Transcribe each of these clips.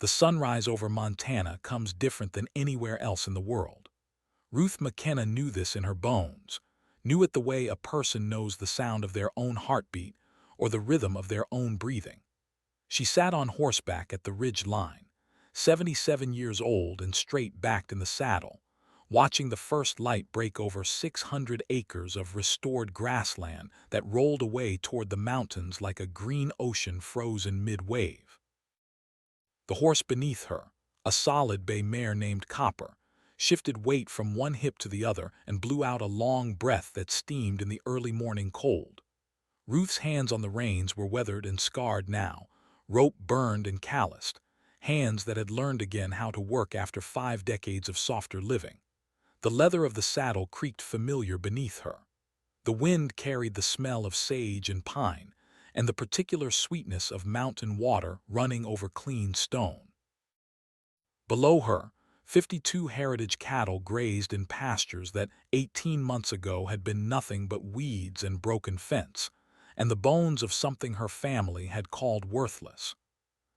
The sunrise over Montana comes different than anywhere else in the world. Ruth McKenna knew this in her bones, knew it the way a person knows the sound of their own heartbeat or the rhythm of their own breathing. She sat on horseback at the ridge line, 77 years old and straight-backed in the saddle, watching the first light break over 600 acres of restored grassland that rolled away toward the mountains like a green ocean frozen mid-wave. The horse beneath her, a solid bay mare named Copper, shifted weight from one hip to the other and blew out a long breath that steamed in the early morning cold. Ruth's hands on the reins were weathered and scarred now, rope burned and calloused, hands that had learned again how to work after 5 decades of softer living. The leather of the saddle creaked familiar beneath her. The wind carried the smell of sage and pine, and the particular sweetness of mountain water running over clean stone. Below her, 52 heritage cattle grazed in pastures that 18 months ago had been nothing but weeds and broken fence, and the bones of something her family had called worthless.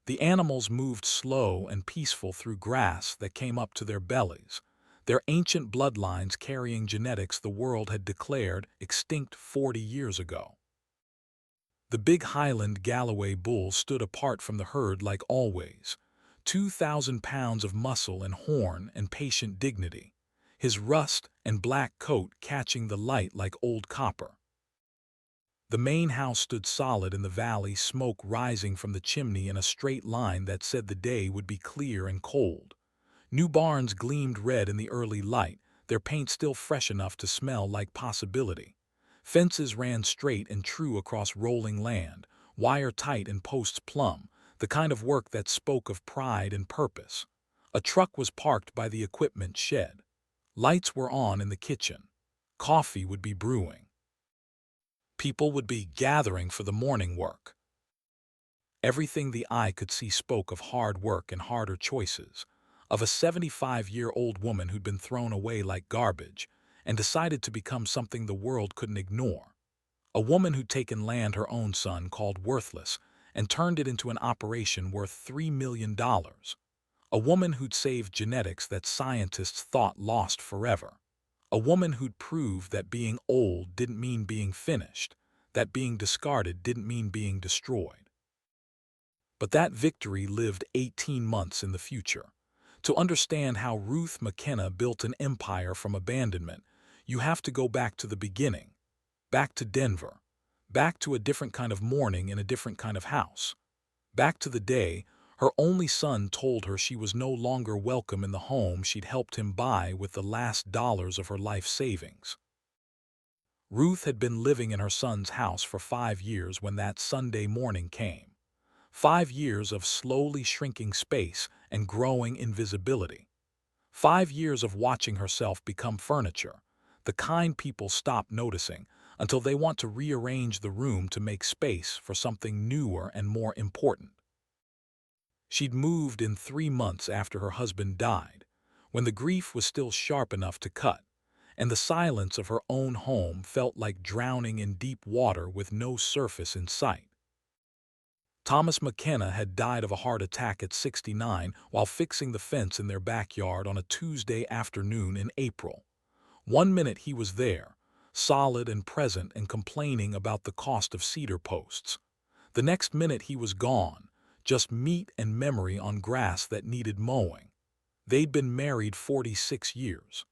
The animals moved slow and peaceful through grass that came up to their bellies, their ancient bloodlines carrying genetics the world had declared extinct 40 years ago. The big Highland Galloway bull stood apart from the herd like always, 2,000 pounds of muscle and horn and patient dignity, his rust and black coat catching the light like old copper. The main house stood solid in the valley, smoke rising from the chimney in a straight line that said the day would be clear and cold. New barns gleamed red in the early light, their paint still fresh enough to smell like possibility. Fences ran straight and true across rolling land, wire-tight and posts plumb, the kind of work that spoke of pride and purpose. A truck was parked by the equipment shed. Lights were on in the kitchen. Coffee would be brewing. People would be gathering for the morning work. Everything the eye could see spoke of hard work and harder choices, of a 75-year-old woman who'd been thrown away like garbage and decided to become something the world couldn't ignore. A woman who'd taken land her own son called worthless and turned it into an operation worth $3 million. A woman who'd saved genetics that scientists thought lost forever. A woman who'd proved that being old didn't mean being finished, that being discarded didn't mean being destroyed. But that victory lived 18 months in the future. To understand how Ruth McKenna built an empire from abandonment, you have to go back to the beginning, back to Denver, back to a different kind of morning in a different kind of house, back to the day her only son told her she was no longer welcome in the home she'd helped him buy with the last dollars of her life savings. Ruth had been living in her son's house for 5 years when that Sunday morning came. 5 years of slowly shrinking space and growing invisibility. 5 years of watching herself become furniture, the kind people stop noticing until they want to rearrange the room to make space for something newer and more important. She'd moved in 3 months after her husband died, when the grief was still sharp enough to cut, and the silence of her own home felt like drowning in deep water with no surface in sight. Thomas McKenna had died of a heart attack at 69 while fixing the fence in their backyard on a Tuesday afternoon in April. 1 minute he was there, solid and present and complaining about the cost of cedar posts. The next minute he was gone, just meat and memory on grass that needed mowing. They'd been married 46 years.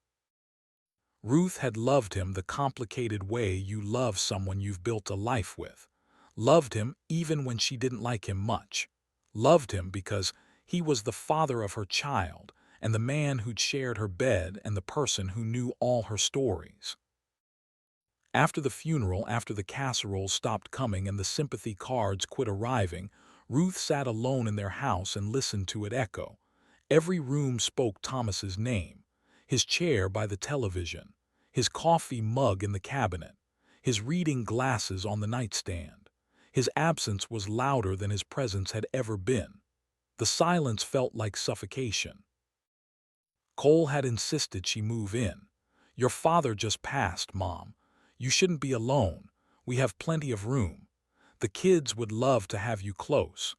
Ruth had loved him the complicated way you love someone you've built a life with. Loved him even when she didn't like him much. Loved him because he was the father of her child and the man who'd shared her bed and the person who knew all her stories. After the funeral, after the casseroles stopped coming and the sympathy cards quit arriving, Ruth sat alone in their house and listened to it echo. Every room spoke Thomas's name, his chair by the television, his coffee mug in the cabinet, his reading glasses on the nightstand. His absence was louder than his presence had ever been. The silence felt like suffocation. Cole had insisted she move in. "Your father just passed, Mom. You shouldn't be alone. We have plenty of room. The kids would love to have you close."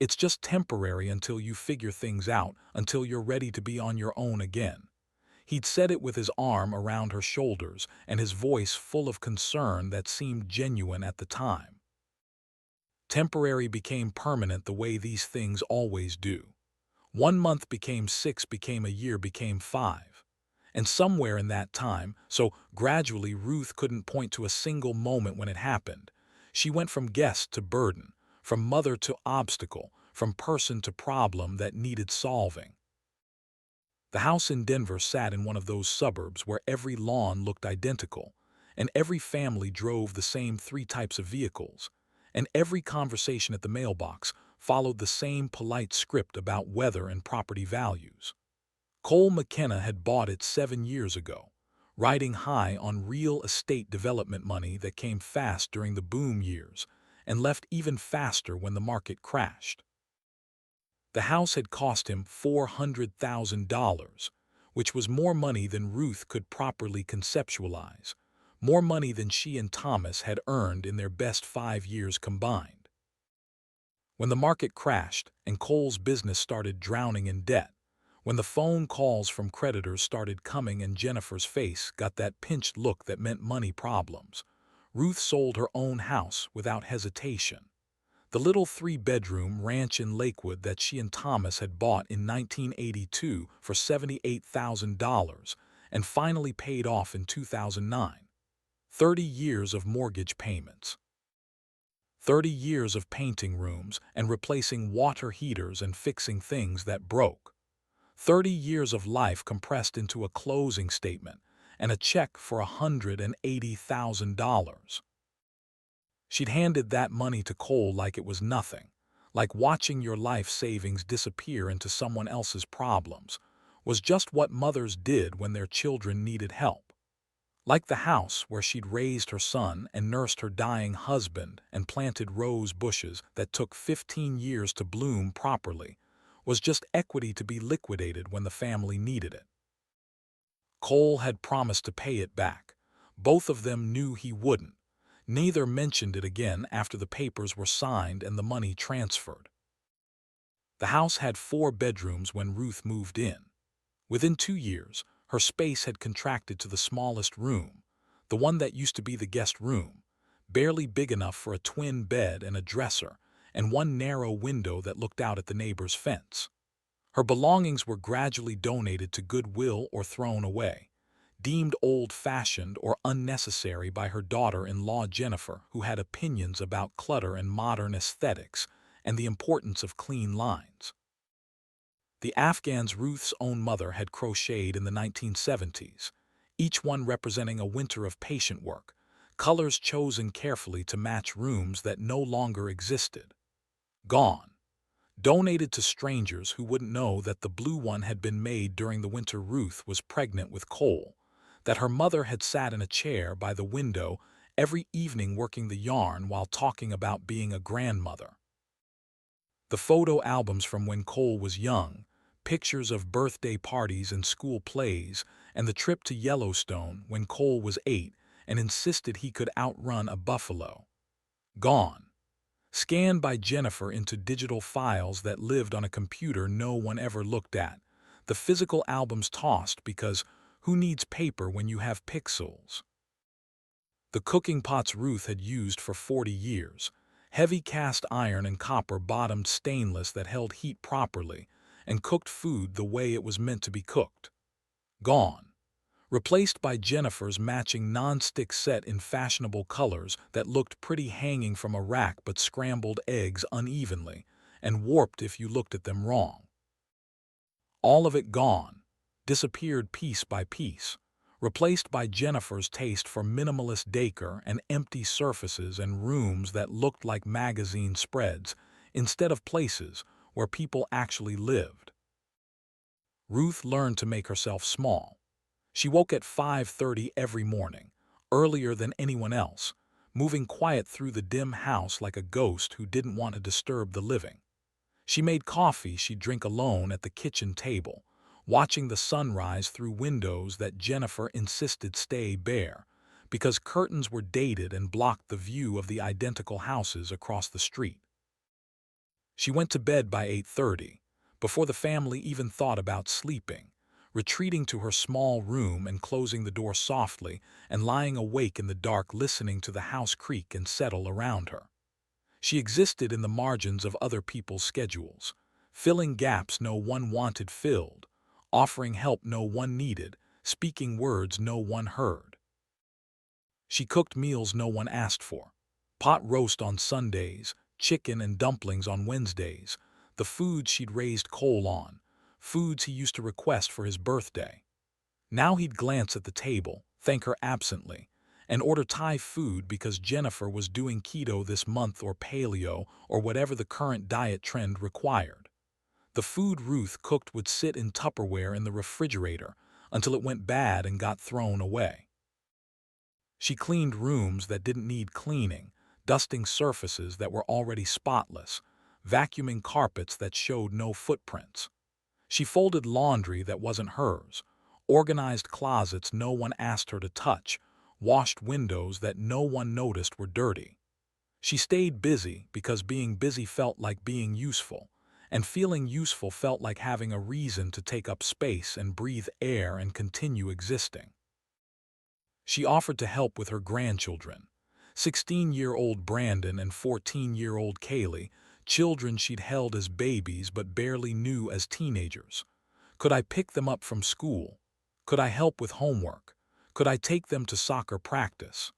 It's just temporary until you figure things out, until you're ready to be on your own again. He'd said it with his arm around her shoulders and his voice full of concern that seemed genuine at the time. Temporary became permanent the way these things always do. 1 month became 6, became a year, became 5. And somewhere in that time, so gradually Ruth couldn't point to a single moment when it happened. She went from guest to burden, from mother to obstacle, from person to problem that needed solving. The house in Denver sat in one of those suburbs where every lawn looked identical, and every family drove the same 3 types of vehicles, and every conversation at the mailbox followed the same polite script about weather and property values. Cole McKenna had bought it 7 years ago, riding high on real estate development money that came fast during the boom years and left even faster when the market crashed. The house had cost him $400,000, which was more money than Ruth could properly conceptualize, more money than she and Thomas had earned in their best 5 years combined. When the market crashed and Cole's business started drowning in debt, when the phone calls from creditors started coming and Jennifer's face got that pinched look that meant money problems, Ruth sold her own house without hesitation. The little 3-bedroom ranch in Lakewood that she and Thomas had bought in 1982 for $78,000 and finally paid off in 2009. 30 years of mortgage payments. 30 years of painting rooms and replacing water heaters and fixing things that broke. 30 years of life compressed into a closing statement and a check for $180,000. She'd handed that money to Cole like it was nothing, like watching your life savings disappear into someone else's problems was just what mothers did when their children needed help. Like the house where she'd raised her son and nursed her dying husband and planted rose bushes that took 15 years to bloom properly, was just equity to be liquidated when the family needed it. Cole had promised to pay it back. Both of them knew he wouldn't. Neither mentioned it again after the papers were signed and the money transferred. The house had 4 bedrooms when Ruth moved in. Within 2 years, her space had contracted to the smallest room, the one that used to be the guest room, barely big enough for a twin bed and a dresser, and one narrow window that looked out at the neighbor's fence. Her belongings were gradually donated to Goodwill or thrown away, deemed old-fashioned or unnecessary by her daughter-in-law Jennifer, who had opinions about clutter and modern aesthetics and the importance of clean lines. The Afghans Ruth's own mother had crocheted in the 1970s, each one representing a winter of patient work, colors chosen carefully to match rooms that no longer existed. Gone. Donated to strangers who wouldn't know that the blue one had been made during the winter Ruth was pregnant with Cole, that her mother had sat in a chair by the window every evening working the yarn while talking about being a grandmother. The photo albums from when Cole was young, pictures of birthday parties and school plays, and the trip to Yellowstone when Cole was 8 and insisted he could outrun a buffalo. Gone. Scanned by Jennifer into digital files that lived on a computer no one ever looked at. The physical albums tossed because who needs paper when you have pixels? The cooking pots Ruth had used for 40 years, heavy cast iron and copper-bottomed stainless that held heat properly and cooked food the way it was meant to be cooked. Gone. Replaced by Jennifer's matching non-stick set in fashionable colors that looked pretty hanging from a rack but scrambled eggs unevenly and warped if you looked at them wrong. All of it gone, disappeared piece by piece, replaced by Jennifer's taste for minimalist decor and empty surfaces and rooms that looked like magazine spreads instead of places where people actually lived. Ruth learned to make herself small. She woke at 5:30 every morning, earlier than anyone else, moving quiet through the dim house like a ghost who didn't want to disturb the living. She made coffee she'd drink alone at the kitchen table, watching the sunrise through windows that Jennifer insisted stay bare, because curtains were dated and blocked the view of the identical houses across the street. She went to bed by 8:30, before the family even thought about sleeping, retreating to her small room and closing the door softly and lying awake in the dark listening to the house creak and settle around her. She existed in the margins of other people's schedules, filling gaps no one wanted filled, offering help no one needed, speaking words no one heard. She cooked meals no one asked for. Pot roast on Sundays, chicken and dumplings on Wednesdays, the foods she'd raised Cole on, foods he used to request for his birthday. Now he'd glance at the table, thank her absently, and order Thai food because Jennifer was doing keto this month or paleo or whatever the current diet trend required. The food Ruth cooked would sit in Tupperware in the refrigerator until it went bad and got thrown away. She cleaned rooms that didn't need cleaning, dusting surfaces that were already spotless, vacuuming carpets that showed no footprints. She folded laundry that wasn't hers, organized closets no one asked her to touch, washed windows that no one noticed were dirty. She stayed busy because being busy felt like being useful, and feeling useful felt like having a reason to take up space and breathe air and continue existing. She offered to help with her grandchildren, 16-year-old Brandon and 14-year-old Kaylee, children she'd held as babies but barely knew as teenagers. Could I pick them up from school? Could I help with homework? Could I take them to soccer practice?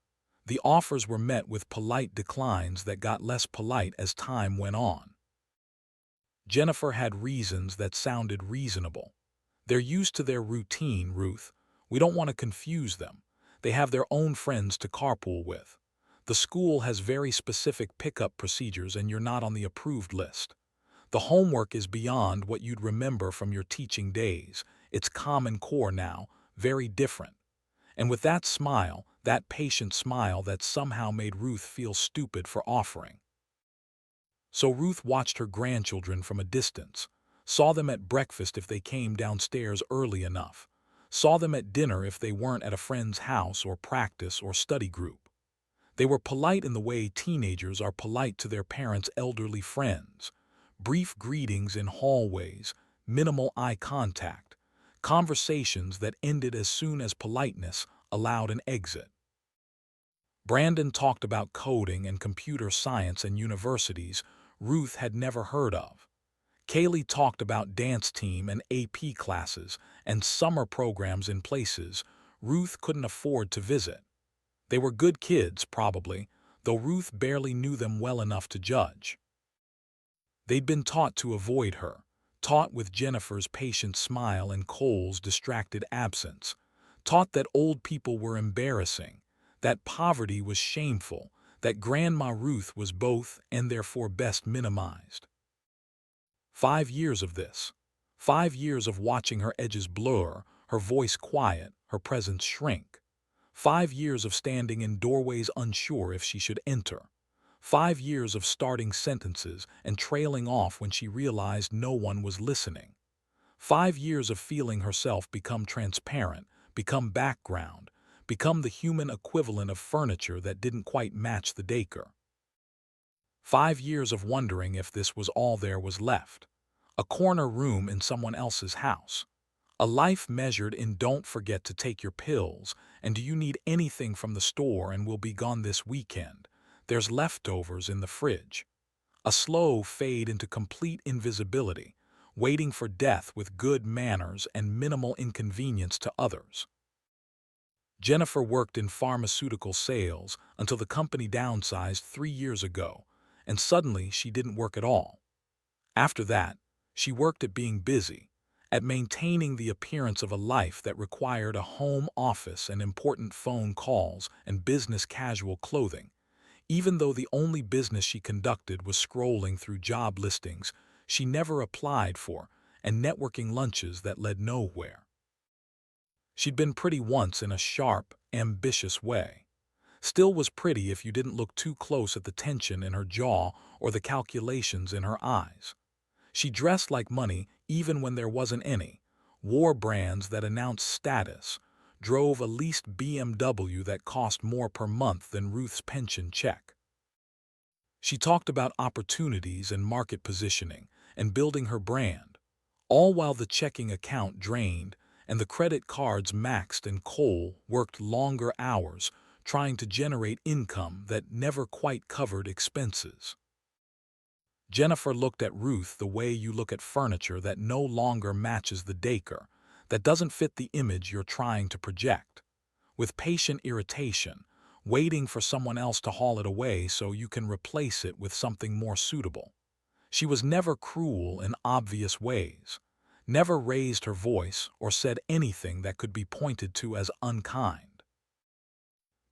The offers were met with polite declines that got less polite as time went on. Jennifer had reasons that sounded reasonable. They're used to their routine, Ruth. We don't want to confuse them. They have their own friends to carpool with. The school has very specific pickup procedures and you're not on the approved list. The homework is beyond what you'd remember from your teaching days. It's Common Core now, very different. And with that smile, that patient smile that somehow made Ruth feel stupid for offering. So Ruth watched her grandchildren from a distance, saw them at breakfast if they came downstairs early enough, saw them at dinner if they weren't at a friend's house or practice or study group. They were polite in the way teenagers are polite to their parents' elderly friends. Brief greetings in hallways, minimal eye contact, conversations that ended as soon as politeness allowed an exit. Brandon talked about coding and computer science and universities Ruth had never heard of. Kaylee talked about dance team and AP classes and summer programs in places Ruth couldn't afford to visit. They were good kids, probably, though Ruth barely knew them well enough to judge. They'd been taught to avoid her, taught with Jennifer's patient smile and Cole's distracted absence, taught that old people were embarrassing, that poverty was shameful, that Grandma Ruth was both and therefore best minimized. 5 years of this. 5 years of watching her edges blur, her voice quiet, her presence shrink. 5 years of standing in doorways unsure if she should enter. 5 years of starting sentences and trailing off when she realized no one was listening. 5 years of feeling herself become transparent, become background, become the human equivalent of furniture that didn't quite match the decor. 5 years of wondering if this was all there was left. A corner room in someone else's house. A life measured in don't forget to take your pills, and do you need anything from the store and will be gone this weekend. There's leftovers in the fridge. A slow fade into complete invisibility, waiting for death with good manners and minimal inconvenience to others. Jennifer worked in pharmaceutical sales until the company downsized 3 years ago, and suddenly she didn't work at all. After that, she worked at being busy, at maintaining the appearance of a life that required a home office and important phone calls and business casual clothing, even though the only business she conducted was scrolling through job listings she never applied for and networking lunches that led nowhere. She'd been pretty once in a sharp, ambitious way. Still was pretty if you didn't look too close at the tension in her jaw or the calculations in her eyes. She dressed like money even when there wasn't any, wore brands that announced status, drove a leased BMW that cost more per month than Ruth's pension check. She talked about opportunities and market positioning and building her brand, all while the checking account drained and the credit cards maxed, and Cole worked longer hours trying to generate income that never quite covered expenses. Jennifer looked at Ruth the way you look at furniture that no longer matches the decor, that doesn't fit the image you're trying to project, with patient irritation, waiting for someone else to haul it away so you can replace it with something more suitable. She was never cruel in obvious ways, never raised her voice or said anything that could be pointed to as unkind.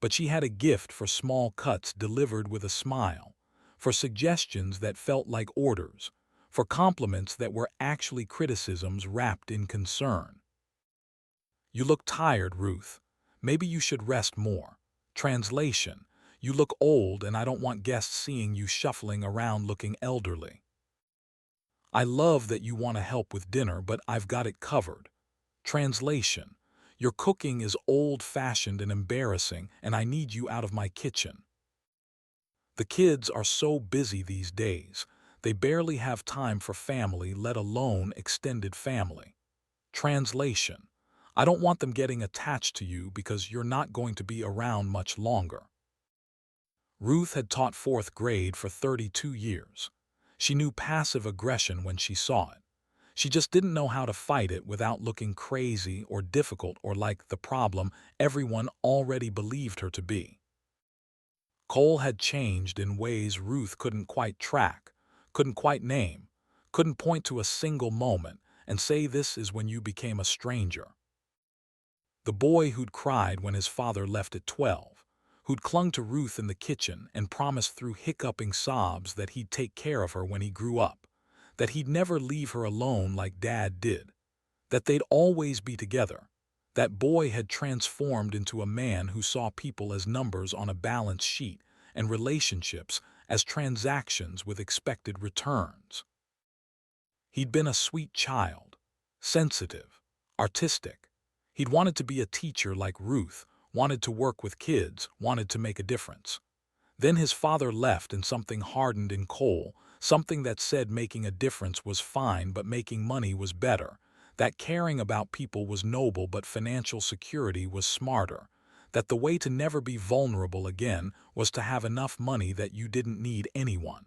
But she had a gift for small cuts delivered with a smile, for suggestions that felt like orders, for compliments that were actually criticisms wrapped in concern. "You look tired, Ruth. Maybe you should rest more." Translation: "You look old and I don't want guests seeing you shuffling around looking elderly." "I love that you want to help with dinner, but I've got it covered." Translation: "Your cooking is old-fashioned and embarrassing, and I need you out of my kitchen." The kids are so busy these days, they barely have time for family, let alone extended family. Translation: "I don't want them getting attached to you because you're not going to be around much longer." Ruth had taught fourth grade for 32 years. She knew passive aggression when she saw it. She just didn't know how to fight it without looking crazy or difficult or like the problem everyone already believed her to be. Cole had changed in ways Ruth couldn't quite track, couldn't quite name, couldn't point to a single moment and say this is when you became a stranger. The boy who'd cried when his father left at 12, who'd clung to Ruth in the kitchen and promised through hiccuping sobs that he'd take care of her when he grew up, that he'd never leave her alone like Dad did, that they'd always be together. That boy had transformed into a man who saw people as numbers on a balance sheet and relationships as transactions with expected returns. He'd been a sweet child, sensitive, artistic. He'd wanted to be a teacher like Ruth, wanted to work with kids, wanted to make a difference. Then his father left and something hardened in Cole, something that said making a difference was fine but making money was better, that caring about people was noble but financial security was smarter, that the way to never be vulnerable again was to have enough money that you didn't need anyone.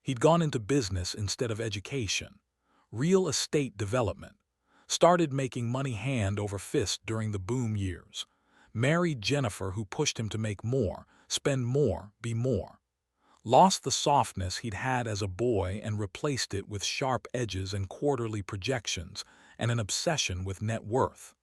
He'd gone into business instead of education, real estate development, started making money hand over fist during the boom years, married Jennifer who pushed him to make more, spend more, be more. Lost the softness he'd had as a boy and replaced it with sharp edges and quarterly projections and an obsession with net worth.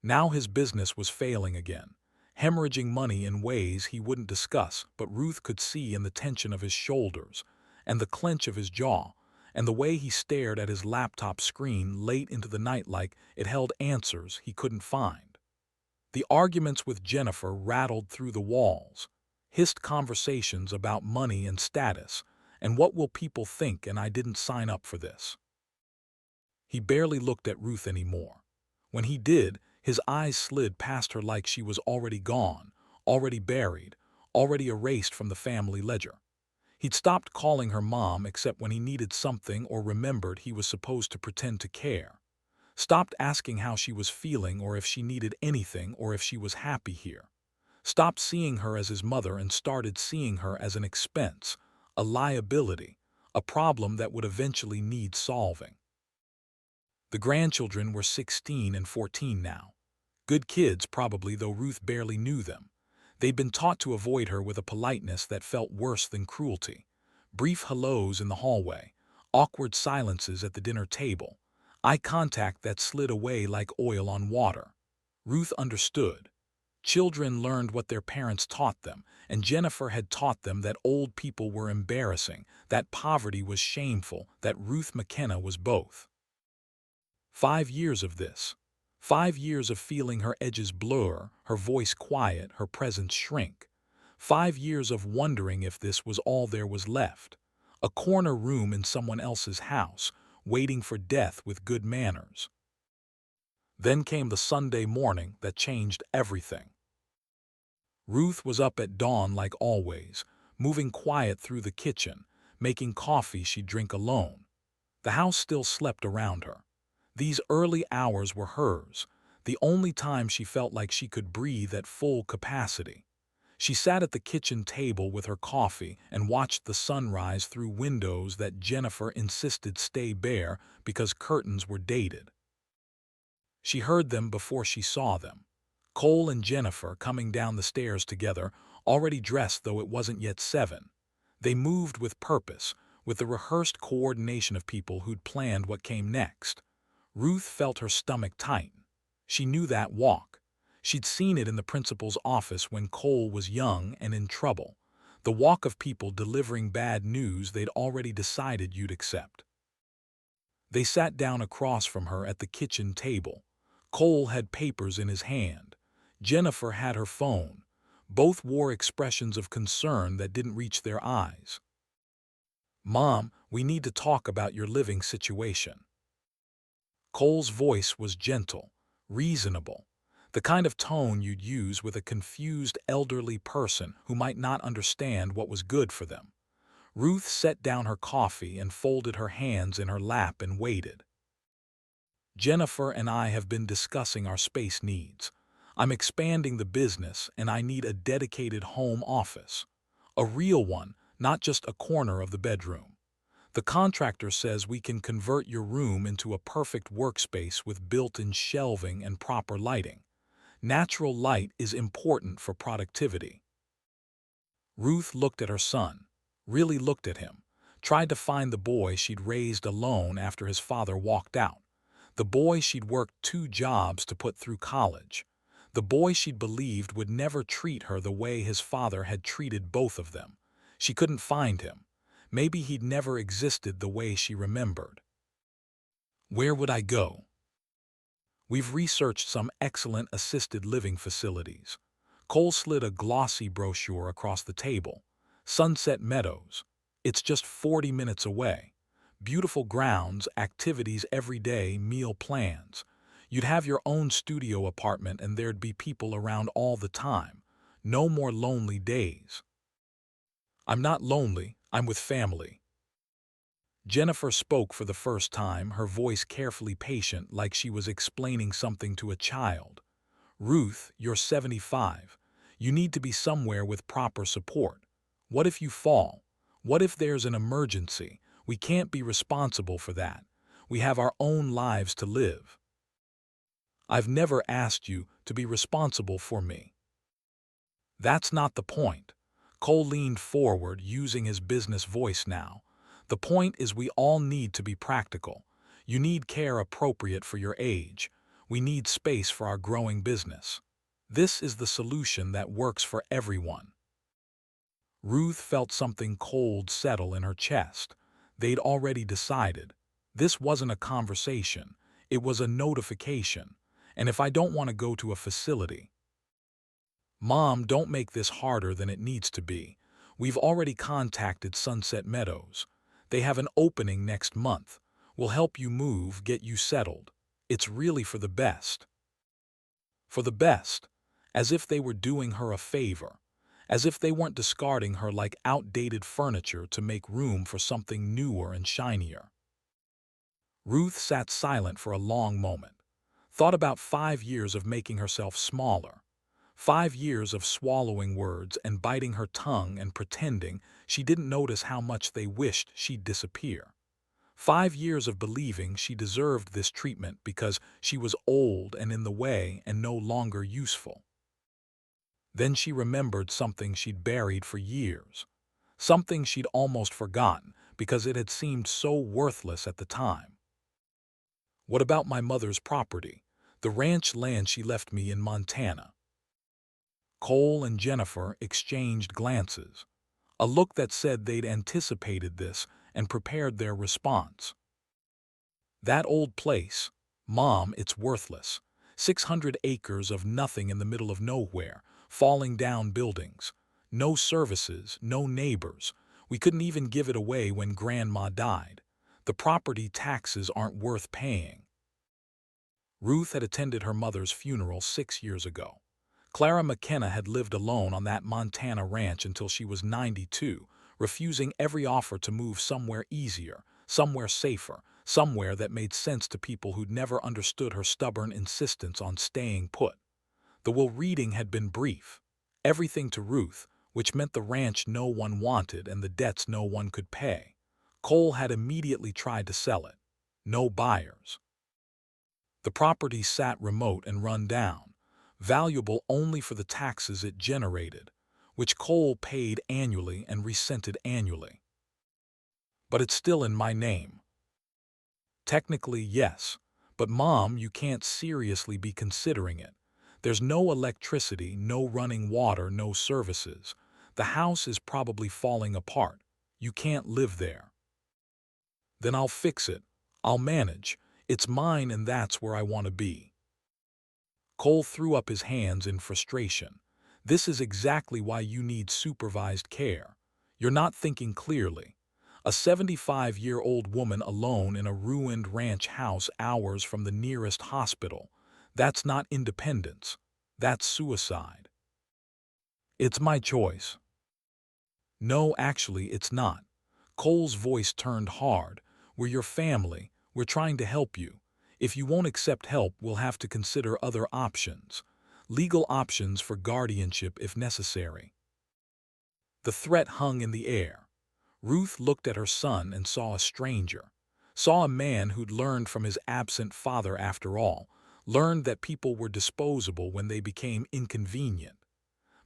Now his business was failing again, hemorrhaging money in ways he wouldn't discuss, but Ruth could see in the tension of his shoulders and the clench of his jaw and the way he stared at his laptop screen late into the night like it held answers he couldn't find. The arguments with Jennifer rattled through the walls, hissed conversations about money and status, and what will people think, and I didn't sign up for this. He barely looked at Ruth anymore. When he did, his eyes slid past her like she was already gone, already buried, already erased from the family ledger. He'd stopped calling her mom except when he needed something or remembered he was supposed to pretend to care. Stopped asking how she was feeling or if she needed anything or if she was happy here. Stopped seeing her as his mother and started seeing her as an expense, a liability, a problem that would eventually need solving. The grandchildren were 16 and 14 now. Good kids probably, though Ruth barely knew them. They'd been taught to avoid her with a politeness that felt worse than cruelty. Brief hellos in the hallway, awkward silences at the dinner table, eye contact that slid away like oil on water. Ruth understood. Children learned what their parents taught them, and Jennifer had taught them that old people were embarrassing, that poverty was shameful, that Ruth McKenna was both. 5 years of this. 5 years of feeling her edges blur, her voice quiet, her presence shrink. 5 years of wondering if this was all there was left. A corner room in someone else's house, waiting for death with good manners. Then came the Sunday morning that changed everything. Ruth was up at dawn like always, moving quiet through the kitchen, making coffee she'd drink alone. The house still slept around her. These early hours were hers, the only time she felt like she could breathe at full capacity. She sat at the kitchen table with her coffee and watched the sunrise through windows that Jennifer insisted stay bare because curtains were dated. She heard them before she saw them. Cole and Jennifer coming down the stairs together, already dressed though it wasn't yet 7. They moved with purpose, with the rehearsed coordination of people who'd planned what came next. Ruth felt her stomach tighten. She knew that walk. She'd seen it in the principal's office when Cole was young and in trouble. The walk of people delivering bad news they'd already decided you'd accept. They sat down across from her at the kitchen table. Cole had papers in his hand. Jennifer had her phone. Both wore expressions of concern that didn't reach their eyes. "Mom, we need to talk about your living situation." Cole's voice was gentle, reasonable, the kind of tone you'd use with a confused elderly person who might not understand what was good for them. Ruth set down her coffee and folded her hands in her lap and waited. "Jennifer and I have been discussing our space needs. I'm expanding the business and I need a dedicated home office. A real one, not just a corner of the bedroom. The contractor says we can convert your room into a perfect workspace with built-in shelving and proper lighting. Natural light is important for productivity." Ruth looked at her son, really looked at him, tried to find the boy she'd raised alone after his father walked out, the boy she'd worked 2 jobs to put through college, the boy she'd believed would never treat her the way his father had treated both of them. She couldn't find him. Maybe he'd never existed the way she remembered. "Where would I go?" "We've researched some excellent assisted living facilities." Cole slid a glossy brochure across the table. "Sunset Meadows. It's just 40 minutes away. Beautiful grounds, activities every day, meal plans. You'd have your own studio apartment and there'd be people around all the time. No more lonely days." "I'm not lonely, I'm with family." Jennifer spoke for the first time, her voice carefully patient, like she was explaining something to a child. "Ruth, you're 75. You need to be somewhere with proper support. What if you fall? What if there's an emergency? We can't be responsible for that. We have our own lives to live." "I've never asked you to be responsible for me." "That's not the point." Cole leaned forward, using his business voice now. "The point is we all need to be practical. You need care appropriate for your age. We need space for our growing business. This is the solution that works for everyone." Ruth felt something cold settle in her chest. They'd already decided. This wasn't a conversation. It was a notification. "And if I don't want to go to a facility?" "Mom, don't make this harder than it needs to be. We've already contacted Sunset Meadows. They have an opening next month. We'll help you move, get you settled. It's really for the best." For the best, as if they were doing her a favor, as if they weren't discarding her like outdated furniture to make room for something newer and shinier. Ruth sat silent for a long moment, thought about 5 years of making herself smaller, 5 years of swallowing words and biting her tongue and pretending she didn't notice how much they wished she'd disappear. 5 years of believing she deserved this treatment because she was old and in the way and no longer useful. Then she remembered something she'd buried for years, something she'd almost forgotten because it had seemed so worthless at the time. "What about my mother's property, the ranch land she left me in Montana?" Cole and Jennifer exchanged glances, a look that said they'd anticipated this and prepared their response. "That old place, Mom, it's worthless. 600 acres of nothing in the middle of nowhere, falling down buildings. No services, no neighbors. We couldn't even give it away when Grandma died. The property taxes aren't worth paying." Ruth had attended her mother's funeral 6 years ago. Clara McKenna had lived alone on that Montana ranch until she was 92, refusing every offer to move somewhere easier, somewhere safer, somewhere that made sense to people who'd never understood her stubborn insistence on staying put. The will reading had been brief. Everything to Ruth, which meant the ranch no one wanted and the debts no one could pay. Cole had immediately tried to sell it. No buyers. The property sat remote and run down, valuable only for the taxes it generated, which Cole paid annually and resented annually. But it's still in my name. Technically, yes, but Mom, you can't seriously be considering it. There's no electricity, no running water, no services. The house is probably falling apart. You can't live there. Then I'll fix it. I'll manage. It's mine and that's where I want to be. Cole threw up his hands in frustration. This is exactly why you need supervised care. You're not thinking clearly. A 75-year-old woman alone in a ruined ranch house hours from the nearest hospital. That's not independence. That's suicide. It's my choice. No, actually, it's not. Cole's voice turned hard. We're your family. We're trying to help you. If you won't accept help, we'll have to consider other options. Legal options for guardianship if necessary. The threat hung in the air. Ruth looked at her son and saw a stranger. Saw a man who'd learned from his absent father after all. Learned that people were disposable when they became inconvenient.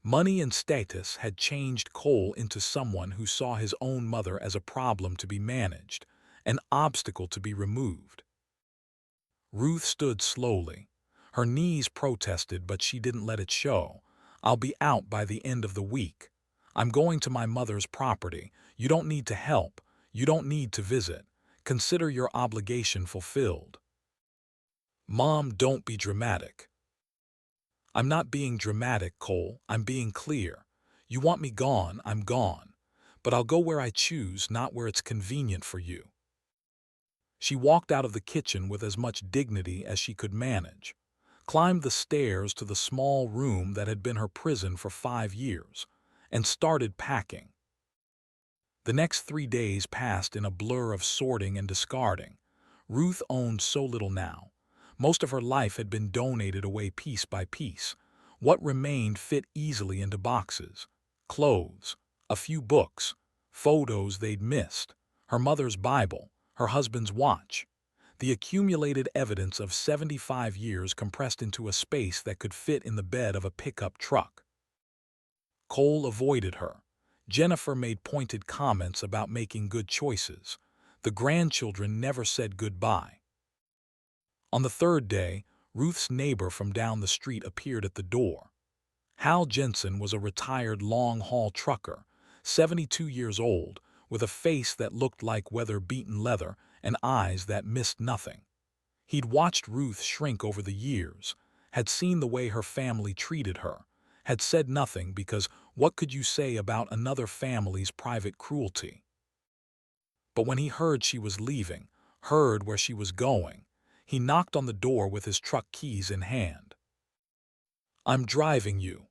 Money and status had changed Cole into someone who saw his own mother as a problem to be managed, an obstacle to be removed. Ruth stood slowly. Her knees protested, but she didn't let it show. I'll be out by the end of the week. I'm going to my mother's property. You don't need to help. You don't need to visit. Consider your obligation fulfilled. Mom, don't be dramatic. I'm not being dramatic, Cole. I'm being clear. You want me gone, I'm gone. But I'll go where I choose, not where it's convenient for you. She walked out of the kitchen with as much dignity as she could manage, climbed the stairs to the small room that had been her prison for 5 years, and started packing. The next 3 days passed in a blur of sorting and discarding. Ruth owned so little now. Most of her life had been donated away piece by piece. What remained fit easily into boxes. Clothes, a few books, photos they'd missed, her mother's Bible, her husband's watch. The accumulated evidence of 75 years compressed into a space that could fit in the bed of a pickup truck. Cole avoided her. Jennifer made pointed comments about making good choices. The grandchildren never said goodbye. On the third day, Ruth's neighbor from down the street appeared at the door. Hal Jensen was a retired long-haul trucker, 72 years old, with a face that looked like weather-beaten leather and eyes that missed nothing. He'd watched Ruth shrink over the years, had seen the way her family treated her, had said nothing because what could you say about another family's private cruelty? But when he heard she was leaving, heard where she was going, he knocked on the door with his truck keys in hand. I'm driving you.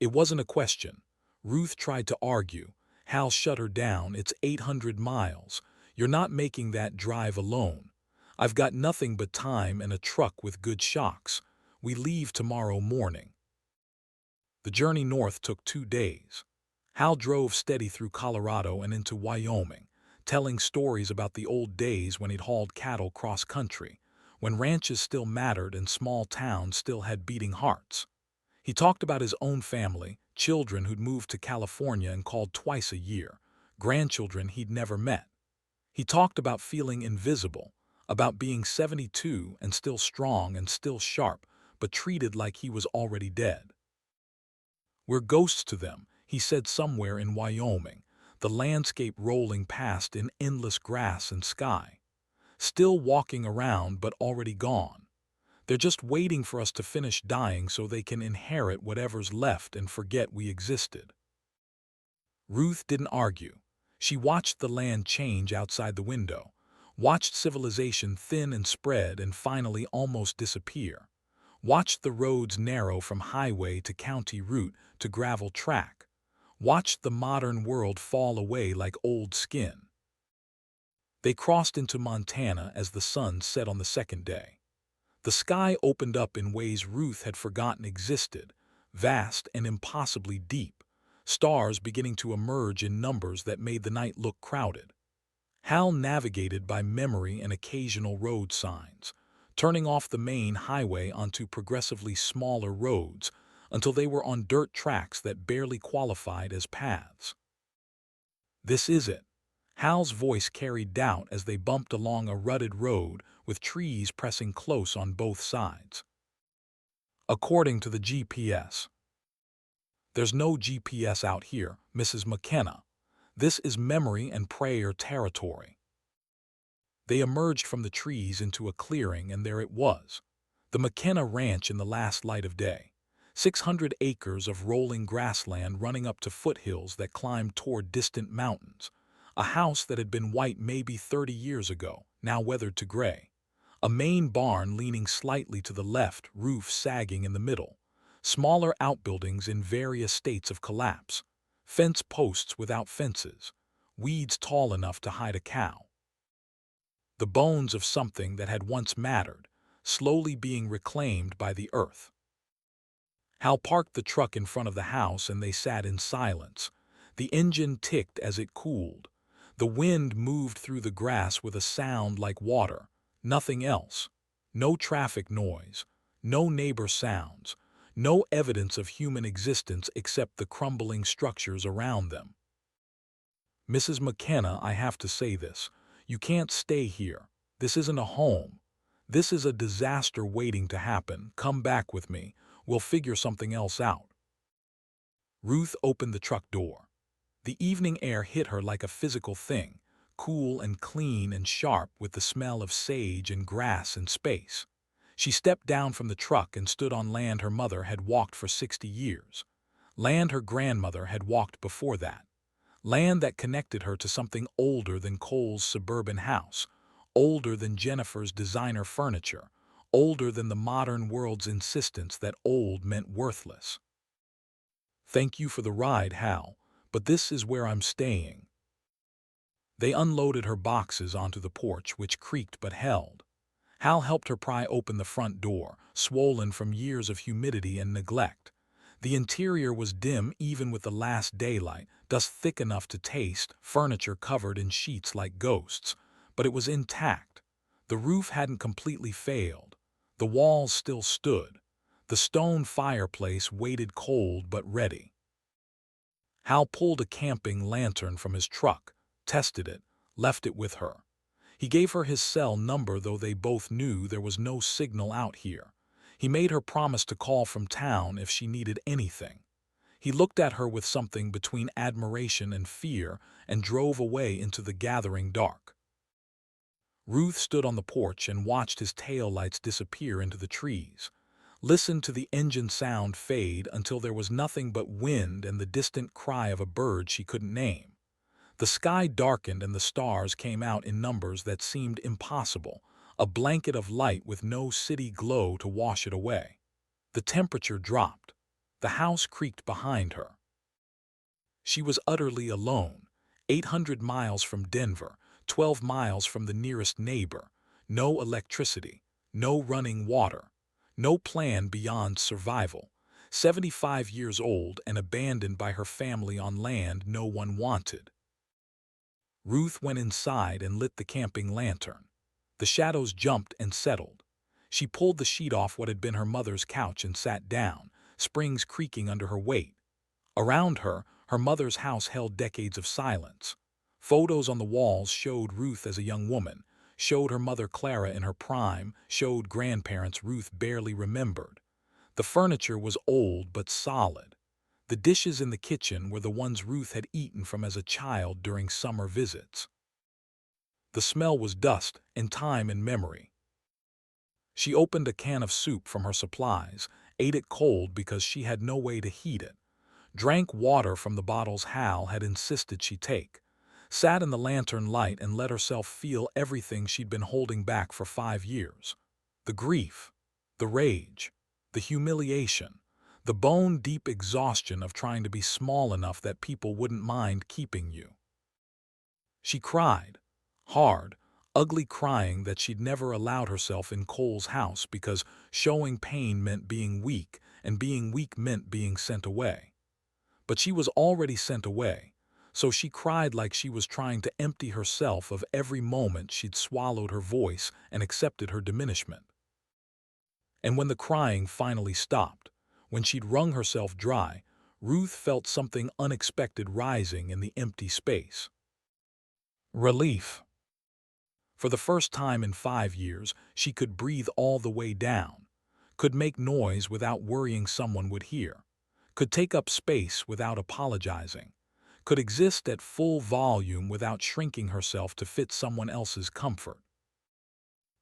It wasn't a question. Ruth tried to argue. Hal shut her down. It's 800 miles. You're not making that drive alone. I've got nothing but time and a truck with good shocks. We leave tomorrow morning. The journey north took 2 days. Hal drove steady through Colorado and into Wyoming, telling stories about the old days when he'd hauled cattle cross-country, when ranches still mattered and small towns still had beating hearts. He talked about his own family, children who'd moved to California and called twice a year, grandchildren he'd never met. He talked about feeling invisible, about being 72 and still strong and still sharp, but treated like he was already dead. We're ghosts to them, he said somewhere in Wyoming, the landscape rolling past in endless grass and sky. Still walking around but already gone. They're just waiting for us to finish dying so they can inherit whatever's left and forget we existed. Ruth didn't argue. She watched the land change outside the window, watched civilization thin and spread and finally almost disappear, Watched the roads narrow from highway to county route to gravel track. Watched the modern world fall away like old skin. They crossed into Montana as the sun set on the second day. The sky opened up in ways Ruth had forgotten existed, vast and impossibly deep, stars beginning to emerge in numbers that made the night look crowded. Hal navigated by memory and occasional road signs, turning off the main highway onto progressively smaller roads until they were on dirt tracks that barely qualified as paths. "This is it." Hal's voice carried doubt as they bumped along a rutted road with trees pressing close on both sides. "According to the GPS." "There's no GPS out here, Mrs. McKenna. This is memory and prayer territory." They emerged from the trees into a clearing, and there it was. The McKenna Ranch in the last light of day. 600 acres of rolling grassland running up to foothills that climbed toward distant mountains. A house that had been white maybe 30 years ago, now weathered to gray. A main barn leaning slightly to the left, roof sagging in the middle. Smaller outbuildings in various states of collapse. Fence posts without fences. Weeds tall enough to hide a cow. The bones of something that had once mattered, slowly being reclaimed by the earth. Hal parked the truck in front of the house and they sat in silence. The engine ticked as it cooled. The wind moved through the grass with a sound like water. Nothing else. No traffic noise. No neighbor sounds. No evidence of human existence except the crumbling structures around them. "Mrs. McKenna, I have to say this. You can't stay here. This isn't a home. This is a disaster waiting to happen. Come back with me. We'll figure something else out." Ruth opened the truck door. The evening air hit her like a physical thing, cool and clean and sharp with the smell of sage and grass and space. She stepped down from the truck and stood on land her mother had walked for 60 years. Land her grandmother had walked before that. Land that connected her to something older than Cole's suburban house, older than Jennifer's designer furniture, older than the modern world's insistence that old meant worthless. "Thank you for the ride, Hal, but this is where I'm staying." They unloaded her boxes onto the porch, which creaked but held. Hal helped her pry open the front door, swollen from years of humidity and neglect. The interior was dim even with the last daylight, dust thick enough to taste, furniture covered in sheets like ghosts. But it was intact. The roof hadn't completely failed. The walls still stood. The stone fireplace waited cold but ready. Hal pulled a camping lantern from his truck, tested it, left it with her. He gave her his cell number, though they both knew there was no signal out here. He made her promise to call from town if she needed anything. He looked at her with something between admiration and fear and drove away into the gathering dark. Ruth stood on the porch and watched his taillights disappear into the trees. Listened to the engine sound fade until there was nothing but wind and the distant cry of a bird she couldn't name. The sky darkened and the stars came out in numbers that seemed impossible, a blanket of light with no city glow to wash it away. The temperature dropped. The house creaked behind her. She was utterly alone, 800 miles from Denver, 12 miles from the nearest neighbor, no electricity, no running water, no plan beyond survival, 75 years old and abandoned by her family on land no one wanted. Ruth went inside and lit the camping lantern. The shadows jumped and settled. She pulled the sheet off what had been her mother's couch and sat down, springs creaking under her weight. Around her, her mother's house held decades of silence. Photos on the walls showed Ruth as a young woman, showed her mother Clara in her prime, showed grandparents Ruth barely remembered. The furniture was old but solid. The dishes in the kitchen were the ones Ruth had eaten from as a child during summer visits. The smell was dust and time and memory. She opened a can of soup from her supplies, ate it cold because she had no way to heat it, drank water from the bottles Hal had insisted she take, sat in the lantern light and let herself feel everything she'd been holding back for 5 years. The grief, the rage, The humiliation, the bone-deep exhaustion of trying to be small enough that people wouldn't mind keeping you. She cried, hard, ugly crying that she'd never allowed herself in Cole's house because showing pain meant being weak, and being weak meant being sent away. But she was already sent away, so she cried like she was trying to empty herself of every moment she'd swallowed her voice and accepted her diminishment. And when the crying finally stopped, when she'd wrung herself dry, Ruth felt something unexpected rising in the empty space. Relief. For the first time in 5 years, she could breathe all the way down, could make noise without worrying someone would hear, could take up space without apologizing, could exist at full volume without shrinking herself to fit someone else's comfort.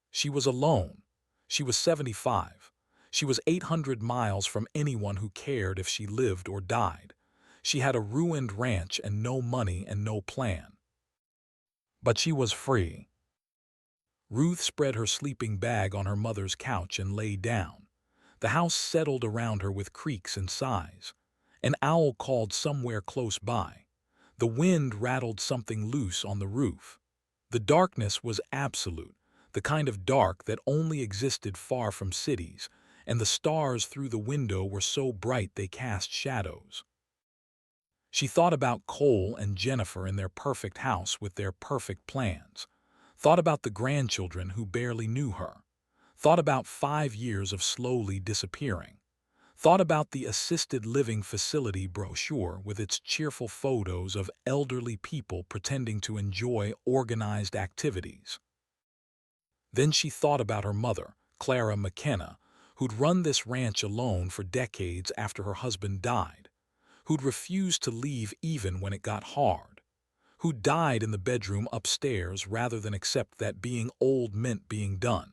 She was alone. She was 75. She was 800 miles from anyone who cared if she lived or died. She had a ruined ranch and no money and no plan. But she was free. Ruth spread her sleeping bag on her mother's couch and lay down. The house settled around her with creaks and sighs. An owl called somewhere close by. The wind rattled something loose on the roof. The darkness was absolute, the kind of dark that only existed far from cities, and the stars through the window were so bright they cast shadows. She thought about Cole and Jennifer in their perfect house with their perfect plans. Thought about the grandchildren who barely knew her. Thought about 5 years of slowly disappearing. Thought about the assisted living facility brochure with its cheerful photos of elderly people pretending to enjoy organized activities. Then she thought about her mother, Clara McKenna, who'd run this ranch alone for decades after her husband died, who'd refused to leave even when it got hard, who died in the bedroom upstairs rather than accept that being old meant being done.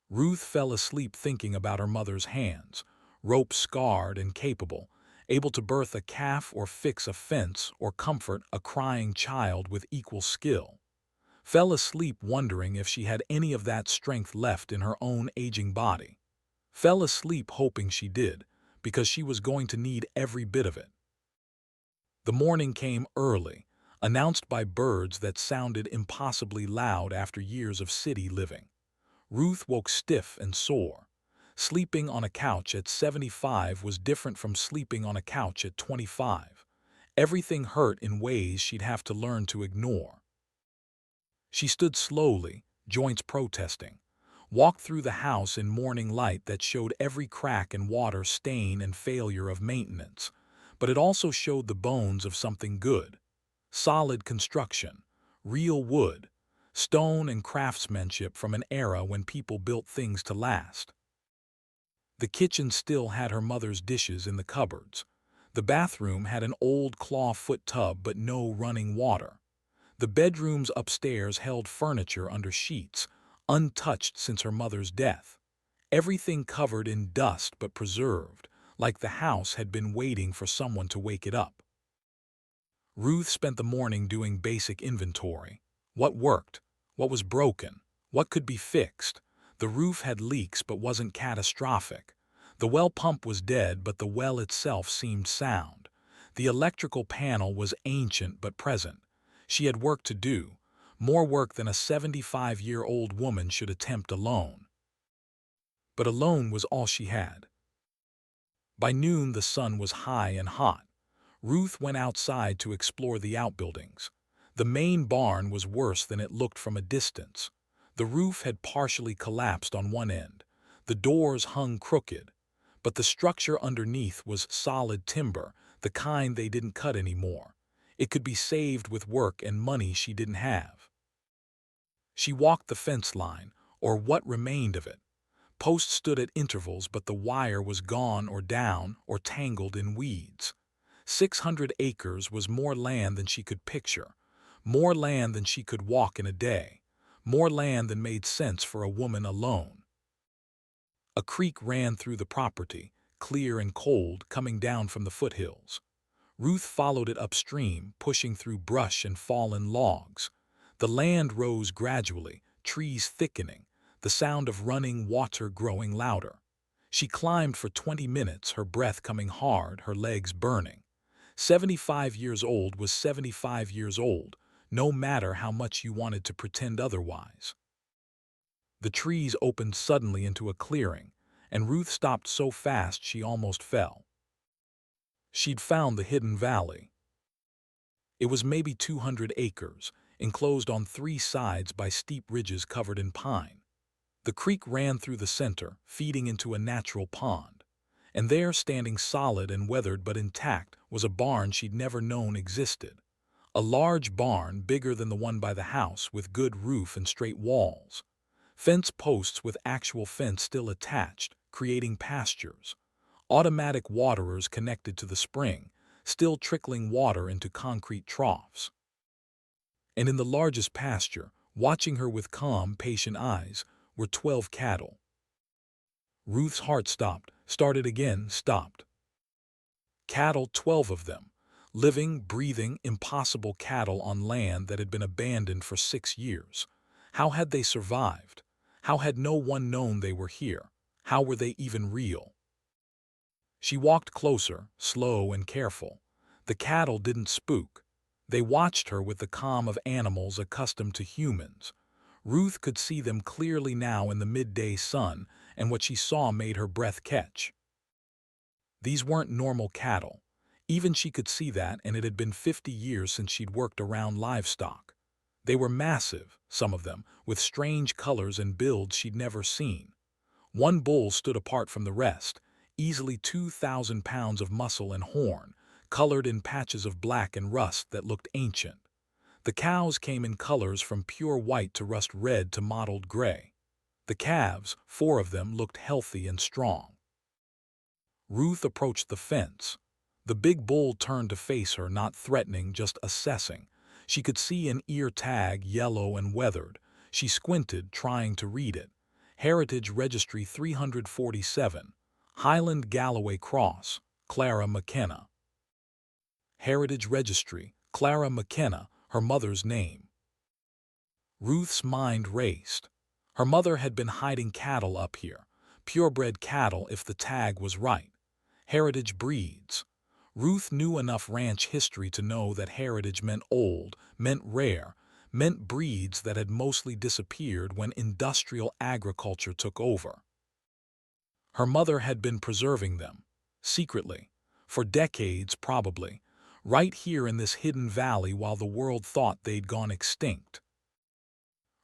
Ruth fell asleep thinking about her mother's hands, rope-scarred and capable, able to birth a calf or fix a fence or comfort a crying child with equal skill. Fell asleep wondering if she had any of that strength left in her own aging body. Fell asleep hoping she did, because she was going to need every bit of it. The morning came early, announced by birds that sounded impossibly loud after years of city living. Ruth woke stiff and sore. Sleeping on a couch at 75 was different from sleeping on a couch at 25. Everything hurt in ways she'd have to learn to ignore. She stood slowly, joints protesting, walked through the house in morning light that showed every crack and water stain and failure of maintenance, but it also showed the bones of something good. Solid construction, real wood, stone and craftsmanship from an era when people built things to last. The kitchen still had her mother's dishes in the cupboards. The bathroom had an old claw-foot tub but no running water. The bedrooms upstairs held furniture under sheets, untouched since her mother's death. Everything covered in dust but preserved, like the house had been waiting for someone to wake it up. Ruth spent the morning doing basic inventory. What worked? What was broken? What could be fixed? The roof had leaks but wasn't catastrophic. The well pump was dead but the well itself seemed sound. The electrical panel was ancient but present. She had work to do, more work than a 75-year-old woman should attempt alone. But alone was all she had. By noon the sun was high and hot. Ruth went outside to explore the outbuildings. The main barn was worse than it looked from a distance. The roof had partially collapsed on one end. The doors hung crooked. But the structure underneath was solid timber, the kind they didn't cut anymore. It could be saved with work and money she didn't have. She walked the fence line, or what remained of it. Posts stood at intervals, but the wire was gone or down or tangled in weeds. 600 acres was more land than she could picture, more land than she could walk in a day, more land than made sense for a woman alone. A creek ran through the property, clear and cold, coming down from the foothills. Ruth followed it upstream, pushing through brush and fallen logs. The land rose gradually, trees thickening, the sound of running water growing louder. She climbed for 20 minutes, her breath coming hard, her legs burning. 75 years old was 75 years old, no matter how much you wanted to pretend otherwise. The trees opened suddenly into a clearing, and Ruth stopped so fast she almost fell. She'd found the hidden valley. It was maybe 200 acres, enclosed on 3 sides by steep ridges covered in pine. The creek ran through the center, feeding into a natural pond. And there, standing solid and weathered but intact, was a barn she'd never known existed. A large barn, bigger than the one by the house, with good roof and straight walls. Fence posts with actual fence still attached, creating pastures. Automatic waterers connected to the spring, still trickling water into concrete troughs. And in the largest pasture, watching her with calm, patient eyes, were 12 cattle. Ruth's heart stopped, started again, stopped. Cattle, 12 of them. Living, breathing, impossible cattle on land that had been abandoned for 6 years. How had they survived? How had no one known they were here? How were they even real? She walked closer, slow and careful. The cattle didn't spook. They watched her with the calm of animals accustomed to humans. Ruth could see them clearly now in the midday sun, and what she saw made her breath catch. These weren't normal cattle. Even she could see that, and it had been 50 years since she'd worked around livestock. They were massive, some of them, with strange colors and builds she'd never seen. One bull stood apart from the rest, easily 2,000 pounds of muscle and horn, colored in patches of black and rust that looked ancient. The cows came in colors from pure white to rust red to mottled gray. The calves, 4 of them, looked healthy and strong. Ruth approached the fence. The big bull turned to face her, not threatening, just assessing. She could see an ear tag, yellow and weathered. She squinted, trying to read it. Heritage Registry 347. Highland Galloway Cross, Clara McKenna. Heritage Registry, Clara McKenna, her mother's name. Ruth's mind raced. Her mother had been hiding cattle up here. Purebred cattle, if the tag was right. Heritage breeds. Ruth knew enough ranch history to know that heritage meant old, meant rare, meant breeds that had mostly disappeared when industrial agriculture took over. Her mother had been preserving them, secretly, for decades probably, right here in this hidden valley while the world thought they'd gone extinct.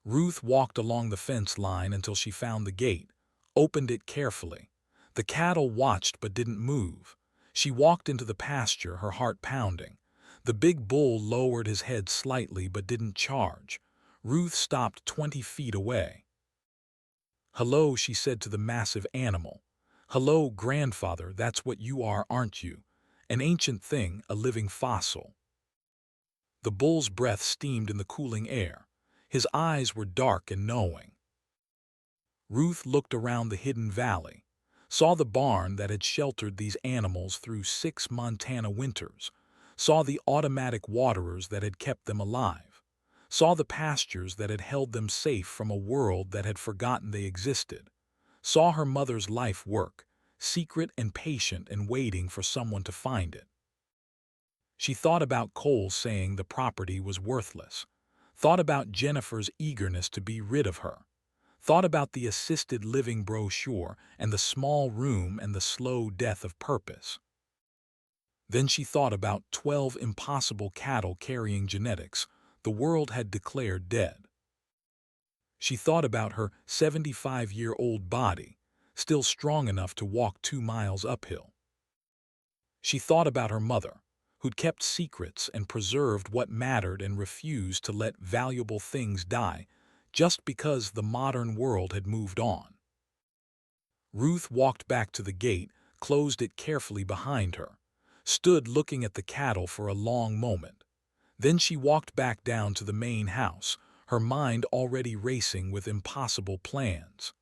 Ruth walked along the fence line until she found the gate, opened it carefully. The cattle watched but didn't move. She walked into the pasture, her heart pounding. The big bull lowered his head slightly but didn't charge. Ruth stopped 20 feet away. "Hello," she said to the massive animal. "Hello, grandfather, that's what you are, aren't you? An ancient thing, a living fossil." The bull's breath steamed in the cooling air. His eyes were dark and knowing. Ruth looked around the hidden valley, saw the barn that had sheltered these animals through 6 Montana winters, saw the automatic waterers that had kept them alive, saw the pastures that had held them safe from a world that had forgotten they existed, saw her mother's life work, secret and patient and waiting for someone to find it. She thought about Cole saying the property was worthless, thought about Jennifer's eagerness to be rid of her, thought about the assisted living brochure and the small room and the slow death of purpose. Then she thought about 12 impossible cattle carrying genetics the world had declared dead. She thought about her 75-year-old body, still strong enough to walk 2 miles uphill. She thought about her mother, who'd kept secrets and preserved what mattered and refused to let valuable things die just because the modern world had moved on. Ruth walked back to the gate, closed it carefully behind her, stood looking at the cattle for a long moment. Then she walked back down to the main house, her mind already racing with impossible plans.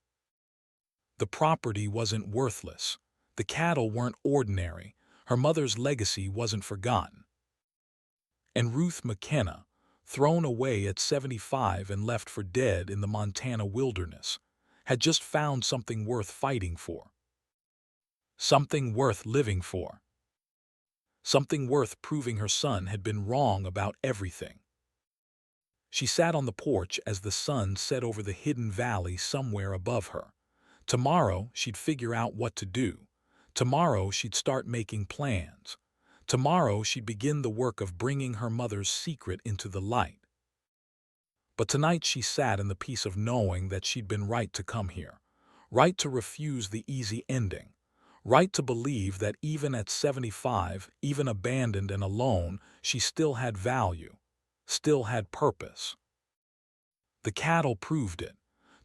The property wasn't worthless. The cattle weren't ordinary. Her mother's legacy wasn't forgotten. And Ruth McKenna, thrown away at 75 and left for dead in the Montana wilderness, had just found something worth fighting for. something worth living for, something worth proving her son had been wrong about everything. She sat on the porch as the sun set over the hidden valley somewhere above her. Tomorrow she'd figure out what to do. Tomorrow she'd start making plans. Tomorrow she'd begin the work of bringing her mother's secret into the light. But tonight she sat in the peace of knowing that she'd been right to come here, right to refuse the easy ending, right to believe that even at 75, even abandoned and alone, she still had value, still had purpose. The cattle proved it.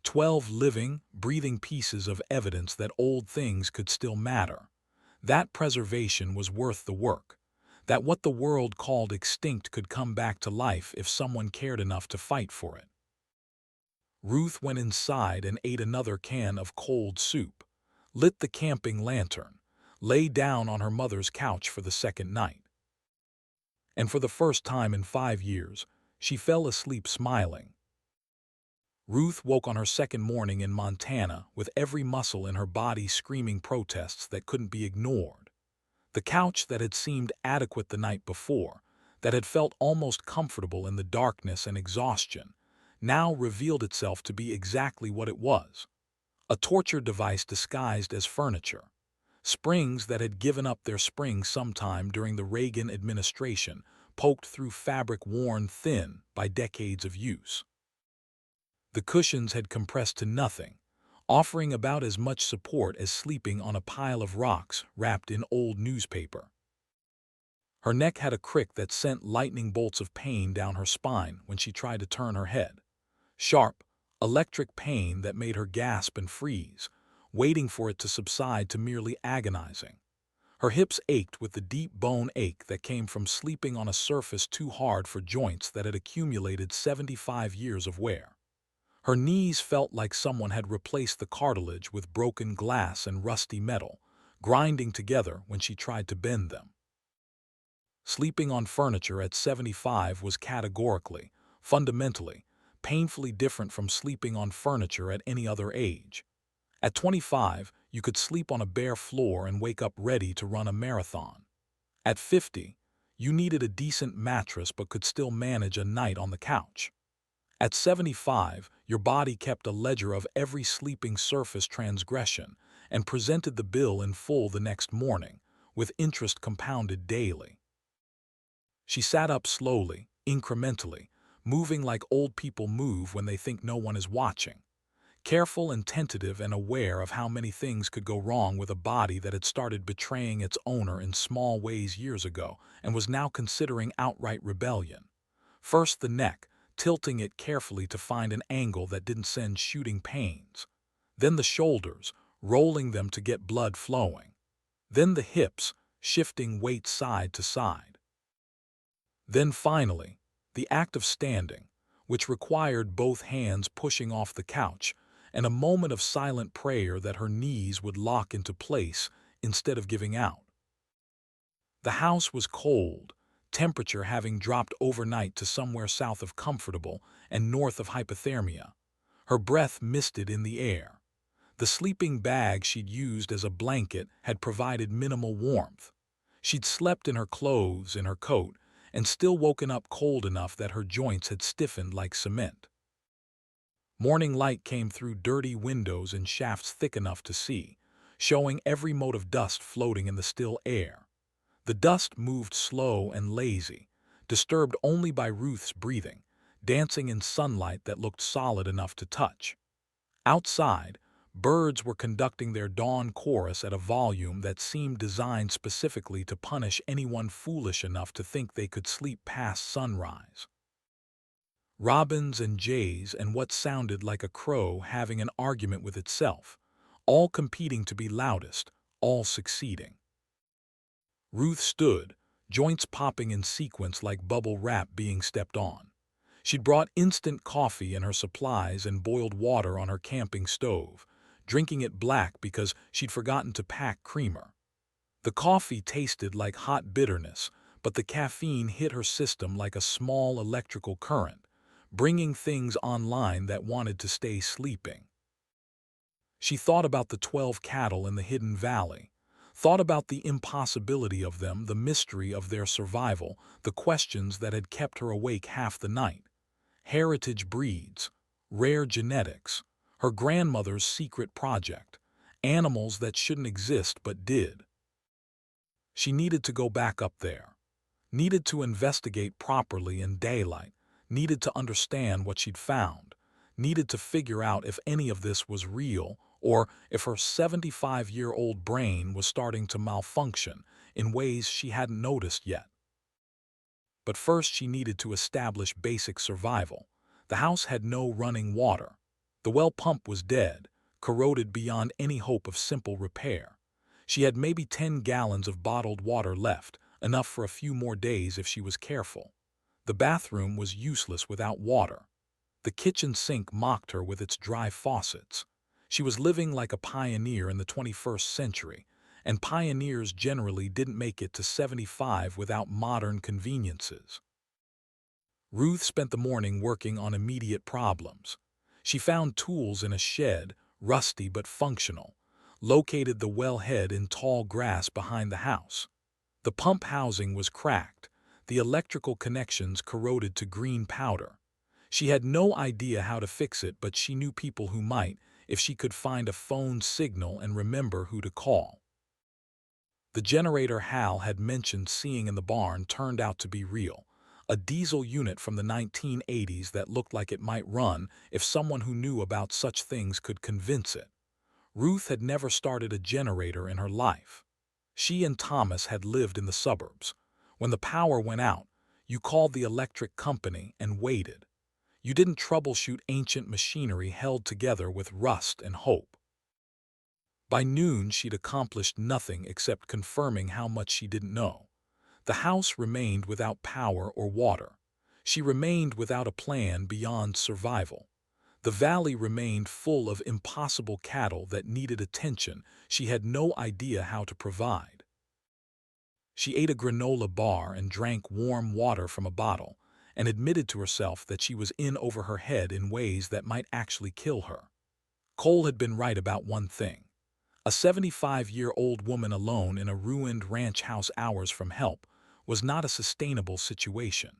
12 living, breathing pieces of evidence that old things could still matter. That preservation was worth the work. That what the world called extinct could come back to life if someone cared enough to fight for it. Ruth went inside and ate another can of cold soup, lit the camping lantern, lay down on her mother's couch for the second night. And for the first time in 5 years, she fell asleep smiling. Ruth woke on her second morning in Montana with every muscle in her body screaming protests that couldn't be ignored. The couch that had seemed adequate the night before, that had felt almost comfortable in the darkness and exhaustion, now revealed itself to be exactly what it was: a torture device disguised as furniture. Springs that had given up their springs sometime during the Reagan administration, poked through fabric worn thin by decades of use. The cushions had compressed to nothing, offering about as much support as sleeping on a pile of rocks wrapped in old newspaper. Her neck had a crick that sent lightning bolts of pain down her spine when she tried to turn her head. Sharp, electric pain that made her gasp and freeze, waiting for it to subside to merely agonizing. Her hips ached with the deep bone ache that came from sleeping on a surface too hard for joints that had accumulated 75 years of wear. Her knees felt like someone had replaced the cartilage with broken glass and rusty metal, grinding together when she tried to bend them. Sleeping on furniture at 75 was categorically, fundamentally, painfully different from sleeping on furniture at any other age. At 25, you could sleep on a bare floor and wake up ready to run a marathon. At 50, you needed a decent mattress but could still manage a night on the couch. At 75, your body kept a ledger of every sleeping surface transgression and presented the bill in full the next morning, with interest compounded daily. She sat up slowly, incrementally, moving like old people move when they think no one is watching, careful and tentative and aware of how many things could go wrong with a body that had started betraying its owner in small ways years ago and was now considering outright rebellion. First the neck, tilting it carefully to find an angle that didn't send shooting pains. Then the shoulders, rolling them to get blood flowing. Then the hips, shifting weight side to side. Then finally, the act of standing, which required both hands pushing off the couch and a moment of silent prayer that her knees would lock into place instead of giving out. The house was cold, temperature having dropped overnight to somewhere south of comfortable and north of hypothermia. Her breath misted in the air. The sleeping bag she'd used as a blanket had provided minimal warmth. She'd slept in her clothes, in her coat, and still woken up cold enough that her joints had stiffened like cement. Morning light came through dirty windows in shafts thick enough to see, showing every mote of dust floating in the still air. The dust moved slow and lazy, disturbed only by Ruth's breathing, dancing in sunlight that looked solid enough to touch. Outside, birds were conducting their dawn chorus at a volume that seemed designed specifically to punish anyone foolish enough to think they could sleep past sunrise. Robins and jays and what sounded like a crow having an argument with itself, all competing to be loudest, all succeeding. Ruth stood, joints popping in sequence like bubble wrap being stepped on. She'd brought instant coffee in her supplies and boiled water on her camping stove, drinking it black because she'd forgotten to pack creamer. The coffee tasted like hot bitterness, but the caffeine hit her system like a small electrical current, bringing things online that wanted to stay sleeping. She thought about the 12 cattle in the hidden valley, thought about the impossibility of them, the mystery of their survival, the questions that had kept her awake half the night. Heritage breeds, rare genetics, her grandmother's secret project, animals that shouldn't exist but did. She needed to go back up there, needed to investigate properly in daylight, needed to understand what she'd found, needed to figure out if any of this was real or if her 75-year-old brain was starting to malfunction in ways she hadn't noticed yet. But first she needed to establish basic survival. The house had no running water. The well pump was dead, corroded beyond any hope of simple repair. She had maybe 10 gallons of bottled water left, enough for a few more days if she was careful. The bathroom was useless without water. The kitchen sink mocked her with its dry faucets. She was living like a pioneer in the 21st century, and pioneers generally didn't make it to 75 without modern conveniences. Ruth spent the morning working on immediate problems. She found tools in a shed, rusty but functional, located the wellhead in tall grass behind the house. The pump housing was cracked, the electrical connections corroded to green powder. She had no idea how to fix it, but she knew people who might if she could find a phone signal and remember who to call. The generator Hal had mentioned seeing in the barn turned out to be real, a diesel unit from the 1980s that looked like it might run if someone who knew about such things could convince it. Ruth had never started a generator in her life. She and Thomas had lived in the suburbs. When the power went out, you called the electric company and waited. You didn't troubleshoot ancient machinery held together with rust and hope. By noon, she'd accomplished nothing except confirming how much she didn't know. The house remained without power or water. She remained without a plan beyond survival. The valley remained full of impossible cattle that needed attention she had no idea how to provide. She ate a granola bar and drank warm water from a bottle, and admitted to herself that she was in over her head in ways that might actually kill her. Cole had been right about one thing. A 75-year-old woman alone in a ruined ranch house hours from help was not a sustainable situation.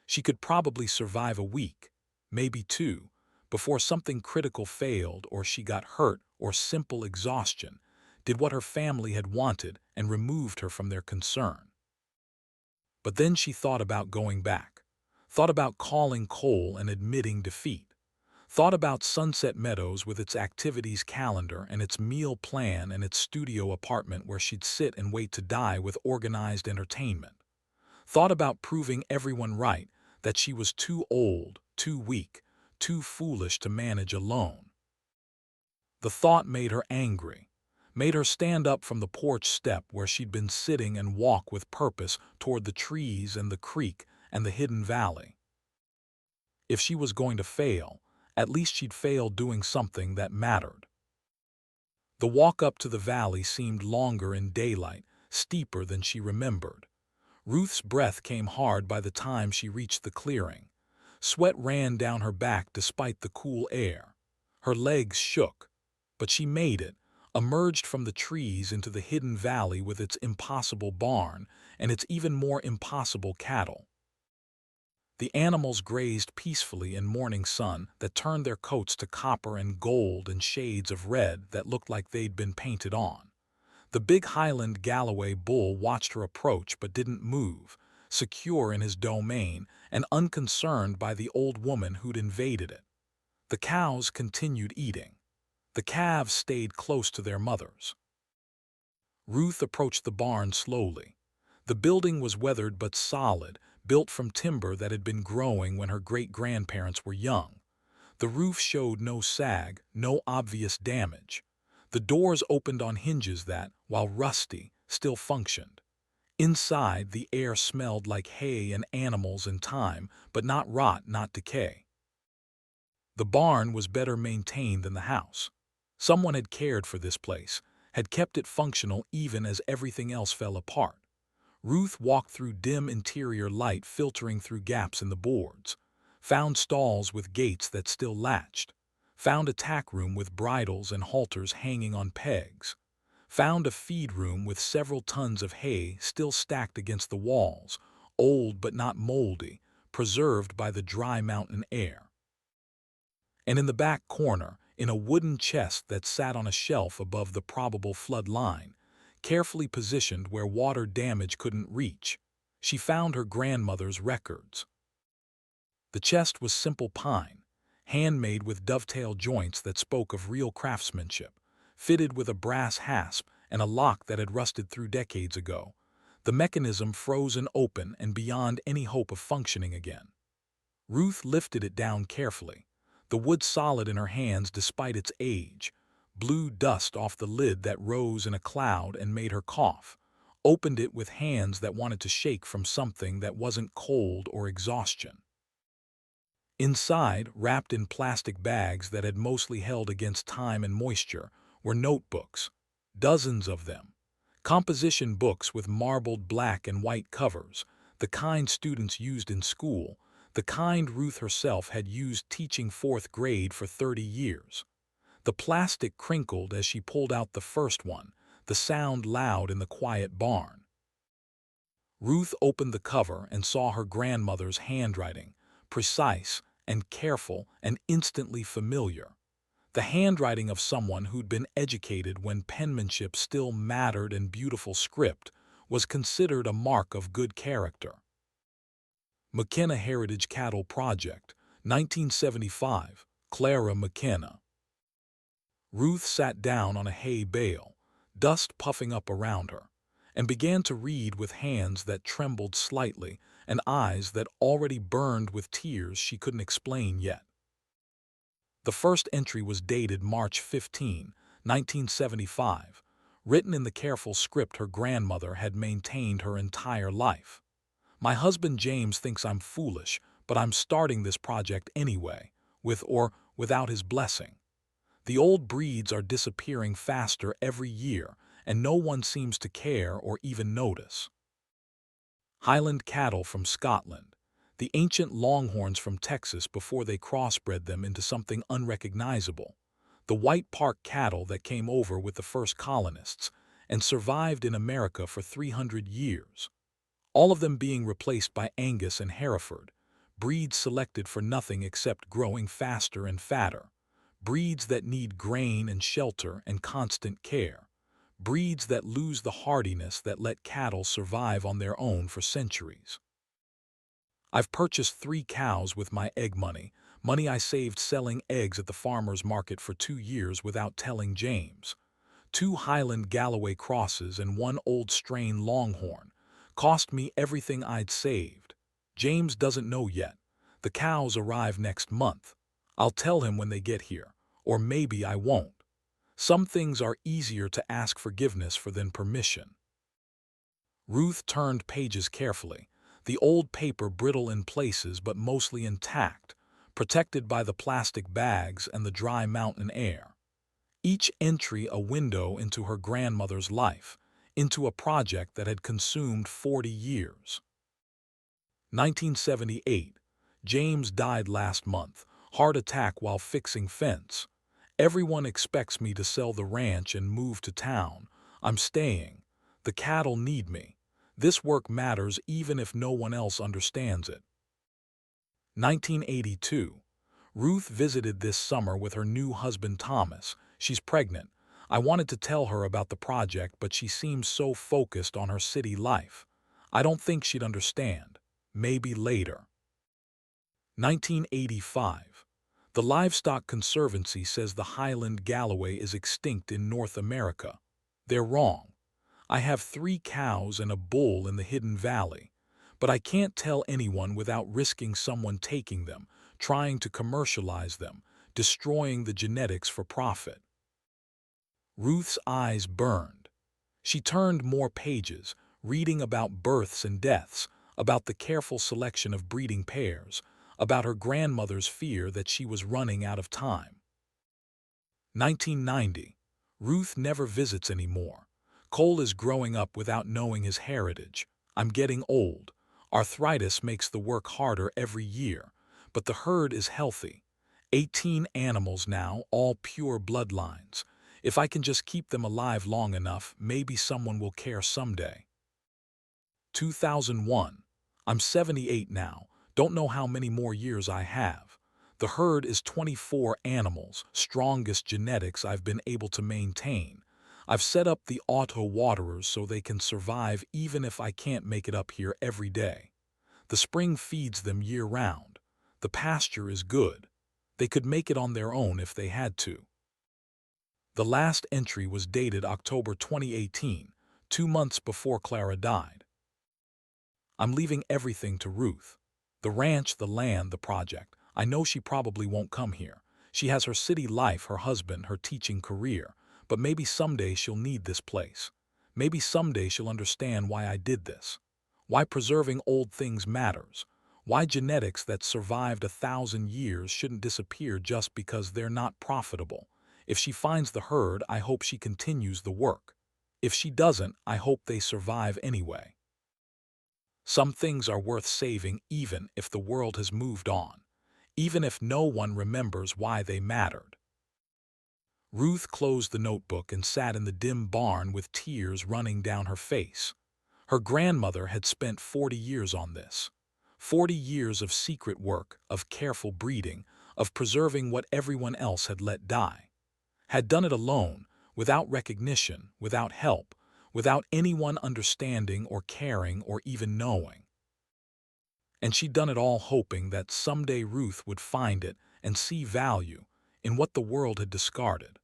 She could probably survive a week, maybe two, before something critical failed or she got hurt or simple exhaustion did what her family had wanted and removed her from their concern. But then she thought about going back, thought about calling Cole and admitting defeat, thought about Sunset Meadows with its activities calendar and its meal plan and its studio apartment where she'd sit and wait to die with organized entertainment, thought about proving everyone right that she was too old, too weak, too foolish to manage alone. The thought made her angry, made her stand up from the porch step where she'd been sitting and walk with purpose toward the trees and the creek and the hidden valley. If she was going to fail, at least she'd fail doing something that mattered. The walk up to the valley seemed longer in daylight, steeper than she remembered. Ruth's breath came hard by the time she reached the clearing. Sweat ran down her back despite the cool air. Her legs shook, but she made it, emerged from the trees into the hidden valley with its impossible barn and its even more impossible cattle. The animals grazed peacefully in morning sun that turned their coats to copper and gold and shades of red that looked like they'd been painted on. The big Highland Galloway bull watched her approach but didn't move, secure in his domain and unconcerned by the old woman who'd invaded it. The cows continued eating. The calves stayed close to their mothers. Ruth approached the barn slowly. The building was weathered but solid, built from timber that had been growing when her great-grandparents were young. The roof showed no sag, no obvious damage. The doors opened on hinges that, while rusty, still functioned. Inside, the air smelled like hay and animals and time, but not rot, not decay. The barn was better maintained than the house. Someone had cared for this place, had kept it functional even as everything else fell apart. Ruth walked through dim interior light filtering through gaps in the boards, found stalls with gates that still latched, found a tack room with bridles and halters hanging on pegs, found a feed room with several tons of hay still stacked against the walls, old but not moldy, preserved by the dry mountain air. And in the back corner, in a wooden chest that sat on a shelf above the probable flood line, carefully positioned where water damage couldn't reach, she found her grandmother's records. The chest was simple pine, handmade with dovetail joints that spoke of real craftsmanship, fitted with a brass hasp and a lock that had rusted through decades ago, the mechanism frozen open and beyond any hope of functioning again. Ruth lifted it down carefully, the wood solid in her hands despite its age, blew dust off the lid that rose in a cloud and made her cough, opened it with hands that wanted to shake from something that wasn't cold or exhaustion. Inside, wrapped in plastic bags that had mostly held against time and moisture, were notebooks, dozens of them. Composition books with marbled black and white covers, the kind students used in school, the kind Ruth herself had used teaching fourth grade for 30 years. The plastic crinkled as she pulled out the first one, the sound loud in the quiet barn. Ruth opened the cover and saw her grandmother's handwriting, precise and careful and instantly familiar. The handwriting of someone who'd been educated when penmanship still mattered and beautiful script was considered a mark of good character. McKenna Heritage Cattle Project, 1975, Clara McKenna. Ruth sat down on a hay bale, dust puffing up around her, and began to read with hands that trembled slightly and eyes that already burned with tears she couldn't explain yet. The first entry was dated March 15, 1975, written in the careful script her grandmother had maintained her entire life. My husband James thinks I'm foolish, but I'm starting this project anyway, with or without his blessing. The old breeds are disappearing faster every year, and no one seems to care or even notice. Highland cattle from Scotland, the ancient longhorns from Texas before they crossbred them into something unrecognizable, the white park cattle that came over with the first colonists and survived in America for 300 years, all of them being replaced by Angus and Hereford, breeds selected for nothing except growing faster and fatter, breeds that need grain and shelter and constant care, breeds that lose the hardiness that let cattle survive on their own for centuries. I've purchased 3 cows with my egg money, money I saved selling eggs at the farmer's market for 2 years without telling James. 2 Highland Galloway crosses and 1 old strain longhorn. Cost me everything I'd saved. James doesn't know yet. The cows arrive next month. I'll tell him when they get here, or maybe I won't. Some things are easier to ask forgiveness for than permission. Ruth turned pages carefully, the old paper brittle in places but mostly intact, protected by the plastic bags and the dry mountain air. Each entry a window into her grandmother's life, into a project that had consumed 40 years. 1978. James died last month, heart attack while fixing fence. Everyone expects me to sell the ranch and move to town. I'm staying. The cattle need me. This work matters even if no one else understands it. 1982. Ruth visited this summer with her new husband Thomas. She's pregnant. I wanted to tell her about the project, but she seems so focused on her city life. I don't think she'd understand. Maybe later. 1985. The Livestock Conservancy says the Highland Galloway is extinct in North America. They're wrong. I have 3 cows and a bull in the Hidden Valley, but I can't tell anyone without risking someone taking them, trying to commercialize them, destroying the genetics for profit. Ruth's eyes burned. She turned more pages, reading about births and deaths, about the careful selection of breeding pairs, about her grandmother's fear that she was running out of time. 1990. Ruth never visits anymore. Cole is growing up without knowing his heritage. I'm getting old. Arthritis makes the work harder every year, but the herd is healthy. 18 animals now, all pure bloodlines. If I can just keep them alive long enough, maybe someone will care someday. 2001. I'm 78 now. Don't know how many more years I have. The herd is 24 animals, strongest genetics I've been able to maintain. I've set up the auto waterers so they can survive even if I can't make it up here every day. The spring feeds them year-round. The pasture is good. They could make it on their own if they had to. The last entry was dated October 2018, 2 months before Clara died. I'm leaving everything to Ruth. The ranch, the land, the project. I know she probably won't come here. She has her city life, her husband, her teaching career. But maybe someday she'll need this place. Maybe someday she'll understand why I did this. Why preserving old things matters. Why genetics that survived 1,000 years shouldn't disappear just because they're not profitable. If she finds the herd, I hope she continues the work. If she doesn't, I hope they survive anyway. Some things are worth saving even if the world has moved on, even if no one remembers why they mattered. Ruth closed the notebook and sat in the dim barn with tears running down her face. Her grandmother had spent 40 years on this. 40 years of secret work, of careful breeding, of preserving what everyone else had let die. Had done it alone, without recognition, without help, without anyone understanding or caring or even knowing. And she'd done it all hoping that someday Ruth would find it and see value in what the world had discarded.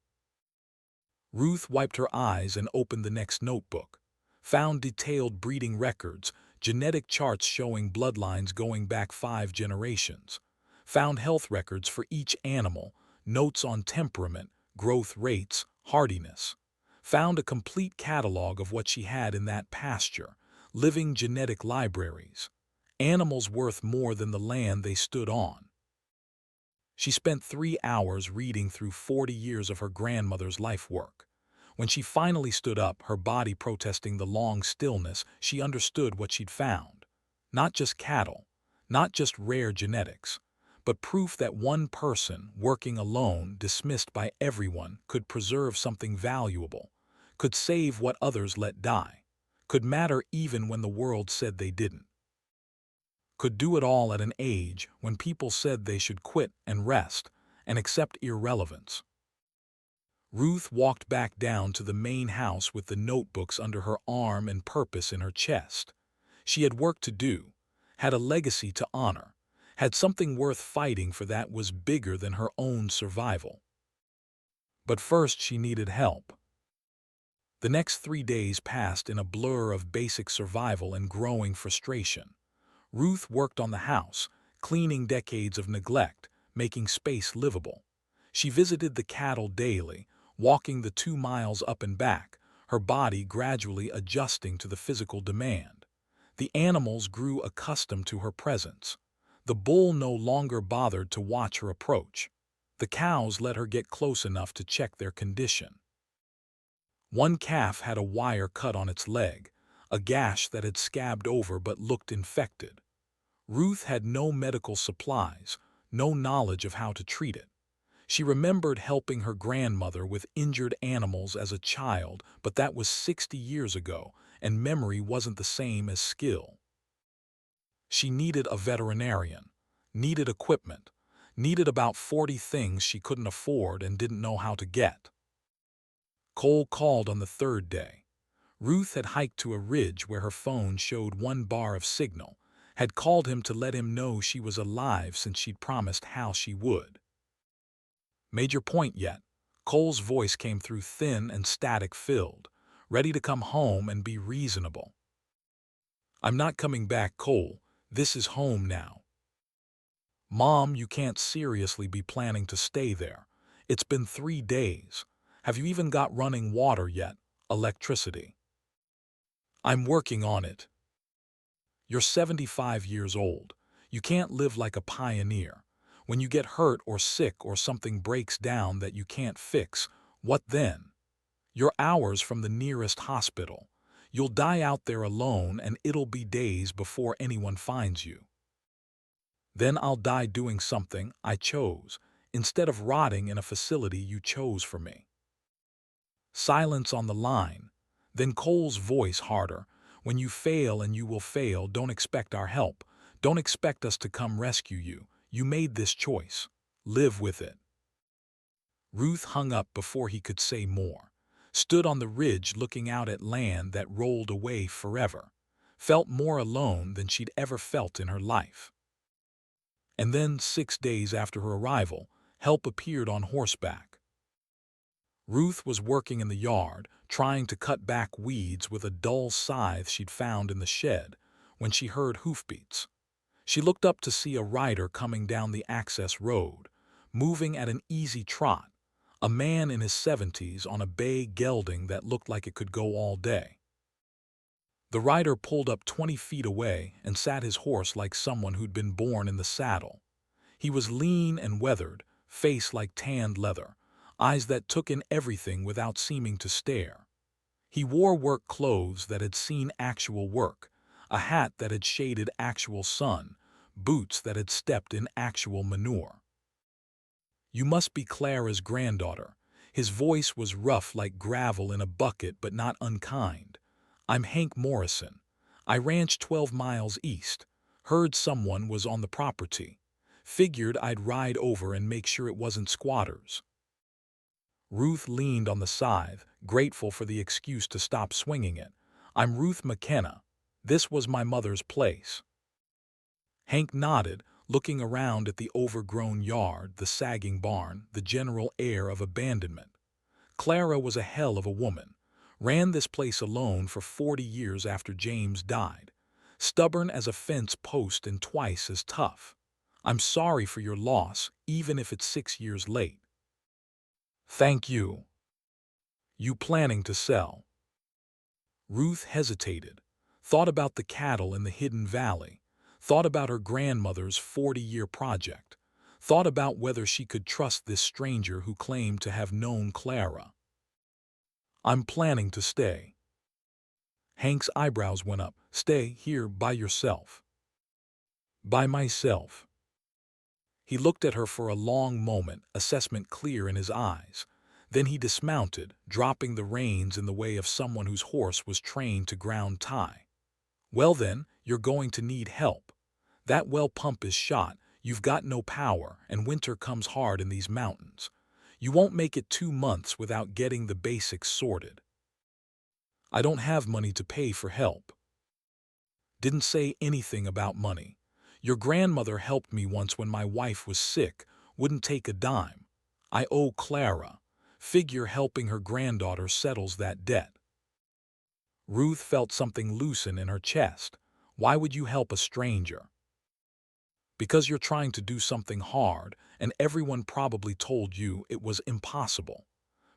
Ruth wiped her eyes and opened the next notebook, found detailed breeding records, genetic charts showing bloodlines going back 5 generations, found health records for each animal, notes on temperament, growth rates, hardiness, found a complete catalog of what she had in that pasture, living genetic libraries, animals worth more than the land they stood on. She spent 3 hours reading through 40 years of her grandmother's life work. When she finally stood up, her body protesting the long stillness, she understood what she'd found. Not just cattle, not just rare genetics, but proof that one person, working alone, dismissed by everyone, could preserve something valuable, could save what others let die, could matter even when the world said they didn't. Could do it all at an age when people said they should quit and rest and accept irrelevance. Ruth walked back down to the main house with the notebooks under her arm and purpose in her chest. She had work to do, had a legacy to honor, had something worth fighting for that was bigger than her own survival. But first she needed help. The next 3 days passed in a blur of basic survival and growing frustration. Ruth worked on the house, cleaning decades of neglect, making space livable. She visited the cattle daily, walking the 2 miles up and back, her body gradually adjusting to the physical demand. The animals grew accustomed to her presence. The bull no longer bothered to watch her approach. The cows let her get close enough to check their condition. One calf had a wire cut on its leg, a gash that had scabbed over but looked infected. Ruth had no medical supplies, no knowledge of how to treat it. She remembered helping her grandmother with injured animals as a child, but that was 60 years ago, and memory wasn't the same as skill. She needed a veterinarian, needed equipment, needed about 40 things she couldn't afford and didn't know how to get. Cole called on the 3rd day. Ruth had hiked to a ridge where her phone showed 1 bar of signal, had called him to let him know she was alive since she'd promised Hal she would. "Made your point yet?" Cole's voice came through thin and static-filled, ready to come home and be reasonable. "I'm not coming back, Cole. This is home now." "Mom, you can't seriously be planning to stay there. It's been 3 days. Have you even got running water yet? Electricity?" "I'm working on it." "You're 75 years old. You can't live like a pioneer. When you get hurt or sick or something breaks down that you can't fix, what then? You're hours from the nearest hospital. You'll die out there alone and it'll be days before anyone finds you. Then I'll die doing something I chose, instead of rotting in a facility you chose for me." Silence on the line. Then Cole's voice harder. When you fail and you will fail, don't expect our help. Don't expect us to come rescue you. You made this choice. Live with it. Ruth hung up before he could say more. Stood on the ridge looking out at land that rolled away forever. Felt more alone than she'd ever felt in her life. And then, 6 days after her arrival, help appeared on horseback. Ruth was working in the yard, trying to cut back weeds with a dull scythe she'd found in the shed, when she heard hoofbeats. She looked up to see a rider coming down the access road, moving at an easy trot, a man in his 70s on a bay gelding that looked like it could go all day. The rider pulled up 20 feet away and sat his horse like someone who'd been born in the saddle. He was lean and weathered, face like tanned leather, eyes that took in everything without seeming to stare. He wore work clothes that had seen actual work, a hat that had shaded actual sun, boots that had stepped in actual manure. "You must be Clara's granddaughter." His voice was rough like gravel in a bucket but not unkind. "I'm Hank Morrison. I ranch 12 miles east. Heard someone was on the property. Figured I'd ride over and make sure it wasn't squatters." Ruth leaned on the scythe, grateful for the excuse to stop swinging it. "I'm Ruth McKenna. This was my mother's place." Hank nodded, looking around at the overgrown yard, the sagging barn, the general air of abandonment. Clara was a hell of a woman. Ran this place alone for 40 years after James died. Stubborn as a fence post and twice as tough. "I'm sorry for your loss, even if it's 6 years late." "Thank you." "You planning to sell?" Ruth hesitated, thought about the cattle in the hidden valley, thought about her grandmother's 40-year project, thought about whether she could trust this stranger who claimed to have known Clara. "I'm planning to stay." Hank's eyebrows went up. "Stay here by yourself?" "By myself." He looked at her for a long moment, assessment clear in his eyes. Then he dismounted, dropping the reins in the way of someone whose horse was trained to ground tie. "Well then, you're going to need help. That well pump is shot, you've got no power, and winter comes hard in these mountains. You won't make it 2 months without getting the basics sorted." "I don't have money to pay for help." "Didn't say anything about money. Your grandmother helped me once when my wife was sick, wouldn't take a dime. I owe Clara. Figure helping her granddaughter settles that debt." Ruth felt something loosen in her chest. "Why would you help a stranger?" "Because you're trying to do something hard, and everyone probably told you it was impossible.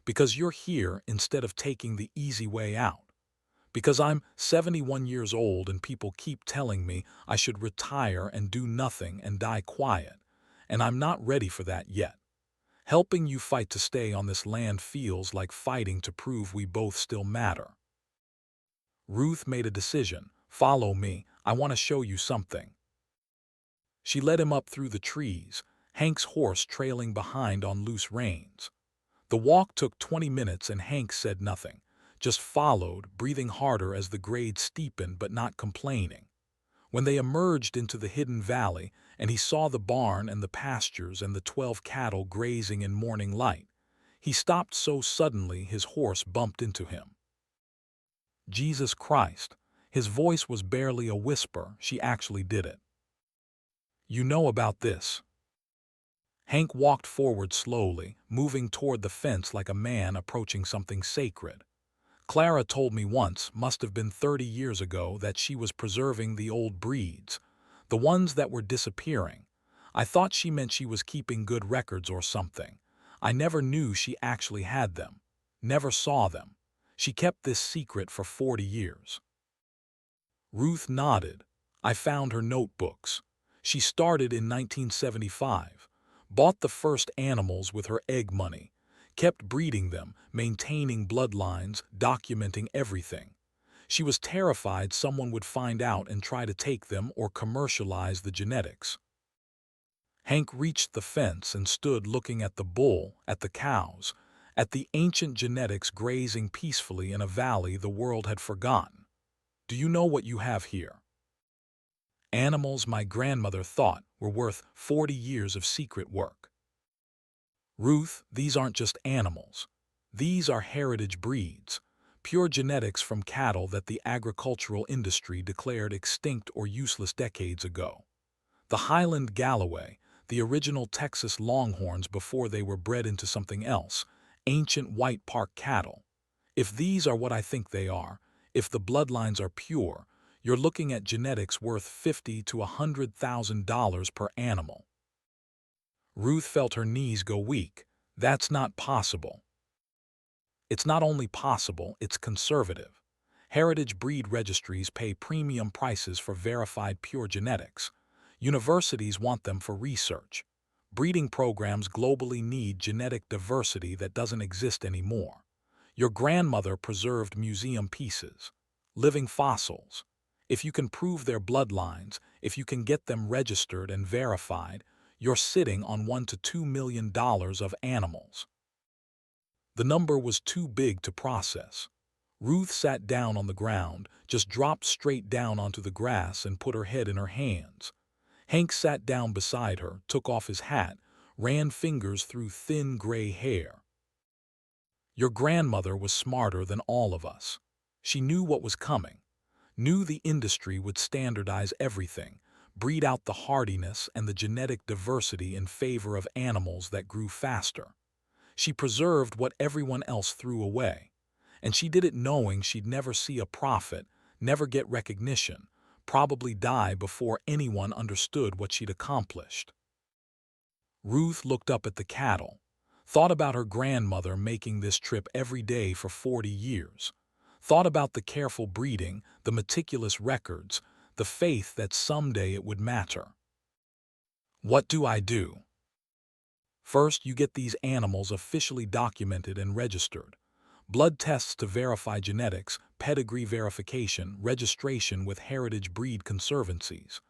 Because you're here instead of taking the easy way out. Because I'm 71 years old and people keep telling me I should retire and do nothing and die quiet, and I'm not ready for that yet. Helping you fight to stay on this land feels like fighting to prove we both still matter." Ruth made a decision. "Follow me, I want to show you something." She led him up through the trees, Hank's horse trailing behind on loose reins. The walk took 20 minutes and Hank said nothing, just followed, breathing harder as the grade steepened but not complaining. When they emerged into the hidden valley and he saw the barn and the pastures and the 12 cattle grazing in morning light, he stopped so suddenly his horse bumped into him. "Jesus Christ." His voice was barely a whisper, she actually did it. "You know about this?" Hank walked forward slowly, moving toward the fence like a man approaching something sacred. "Clara told me once, must have been 30 years ago, that she was preserving the old breeds, the ones that were disappearing. I thought she meant she was keeping good records or something. I never knew she actually had them. Never saw them. She kept this secret for 40 years. Ruth nodded. "I found her notebooks. She started in 1975, bought the first animals with her egg money, kept breeding them, maintaining bloodlines, documenting everything. She was terrified someone would find out and try to take them or commercialize the genetics." Hank reached the fence and stood looking at the bull, at the cows, at the ancient genetics grazing peacefully in a valley the world had forgotten. Do you know what you have here? Animals my grandmother thought were worth 40 years of secret work. Ruth, these aren't just animals. These are heritage breeds, pure genetics from cattle that the agricultural industry declared extinct or useless decades ago. The Highland Galloway, the original Texas Longhorns before they were bred into something else, ancient white park cattle. If these are what I think they are, if the bloodlines are pure, you're looking at genetics worth $50,000 to $100,000 per animal. Ruth felt her knees go weak. That's not possible. It's not only possible, it's conservative. Heritage breed registries pay premium prices for verified pure genetics. Universities want them for research. Breeding programs globally need genetic diversity that doesn't exist anymore. Your grandmother preserved museum pieces, living fossils. If you can prove their bloodlines, if you can get them registered and verified, you're sitting on $1 to $2 million of animals. The number was too big to process. Ruth sat down on the ground, just dropped straight down onto the grass and put her head in her hands. Hank sat down beside her, took off his hat, ran fingers through thin gray hair. Your grandmother was smarter than all of us. She knew what was coming, knew the industry would standardize everything, breed out the hardiness and the genetic diversity in favor of animals that grew faster. She preserved what everyone else threw away. And she did it knowing she'd never see a profit, never get recognition, probably die before anyone understood what she'd accomplished. Ruth looked up at the cattle, thought about her grandmother making this trip every day for 40 years, thought about the careful breeding, the meticulous records, the faith that someday it would matter. What do I do? First, you get these animals officially documented and registered. Blood tests to verify genetics, pedigree verification, registration with heritage breed conservancies.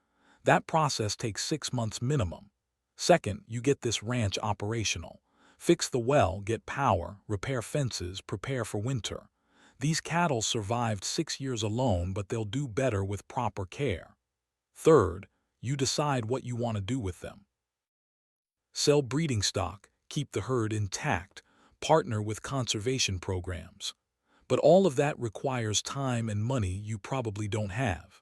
That process takes 6 months minimum. Second, you get this ranch operational. Fix the well, get power, repair fences, prepare for winter. These cattle survived 6 years alone, but they'll do better with proper care. Third, you decide what you want to do with them. Sell breeding stock, keep the herd intact, partner with conservation programs. But all of that requires time and money you probably don't have.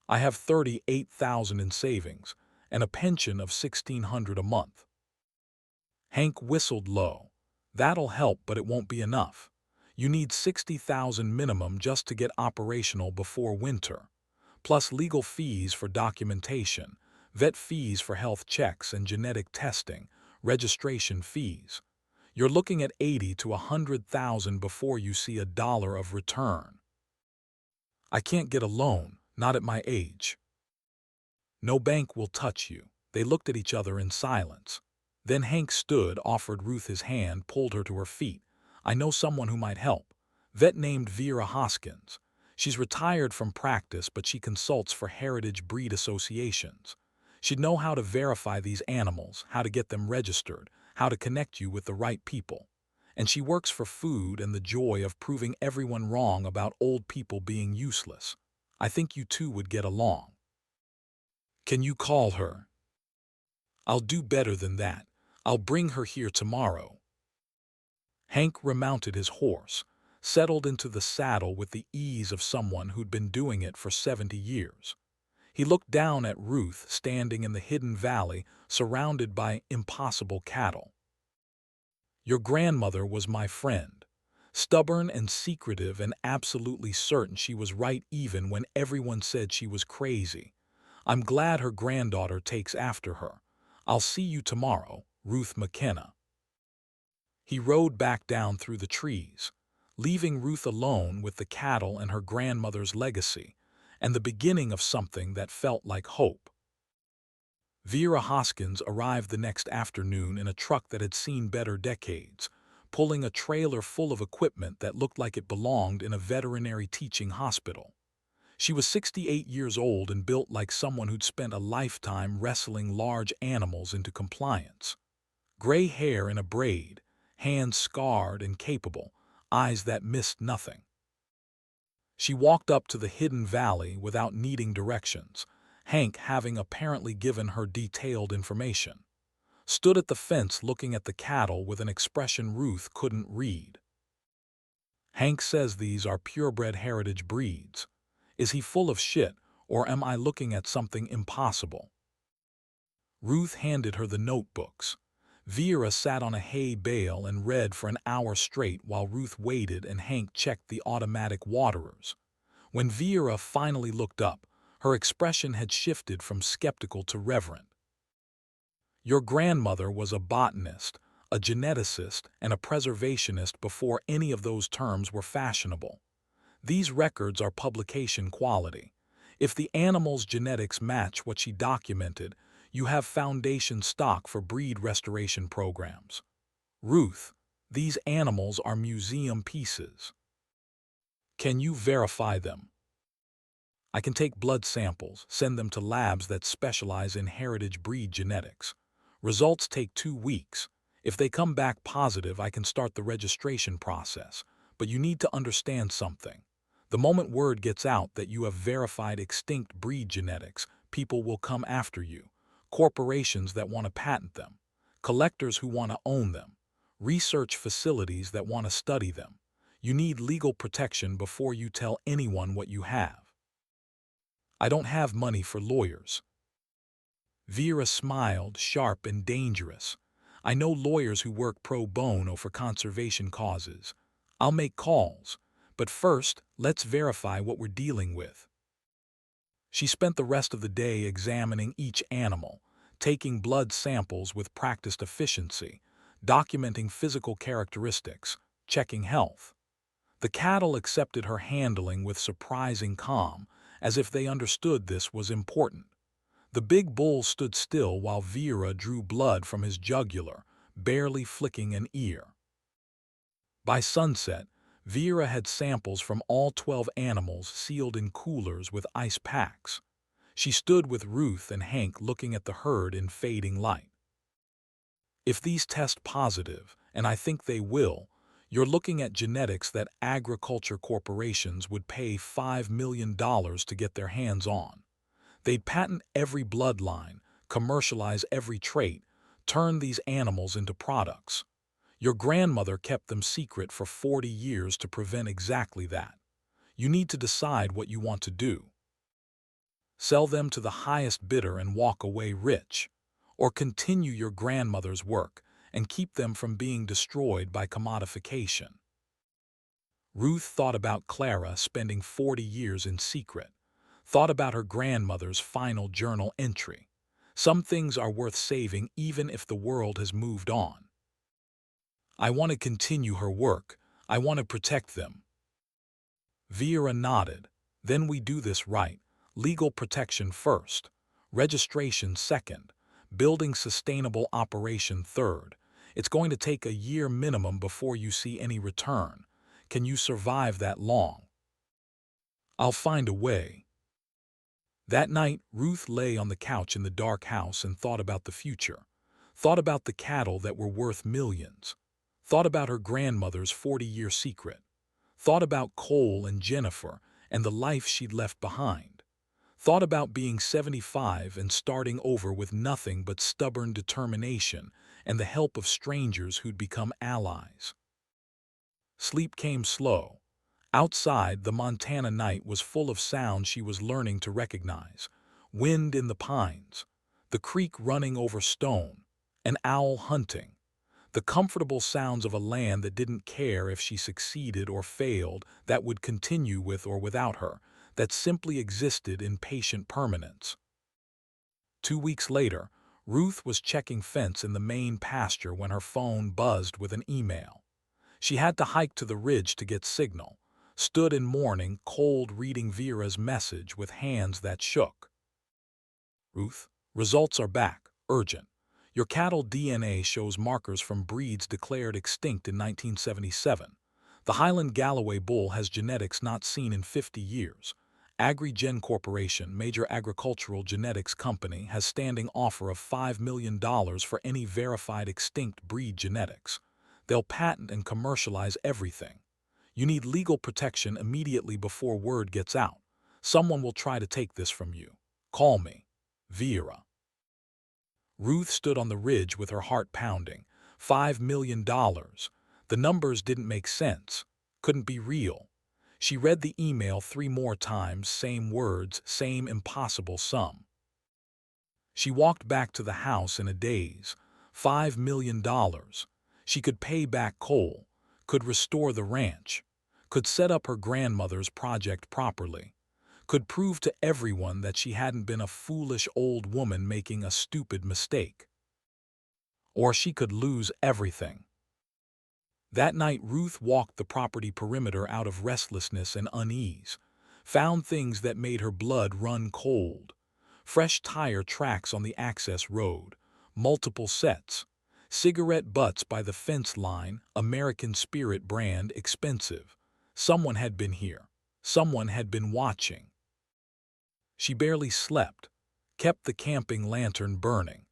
I have $38,000 in savings and a pension of $1,600 a month. Hank whistled low. That'll help, but it won't be enough. You need $60,000 minimum just to get operational before winter, plus legal fees for documentation, vet fees for health checks and genetic testing, registration fees. You're looking at $80,000 to $100,000 before you see a dollar of return. I can't get a loan, not at my age. No bank will touch you. They looked at each other in silence. Then Hank stood, offered Ruth his hand, pulled her to her feet. I know someone who might help. Vet named Vera Hoskins. She's retired from practice, but she consults for heritage breed associations. She'd know how to verify these animals, how to get them registered, how to connect you with the right people. And she works for food and the joy of proving everyone wrong about old people being useless. I think you two would get along. Can you call her? I'll do better than that. I'll bring her here tomorrow. Hank remounted his horse, settled into the saddle with the ease of someone who'd been doing it for 70 years. He looked down at Ruth standing in the hidden valley, surrounded by impossible cattle. Your grandmother was my friend, stubborn and secretive and absolutely certain she was right even when everyone said she was crazy. I'm glad her granddaughter takes after her. I'll see you tomorrow, Ruth McKenna. He rode back down through the trees, leaving Ruth alone with the cattle and her grandmother's legacy, and the beginning of something that felt like hope. Vera Hoskins arrived the next afternoon in a truck that had seen better decades, pulling a trailer full of equipment that looked like it belonged in a veterinary teaching hospital. She was 68 years old and built like someone who'd spent a lifetime wrestling large animals into compliance. Gray hair in a braid, hands scarred and capable, eyes that missed nothing. She walked up to the hidden valley without needing directions, Hank having apparently given her detailed information. Stood at the fence looking at the cattle with an expression Ruth couldn't read. Hank says these are purebred heritage breeds. Is he full of shit, or am I looking at something impossible? Ruth handed her the notebooks. Vera sat on a hay bale and read for an hour straight while Ruth waited and Hank checked the automatic waterers. When Vera finally looked up, her expression had shifted from skeptical to reverent. Your grandmother was a botanist, a geneticist, and a preservationist before any of those terms were fashionable. These records are publication quality. If the animal's genetics match what she documented, you have foundation stock for breed restoration programs. Ruth, these animals are museum pieces. Can you verify them? I can take blood samples, send them to labs that specialize in heritage breed genetics. Results take 2 weeks. If they come back positive, I can start the registration process. But you need to understand something. The moment word gets out that you have verified extinct breed genetics, people will come after you. Corporations that want to patent them. Collectors who want to own them. Research facilities that want to study them. You need legal protection before you tell anyone what you have. I don't have money for lawyers. Vera smiled, sharp and dangerous. I know lawyers who work pro bono for conservation causes. I'll make calls, but first, let's verify what we're dealing with. She spent the rest of the day examining each animal, taking blood samples with practiced efficiency, documenting physical characteristics, checking health. The cattle accepted her handling with surprising calm, as if they understood this was important. The big bull stood still while Vera drew blood from his jugular, barely flicking an ear. By sunset, Vera had samples from all 12 animals sealed in coolers with ice packs. She stood with Ruth and Hank looking at the herd in fading light. If these test positive, and I think they will, you're looking at genetics that agriculture corporations would pay $5 million to get their hands on. They'd patent every bloodline, commercialize every trait, turn these animals into products. Your grandmother kept them secret for 40 years to prevent exactly that. You need to decide what you want to do. Sell them to the highest bidder and walk away rich, or continue your grandmother's work and keep them from being destroyed by commodification. Ruth thought about Clara spending 40 years in secret, thought about her grandmother's final journal entry. Some things are worth saving even if the world has moved on. I want to continue her work. I want to protect them. Vera nodded. Then we do this right. Legal protection first. Registration second. Building sustainable operation third. It's going to take a year minimum before you see any return. Can you survive that long? I'll find a way. That night, Ruth lay on the couch in the dark house and thought about the future. Thought about the cattle that were worth millions. Thought about her grandmother's 40-year secret. Thought about Cole and Jennifer and the life she'd left behind. Thought about being 75 and starting over with nothing but stubborn determination and the help of strangers who'd become allies. Sleep came slow. Outside, the Montana night was full of sounds she was learning to recognize. Wind in the pines, the creek running over stone, an owl hunting. The comfortable sounds of a land that didn't care if she succeeded or failed, that would continue with or without her, that simply existed in patient permanence. 2 weeks later, Ruth was checking fence in the main pasture when her phone buzzed with an email. She had to hike to the ridge to get signal, stood in mourning, cold reading Vera's message with hands that shook. Ruth, results are back, urgent. Your cattle DNA shows markers from breeds declared extinct in 1977. The Highland Galloway bull has genetics not seen in 50 years. AgriGen Corporation, major agricultural genetics company, has standing offer of $5 million for any verified extinct breed genetics. They'll patent and commercialize everything. You need legal protection immediately before word gets out. Someone will try to take this from you. Call me. Vera. Ruth stood on the ridge with her heart pounding. $5 million. The numbers didn't make sense. Couldn't be real. She read the email 3 more times, same words, same impossible sum. She walked back to the house in a daze. $5 million. She could pay back coal, could restore the ranch, could set up her grandmother's project properly, could prove to everyone that she hadn't been a foolish old woman making a stupid mistake. Or she could lose everything. That night Ruth walked the property perimeter out of restlessness and unease, found things that made her blood run cold. Fresh tire tracks on the access road, multiple sets, cigarette butts by the fence line, American Spirit brand, expensive. Someone had been here. Someone had been watching. She barely slept, kept the camping lantern burning,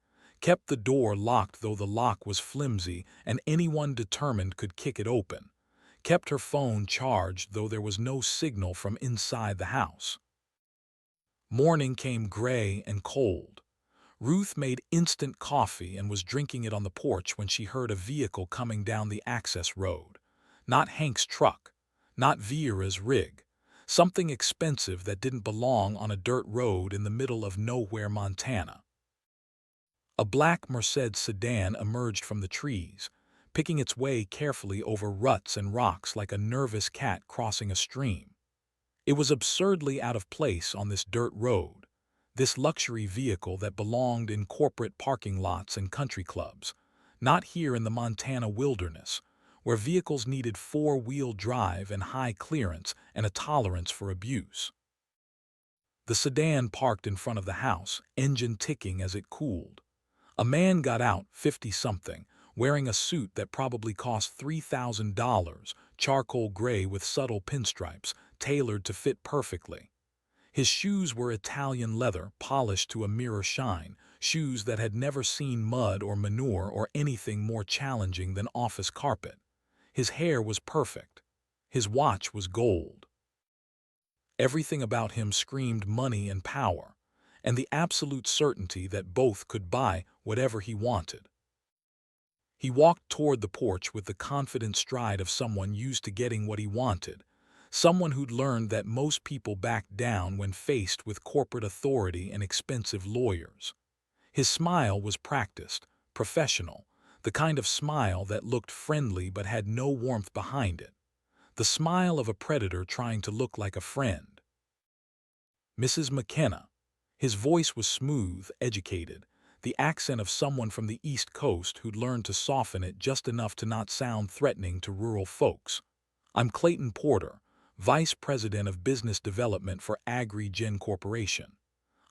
kept the door locked though the lock was flimsy and anyone determined could kick it open, kept her phone charged though there was no signal from inside the house. Morning came gray and cold. Ruth made instant coffee and was drinking it on the porch when she heard a vehicle coming down the access road. Not Hank's truck, not Vera's rig. Something expensive that didn't belong on a dirt road in the middle of nowhere, Montana. A black Mercedes sedan emerged from the trees, picking its way carefully over ruts and rocks like a nervous cat crossing a stream. It was absurdly out of place on this dirt road, this luxury vehicle that belonged in corporate parking lots and country clubs, not here in the Montana wilderness, where vehicles needed 4-wheel drive and high clearance and a tolerance for abuse. The sedan parked in front of the house, engine ticking as it cooled. A man got out, 50-something, wearing a suit that probably cost $3,000, charcoal gray with subtle pinstripes, tailored to fit perfectly. His shoes were Italian leather, polished to a mirror shine, shoes that had never seen mud or manure or anything more challenging than office carpet. His hair was perfect. His watch was gold. Everything about him screamed money and power, and the absolute certainty that both could buy whatever he wanted. He walked toward the porch with the confident stride of someone used to getting what he wanted, someone who'd learned that most people backed down when faced with corporate authority and expensive lawyers. His smile was practiced, professional, the kind of smile that looked friendly but had no warmth behind it, the smile of a predator trying to look like a friend. Mrs. McKenna. His voice was smooth, educated, the accent of someone from the East Coast who'd learned to soften it just enough to not sound threatening to rural folks. I'm Clayton Porter, Vice President of Business Development for Agri-Gen Corporation.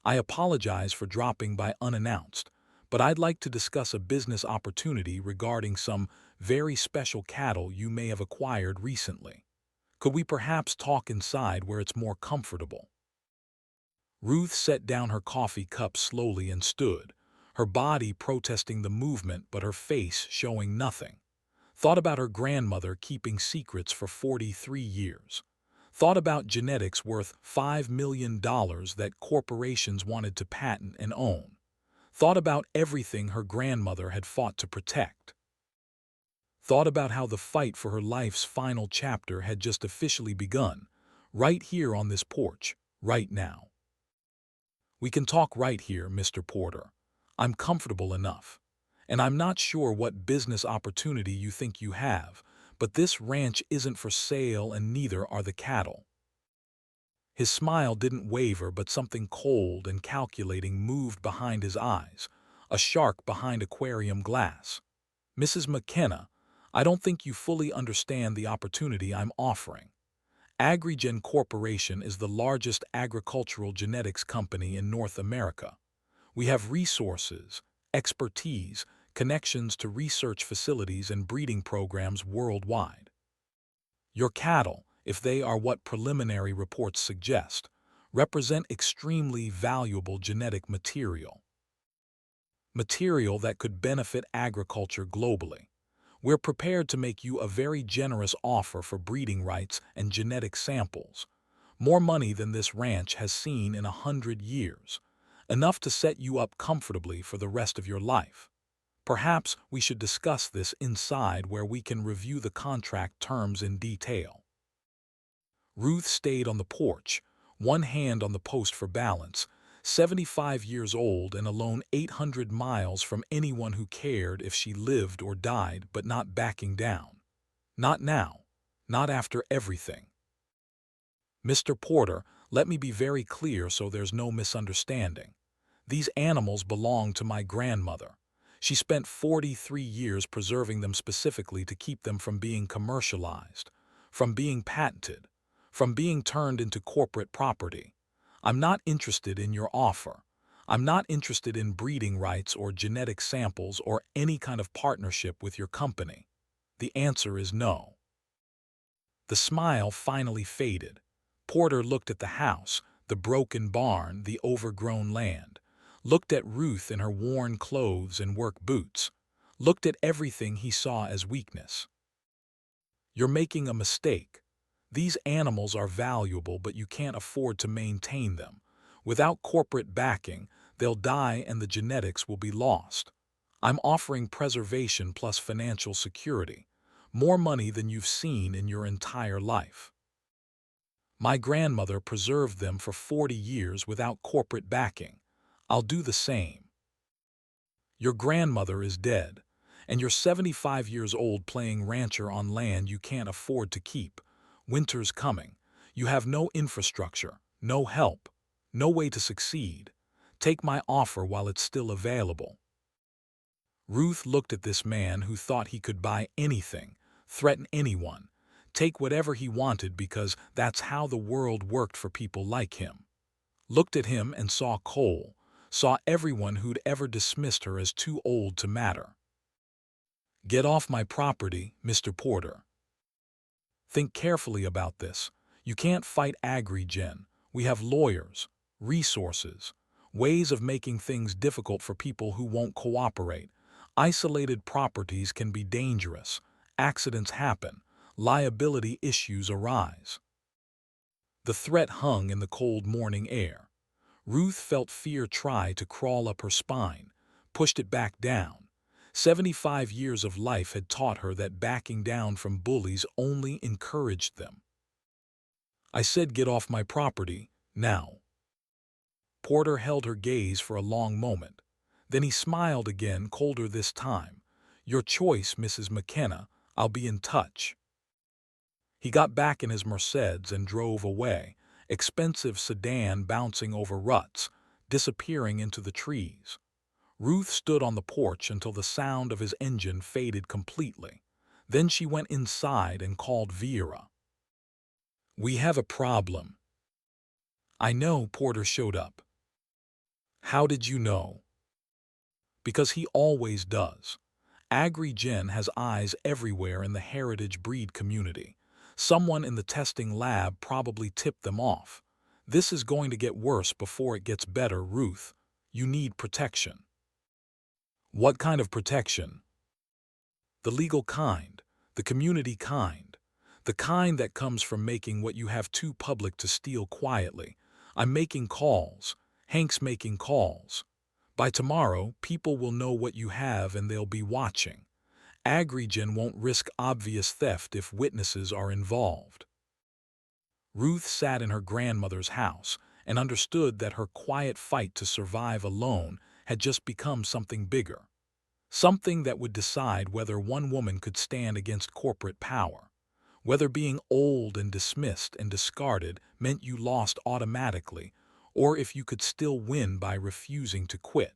I apologize for dropping by unannounced, but I'd like to discuss a business opportunity regarding some very special cattle you may have acquired recently. Could we perhaps talk inside where it's more comfortable? Ruth set down her coffee cup slowly and stood, her body protesting the movement but her face showing nothing. Thought about her grandmother keeping secrets for 43 years. Thought about genetics worth $5 million that corporations wanted to patent and own. Thought about everything her grandmother had fought to protect. Thought about how the fight for her life's final chapter had just officially begun, right here on this porch, right now. We can talk right here, Mr. Porter. I'm comfortable enough. And I'm not sure what business opportunity you think you have, but this ranch isn't for sale and neither are the cattle. His smile didn't waver, but something cold and calculating moved behind his eyes, a shark behind aquarium glass. Mrs. McKenna, I don't think you fully understand the opportunity I'm offering. Agri-Gen Corporation is the largest agricultural genetics company in North America. We have resources, expertise, connections to research facilities and breeding programs worldwide. Your cattle, if they are what preliminary reports suggest, represent extremely valuable genetic material. Material that could benefit agriculture globally. We're prepared to make you a very generous offer for breeding rights and genetic samples. More money than this ranch has seen in 100 years. Enough to set you up comfortably for the rest of your life. Perhaps we should discuss this inside where we can review the contract terms in detail. Ruth stayed on the porch, one hand on the post for balance, 75 years old and alone 800 miles from anyone who cared if she lived or died, but not backing down. Not now. Not after everything. Mr. Porter, let me be very clear so there's no misunderstanding. These animals belong to my grandmother. She spent 43 years preserving them specifically to keep them from being commercialized, from being patented, from being turned into corporate property. I'm not interested in your offer. I'm not interested in breeding rights or genetic samples or any kind of partnership with your company. The answer is no. The smile finally faded. Porter looked at the house, the broken barn, the overgrown land, looked at Ruth in her worn clothes and work boots, looked at everything he saw as weakness. You're making a mistake. These animals are valuable, but you can't afford to maintain them. Without corporate backing, they'll die and the genetics will be lost. I'm offering preservation plus financial security, more money than you've seen in your entire life. My grandmother preserved them for 40 years without corporate backing. I'll do the same. Your grandmother is dead, and you're 75 years old playing rancher on land you can't afford to keep. Winter's coming. You have no infrastructure, no help, no way to succeed. Take my offer while it's still available. Ruth looked at this man who thought he could buy anything, threaten anyone, take whatever he wanted because that's how the world worked for people like him. Looked at him and saw coal, saw everyone who'd ever dismissed her as too old to matter. Get off my property, Mr. Porter. Think carefully about this. You can't fight Agri-Gen. We have lawyers, resources, ways of making things difficult for people who won't cooperate. Isolated properties can be dangerous. Accidents happen. Liability issues arise. The threat hung in the cold morning air. Ruth felt fear try to crawl up her spine, pushed it back down. 75 years of life had taught her that backing down from bullies only encouraged them. I said get off my property, now. Porter held her gaze for a long moment. Then he smiled again, colder this time. Your choice, Mrs. McKenna. I'll be in touch. He got back in his Mercedes and drove away, expensive sedan bouncing over ruts, disappearing into the trees. Ruth stood on the porch until the sound of his engine faded completely. Then she went inside and called Vera. We have a problem. I know. Porter showed up. How did you know? Because he always does. Agri-Gen has eyes everywhere in the heritage breed community. Someone in the testing lab probably tipped them off. This is going to get worse before it gets better, Ruth. You need protection. What kind of protection? The legal kind, the community kind, the kind that comes from making what you have too public to steal quietly. I'm making calls. Hank's making calls. By tomorrow, people will know what you have and they'll be watching. Agri-Gen won't risk obvious theft if witnesses are involved. Ruth sat in her grandmother's house and understood that her quiet fight to survive alone had just become something bigger. Something that would decide whether one woman could stand against corporate power, whether being old and dismissed and discarded meant you lost automatically, or if you could still win by refusing to quit.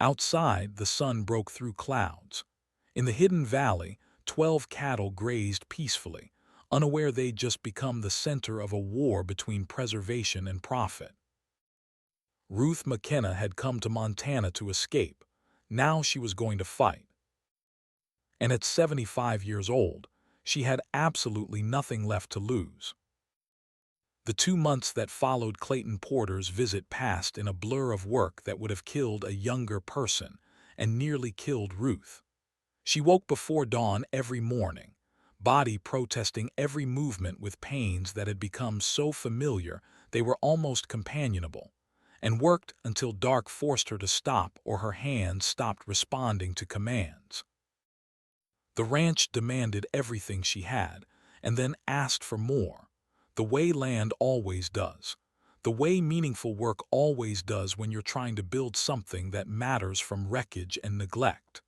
Outside, the sun broke through clouds. In the hidden valley, 12 cattle grazed peacefully, unaware they'd just become the center of a war between preservation and profit. Ruth McKenna had come to Montana to escape. Now she was going to fight. And at 75 years old, she had absolutely nothing left to lose. The 2 months that followed Clayton Porter's visit passed in a blur of work that would have killed a younger person and nearly killed Ruth. She woke before dawn every morning, body protesting every movement with pains that had become so familiar they were almost companionable, and worked until dark forced her to stop or her hands stopped responding to commands. The ranch demanded everything she had, and then asked for more, the way land always does, the way meaningful work always does when you're trying to build something that matters from wreckage and neglect.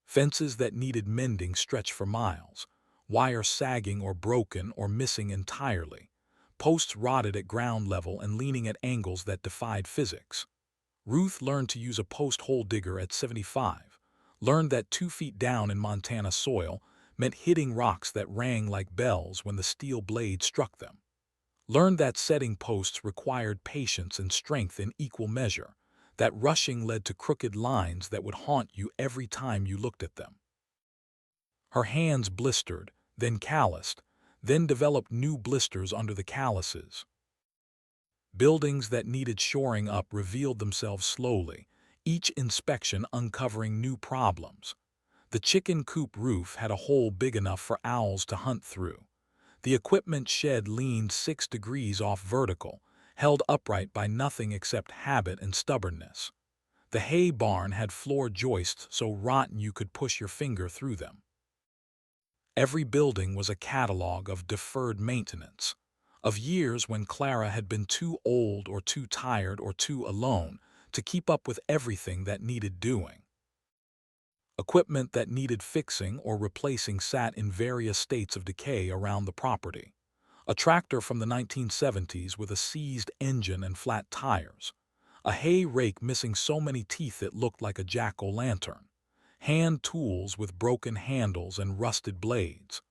Fences that needed mending stretched for miles, wire sagging or broken or missing entirely, posts rotted at ground level and leaning at angles that defied physics. Ruth learned to use a post hole digger at 75, learned that 2 feet down in Montana soil meant hitting rocks that rang like bells when the steel blade struck them, learned that setting posts required patience and strength in equal measure, that rushing led to crooked lines that would haunt you every time you looked at them. Her hands blistered, then calloused, then developed new blisters under the calluses. Buildings that needed shoring up revealed themselves slowly, each inspection uncovering new problems. The chicken coop roof had a hole big enough for owls to hunt through. The equipment shed leaned 6 degrees off vertical, held upright by nothing except habit and stubbornness. The hay barn had floor joists so rotten you could push your finger through them. Every building was a catalog of deferred maintenance, of years when Clara had been too old or too tired or too alone to keep up with everything that needed doing. Equipment that needed fixing or replacing sat in various states of decay around the property. A tractor from the 1970s with a seized engine and flat tires. A hay rake missing so many teeth it looked like a jack-o'-lantern. Hand tools with broken handles and rusted blades.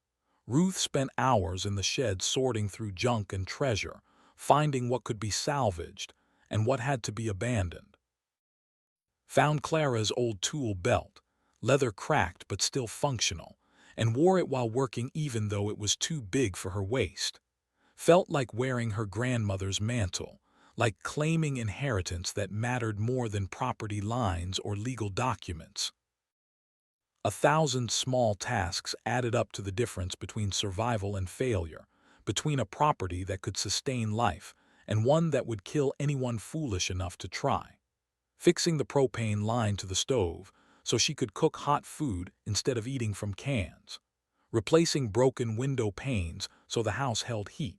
Ruth spent hours in the shed sorting through junk and treasure, finding what could be salvaged and what had to be abandoned. Found Clara's old tool belt, leather cracked but still functional, and wore it while working even though it was too big for her waist. Felt like wearing her grandmother's mantle, like claiming inheritance that mattered more than property lines or legal documents. 1,000 small tasks added up to the difference between survival and failure, between a property that could sustain life and one that would kill anyone foolish enough to try. Fixing the propane line to the stove so she could cook hot food instead of eating from cans. Replacing broken window panes so the house held heat.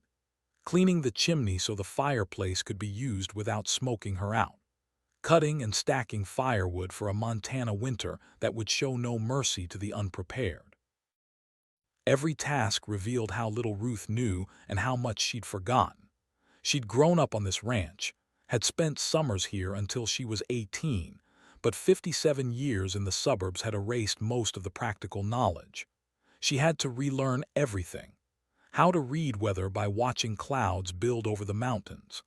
Cleaning the chimney so the fireplace could be used without smoking her out. Cutting and stacking firewood for a Montana winter that would show no mercy to the unprepared. Every task revealed how little Ruth knew and how much she'd forgotten. She'd grown up on this ranch, had spent summers here until she was 18, but 57 years in the suburbs had erased most of the practical knowledge. She had to relearn everything. How to read weather by watching clouds build over the mountains.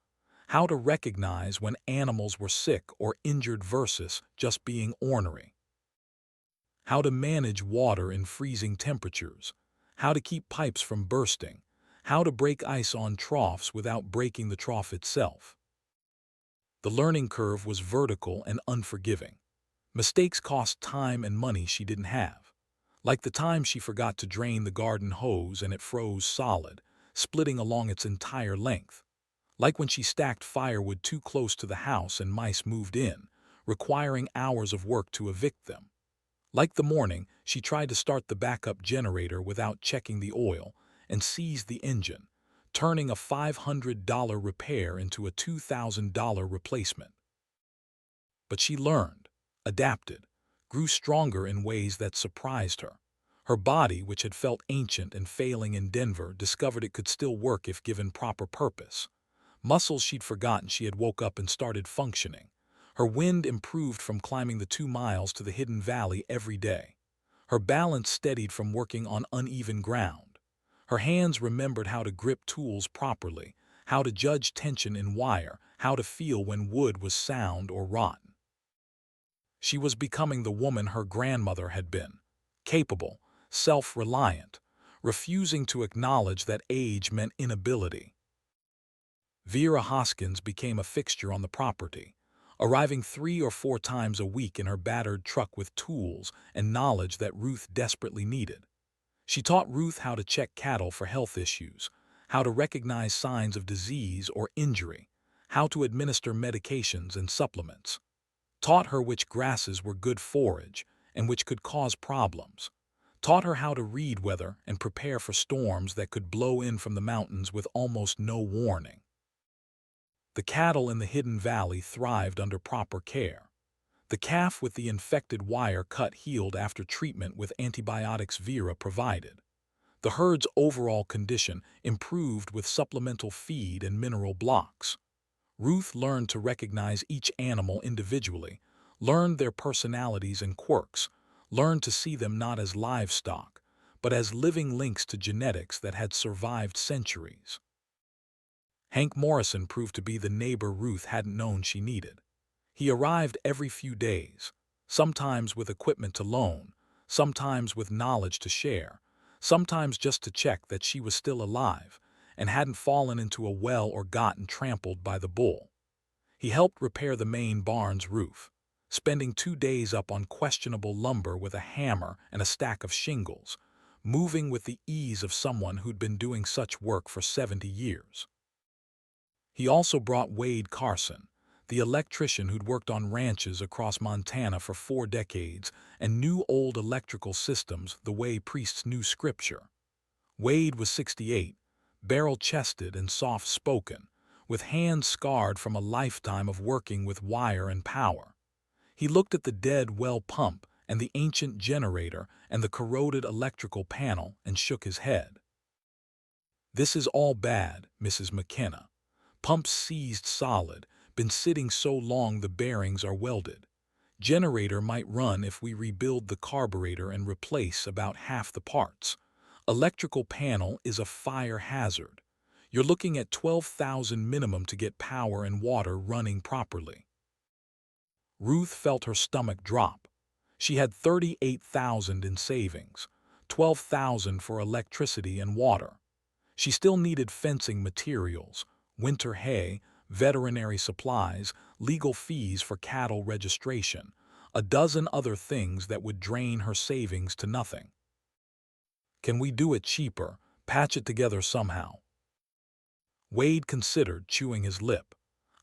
How to recognize when animals were sick or injured versus just being ornery. How to manage water in freezing temperatures. How to keep pipes from bursting. How to break ice on troughs without breaking the trough itself. The learning curve was vertical and unforgiving. Mistakes cost time and money she didn't have. Like the time she forgot to drain the garden hose and it froze solid, splitting along its entire length. Like when she stacked firewood too close to the house and mice moved in, requiring hours of work to evict them. Like the morning she tried to start the backup generator without checking the oil and seized the engine, turning a $500 repair into a $2,000 replacement. But she learned, adapted, grew stronger in ways that surprised her. Her body, which had felt ancient and failing in Denver, discovered it could still work if given proper purpose. Muscles she'd forgotten she had woke up and started functioning. Her wind improved from climbing the 2 miles to the hidden valley every day. Her balance steadied from working on uneven ground. Her hands remembered how to grip tools properly, how to judge tension in wire, how to feel when wood was sound or rotten. She was becoming the woman her grandmother had been, capable, self-reliant, refusing to acknowledge that age meant inability. Vera Hoskins became a fixture on the property, arriving 3 or 4 times a week in her battered truck with tools and knowledge that Ruth desperately needed. She taught Ruth how to check cattle for health issues, how to recognize signs of disease or injury, how to administer medications and supplements, taught her which grasses were good forage and which could cause problems, taught her how to read weather and prepare for storms that could blow in from the mountains with almost no warning. The cattle in the hidden valley thrived under proper care. The calf with the infected wire cut healed after treatment with antibiotics Vera provided. The herd's overall condition improved with supplemental feed and mineral blocks. Ruth learned to recognize each animal individually, learned their personalities and quirks, learned to see them not as livestock, but as living links to genetics that had survived centuries. Hank Morrison proved to be the neighbor Ruth hadn't known she needed. He arrived every few days, sometimes with equipment to loan, sometimes with knowledge to share, sometimes just to check that she was still alive and hadn't fallen into a well or gotten trampled by the bull. He helped repair the main barn's roof, spending 2 days up on questionable lumber with a hammer and a stack of shingles, moving with the ease of someone who'd been doing such work for 70 years. He also brought Wade Carson, the electrician who'd worked on ranches across Montana for 4 decades and knew old electrical systems the way priests knew scripture. Wade was 68, barrel-chested and soft-spoken, with hands scarred from a lifetime of working with wire and power. He looked at the dead well pump and the ancient generator and the corroded electrical panel and shook his head. "This is all bad, Mrs. McKenna. Pumps seized solid, been sitting so long the bearings are welded. Generator might run if we rebuild the carburetor and replace about half the parts. Electrical panel is a fire hazard. You're looking at 12,000 minimum to get power and water running properly." Ruth felt her stomach drop. She had 38,000 in savings, 12,000 for electricity and water. She still needed fencing materials, winter hay, veterinary supplies, legal fees for cattle registration, a dozen other things that would drain her savings to nothing. "Can we do it cheaper, patch it together somehow?" Wade considered, chewing his lip.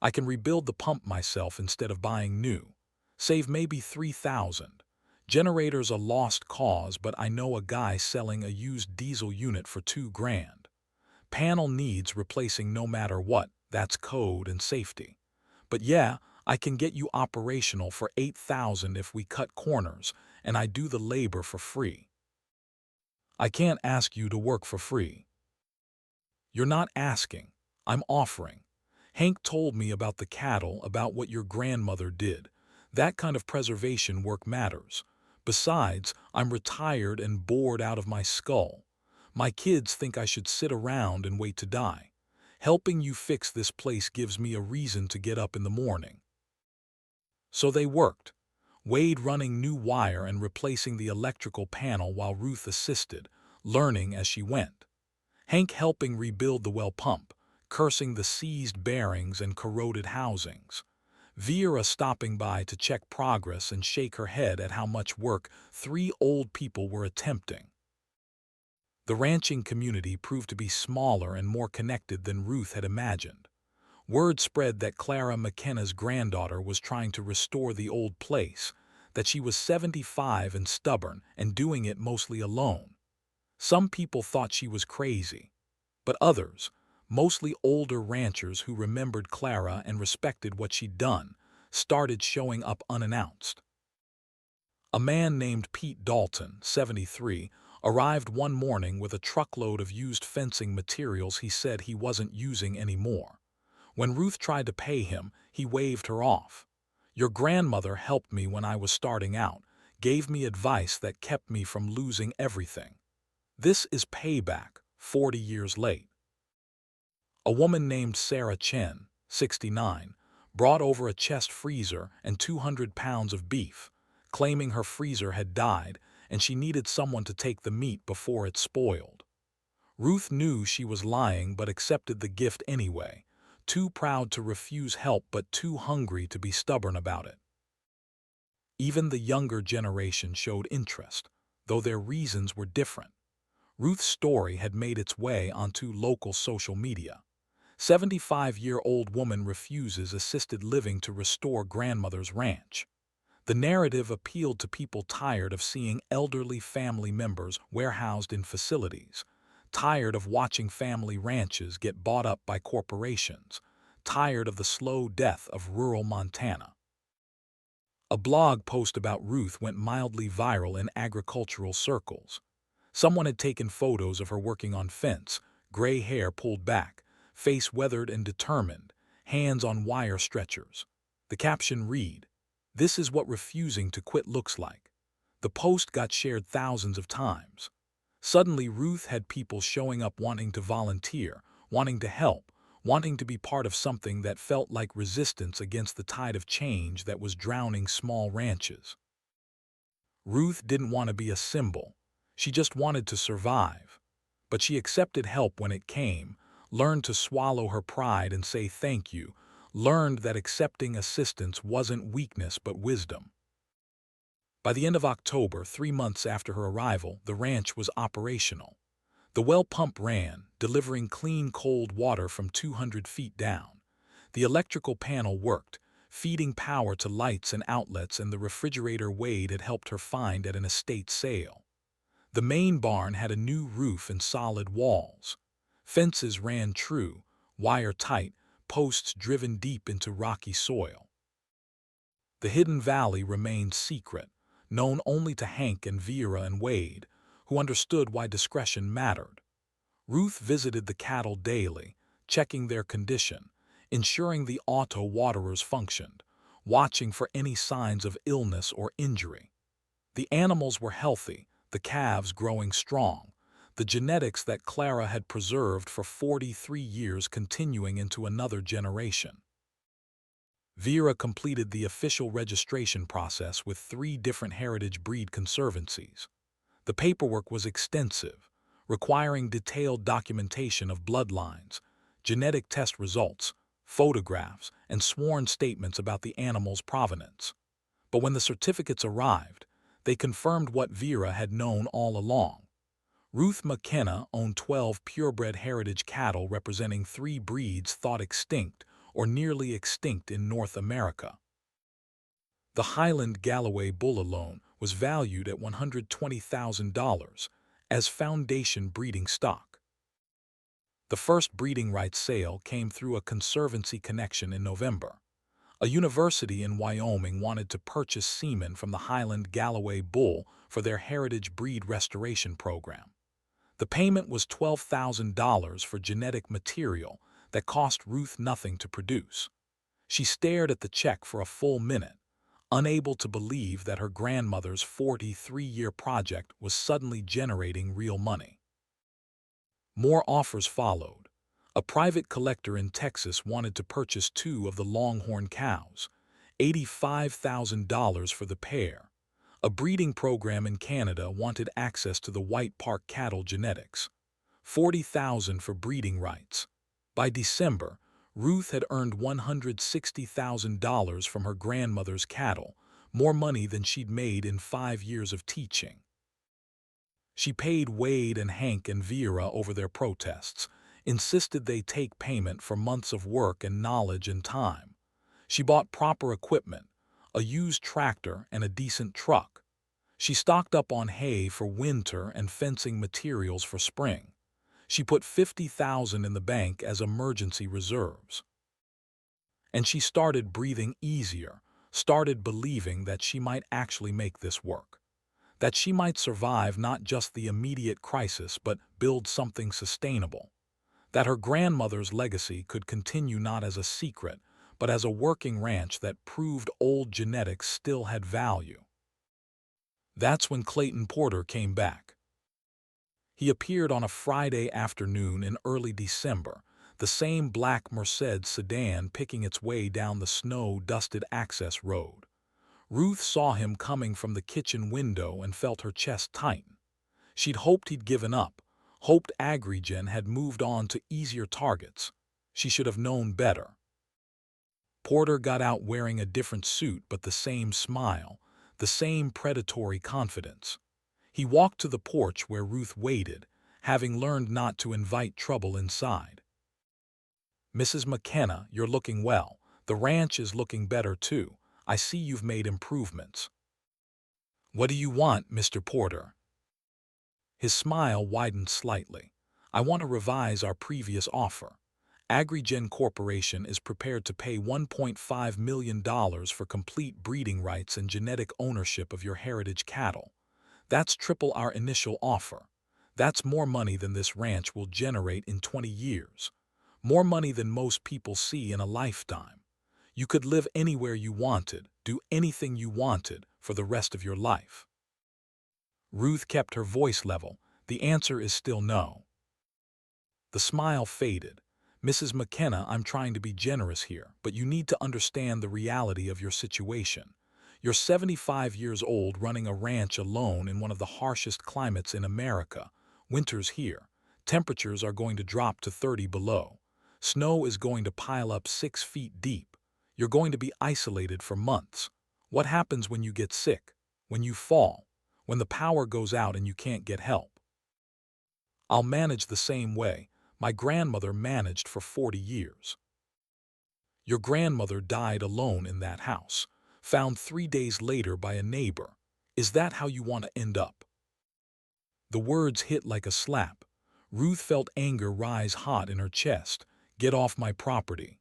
"I can rebuild the pump myself instead of buying new. Save maybe 3,000. Generator's a lost cause, but I know a guy selling a used diesel unit for $2,000. Panel needs replacing no matter what, that's code and safety. But yeah, I can get you operational for 8,000 if we cut corners, and I do the labor for free." "I can't ask you to work for free." "You're not asking. I'm offering. Hank told me about the cattle, about what your grandmother did. That kind of preservation work matters. Besides, I'm retired and bored out of my skull. My kids think I should sit around and wait to die. Helping you fix this place gives me a reason to get up in the morning." So they worked, Wade running new wire and replacing the electrical panel while Ruth assisted, learning as she went. Hank helping rebuild the well pump, cursing the seized bearings and corroded housings. Vera stopping by to check progress and shake her head at how much work 3 old people were attempting. The ranching community proved to be smaller and more connected than Ruth had imagined. Word spread that Clara McKenna's granddaughter was trying to restore the old place, that she was 75 and stubborn and doing it mostly alone. Some people thought she was crazy, but others, mostly older ranchers who remembered Clara and respected what she'd done, started showing up unannounced. A man named Pete Dalton, 73, arrived one morning with a truckload of used fencing materials he said he wasn't using anymore. When Ruth tried to pay him, he waved her off. "Your grandmother helped me when I was starting out, gave me advice that kept me from losing everything. This is payback, 40 years late." A woman named Sarah Chen, 69, brought over a chest freezer and 200 pounds of beef, claiming her freezer had died and she needed someone to take the meat before it spoiled. Ruth knew she was lying but accepted the gift anyway, too proud to refuse help but too hungry to be stubborn about it. Even the younger generation showed interest, though their reasons were different. Ruth's story had made its way onto local social media. 75-year-old woman refuses assisted living to restore grandmother's ranch. The narrative appealed to people tired of seeing elderly family members warehoused in facilities, tired of watching family ranches get bought up by corporations, tired of the slow death of rural Montana. A blog post about Ruth went mildly viral in agricultural circles. Someone had taken photos of her working on fence, gray hair pulled back, face weathered and determined, hands on wire stretchers. The caption read, "This is what refusing to quit looks like." The post got shared thousands of times. Suddenly, Ruth had people showing up wanting to volunteer, wanting to help, wanting to be part of something that felt like resistance against the tide of change that was drowning small ranches. Ruth didn't want to be a symbol. She just wanted to survive. But she accepted help when it came, learned to swallow her pride and say thank you, learned that accepting assistance wasn't weakness but wisdom. By the end of October, 3 months after her arrival, the ranch was operational. The well pump ran, delivering clean cold water from 200 feet down. The electrical panel worked, feeding power to lights and outlets, and the refrigerator Wade had helped her find at an estate sale. The main barn had a new roof and solid walls. Fences ran true, wire-tight, posts driven deep into rocky soil. The hidden valley remained secret, known only to Hank and Vera and Wade, who understood why discretion mattered. Ruth visited the cattle daily, checking their condition, ensuring the auto waterers functioned, watching for any signs of illness or injury. The animals were healthy, the calves growing strong, the genetics that Clara had preserved for 43 years continuing into another generation. Vera completed the official registration process with 3 different heritage breed conservancies. The paperwork was extensive, requiring detailed documentation of bloodlines, genetic test results, photographs, and sworn statements about the animal's provenance. But when the certificates arrived, they confirmed what Vera had known all along. Ruth McKenna owned 12 purebred heritage cattle representing 3 breeds thought extinct or nearly extinct in North America. The Highland Galloway bull alone was valued at $120,000 as foundation breeding stock. The first breeding rights sale came through a conservancy connection in November. A university in Wyoming wanted to purchase semen from the Highland Galloway bull for their heritage breed restoration program. The payment was $12,000 for genetic material that cost Ruth nothing to produce. She stared at the check for a full minute, unable to believe that her grandmother's 43-year project was suddenly generating real money. More offers followed. A private collector in Texas wanted to purchase 2 of the Longhorn cows, $85,000 for the pair. A breeding program in Canada wanted access to the White Park cattle genetics, $40,000 for breeding rights. By December, Ruth had earned $160,000 from her grandmother's cattle, more money than she'd made in 5 years of teaching. She paid Wade and Hank and Vera over their protests, insisted they take payment for months of work and knowledge and time. She bought proper equipment, a used tractor and a decent truck. She stocked up on hay for winter and fencing materials for spring. She put $50,000 in the bank as emergency reserves. And she started breathing easier, started believing that she might actually make this work, that she might survive not just the immediate crisis but build something sustainable, that her grandmother's legacy could continue not as a secret but as a working ranch that proved old genetics still had value. That's when Clayton Porter came back. He appeared on a Friday afternoon in early December, the same black Mercedes sedan picking its way down the snow-dusted access road. Ruth saw him coming from the kitchen window and felt her chest tighten. She'd hoped he'd given up, hoped Agrigen had moved on to easier targets. She should have known better. Porter got out wearing a different suit but the same smile, the same predatory confidence. He walked to the porch where Ruth waited, having learned not to invite trouble inside. "Mrs. McKenna, you're looking well. The ranch is looking better too. I see you've made improvements." "What do you want, Mr. Porter?" His smile widened slightly. "I want to revise our previous offer. AgriGen Corporation is prepared to pay $1.5 million for complete breeding rights and genetic ownership of your heritage cattle. That's triple our initial offer. That's more money than this ranch will generate in 20 years. More money than most people see in a lifetime. You could live anywhere you wanted, do anything you wanted for the rest of your life." Ruth kept her voice level. "The answer is still no." The smile faded. "Mrs. McKenna, I'm trying to be generous here, but you need to understand the reality of your situation. You're 75 years old running a ranch alone in one of the harshest climates in America. Winter's here. Temperatures are going to drop to 30 below. Snow is going to pile up 6 feet deep. You're going to be isolated for months. What happens when you get sick? When you fall? When the power goes out and you can't get help? I'll manage the same way. My grandmother managed for 40 years. Your grandmother died alone in that house, found 3 days later by a neighbor. Is that how you want to end up?" The words hit like a slap. Ruth felt anger rise hot in her chest. "Get off my property."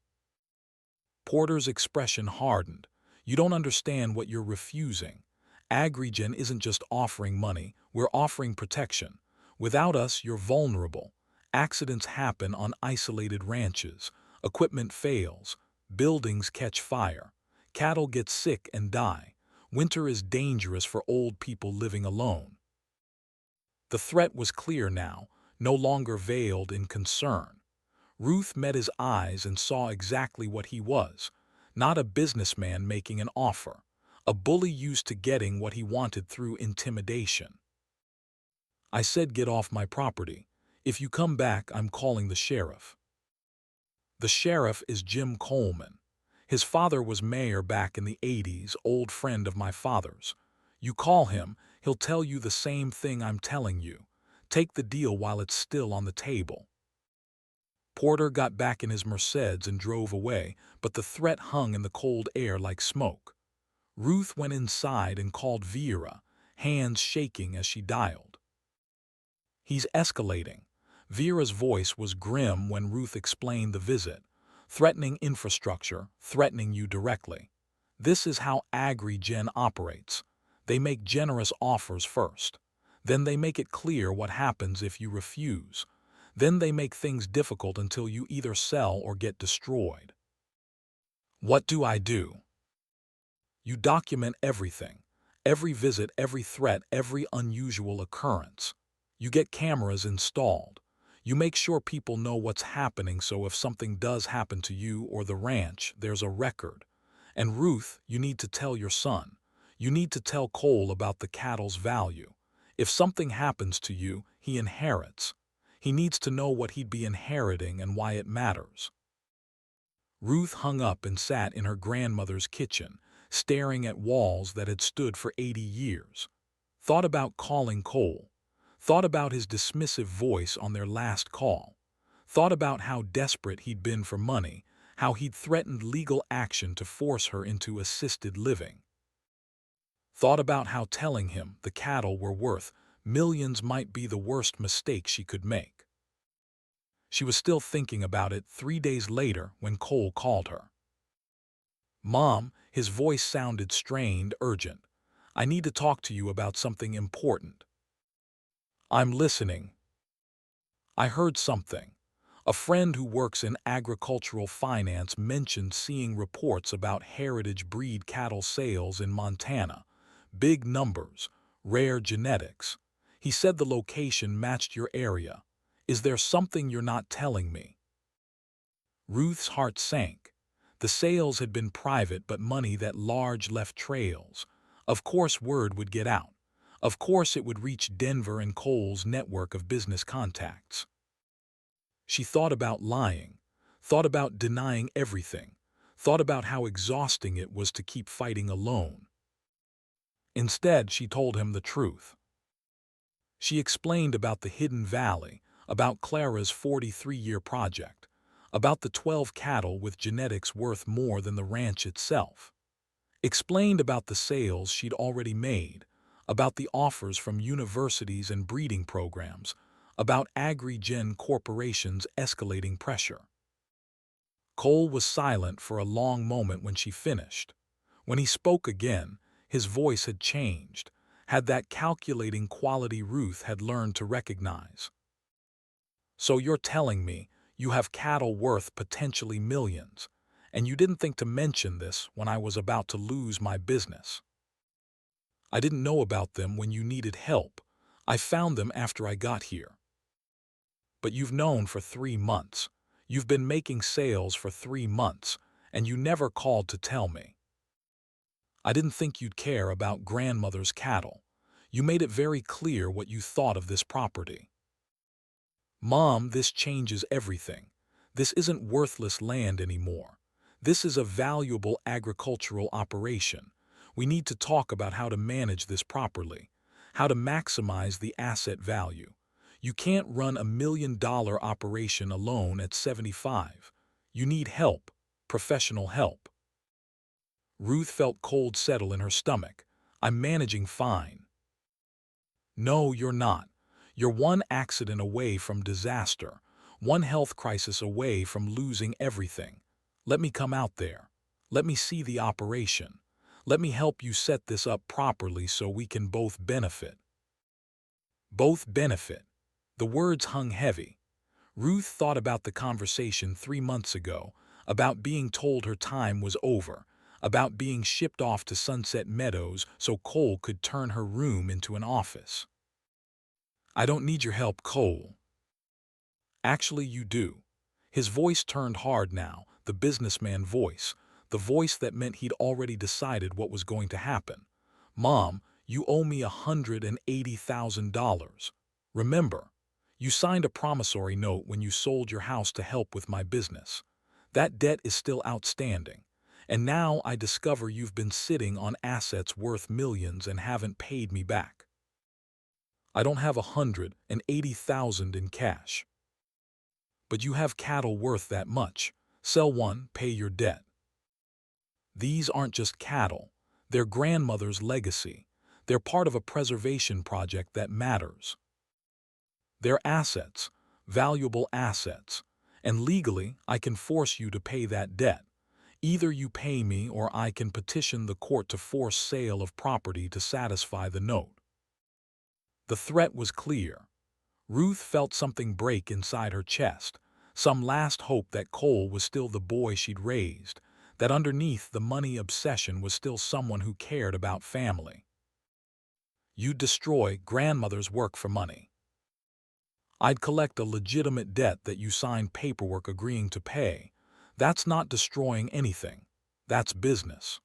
Porter's expression hardened. "You don't understand what you're refusing. AgriGen isn't just offering money, we're offering protection. Without us, you're vulnerable. Accidents happen on isolated ranches. Equipment fails. Buildings catch fire. Cattle get sick and die. Winter is dangerous for old people living alone." The threat was clear now, no longer veiled in concern. Ruth met his eyes and saw exactly what he was. Not a businessman making an offer. A bully used to getting what he wanted through intimidation. "I said get off my property. If you come back, I'm calling the sheriff." The sheriff is Jim Coleman. His father was mayor back in the 80s, old friend of my father's. You call him, he'll tell you the same thing I'm telling you. Take the deal while it's still on the table. Porter got back in his Mercedes and drove away, but the threat hung in the cold air like smoke. Ruth went inside and called Vera, hands shaking as she dialed. "He's escalating." Vera's voice was grim when Ruth explained the visit. "Threatening infrastructure, threatening you directly. This is how AgriGen operates. They make generous offers first. Then they make it clear what happens if you refuse. Then they make things difficult until you either sell or get destroyed." "What do I do?" "You document everything. Every visit, every threat, every unusual occurrence. You get cameras installed. You make sure people know what's happening so if something does happen to you or the ranch, there's a record. And Ruth, you need to tell your son. You need to tell Cole about the cattle's value. If something happens to you, he inherits. He needs to know what he'd be inheriting and why it matters." Ruth hung up and sat in her grandmother's kitchen, staring at walls that had stood for 80 years. Thought about calling Cole. Thought about his dismissive voice on their last call. Thought about how desperate he'd been for money, how he'd threatened legal action to force her into assisted living. Thought about how telling him the cattle were worth millions might be the worst mistake she could make. She was still thinking about it 3 days later when Cole called her. "Mom," his voice sounded strained, urgent. "I need to talk to you about something important." "I'm listening." "I heard something. A friend who works in agricultural finance mentioned seeing reports about heritage breed cattle sales in Montana. Big numbers, rare genetics. He said the location matched your area. Is there something you're not telling me?" Ruth's heart sank. The sales had been private, but money that large left trails. Of course word would get out. Of course it would reach Denver and Cole's network of business contacts. She thought about lying. thought about denying everything, thought about how exhausting it was to keep fighting alone. Instead, she told him the truth. She explained about the hidden valley, about Clara's 43-year project, about the 12 cattle with genetics worth more than the ranch itself. Explained about the sales she'd already made, about the offers from universities and breeding programs, about agri-gen corporations escalating pressure. Cole was silent for a long moment when she finished. When he spoke again, his voice had changed, had that calculating quality Ruth had learned to recognize. "So you're telling me you have cattle worth potentially millions, and you didn't think to mention this when I was about to lose my business?" "I didn't know about them when you needed help. I found them after I got here." "But you've known for 3 months. You've been making sales for 3 months, and you never called to tell me." "I didn't think you'd care about grandmother's cattle. You made it very clear what you thought of this property." "Mom, this changes everything. This isn't worthless land anymore. This is a valuable agricultural operation. We need to talk about how to manage this properly, how to maximize the asset value. You can't run $1 million operation alone at 75. You need help, professional help." Ruth felt cold settle in her stomach. "I'm managing fine." "No, you're not. You're one accident away from disaster, one health crisis away from losing everything. Let me come out there. Let me see the operation. Let me help you set this up properly so we can both benefit." Both benefit. The words hung heavy. Ruth thought about the conversation 3 months ago, about being told her time was over, about being shipped off to Sunset Meadows so Cole could turn her room into an office. "I don't need your help, Cole." "Actually, you do." His voice turned hard now, the businessman voice, the voice that meant he'd already decided what was going to happen. "Mom, you owe me $180,000. Remember, you signed a promissory note when you sold your house to help with my business. That debt is still outstanding. And now I discover you've been sitting on assets worth millions and haven't paid me back. I don't have $180,000 in cash. But you have cattle worth that much. Sell one, pay your debt." These aren't just cattle. They're grandmother's legacy. They're part of a preservation project that matters. They're assets, valuable assets. And legally, I can force you to pay that debt. Either you pay me or I can petition the court to force sale of property to satisfy the note. The threat was clear. Ruth felt something break inside her chest, some last hope that Cole was still the boy she'd raised, that underneath the money obsession was still someone who cared about family. "You'd destroy grandmother's work for money." "I'd collect a legitimate debt that you signed paperwork agreeing to pay. That's not destroying anything. That's business."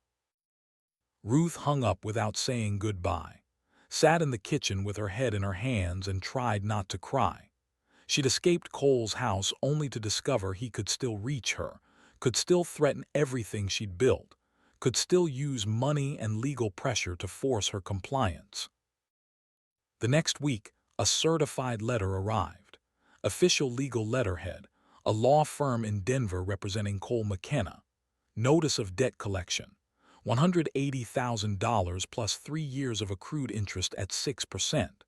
Ruth hung up without saying goodbye, sat in the kitchen with her head in her hands and tried not to cry. She'd escaped Cole's house only to discover he could still reach her, could still threaten everything she'd built, could still use money and legal pressure to force her compliance. The next week, a certified letter arrived. Official legal letterhead, a law firm in Denver representing Cole McKenna. Notice of debt collection. $180,000 plus 3 years of accrued interest at 6%.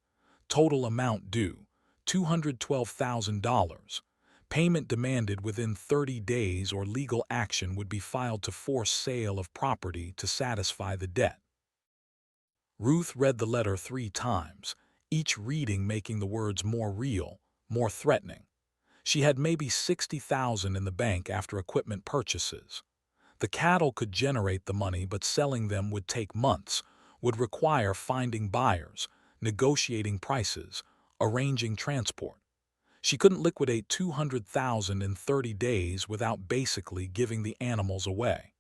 Total amount due, $212,000. Payment demanded within 30 days or legal action would be filed to force sale of property to satisfy the debt. Ruth read the letter 3 times, each reading making the words more real, more threatening. She had maybe $60,000 in the bank after equipment purchases. The cattle could generate the money, but selling them would take months, would require finding buyers, negotiating prices, arranging transport. She couldn't liquidate $200,000 in 30 days without basically giving the animals away.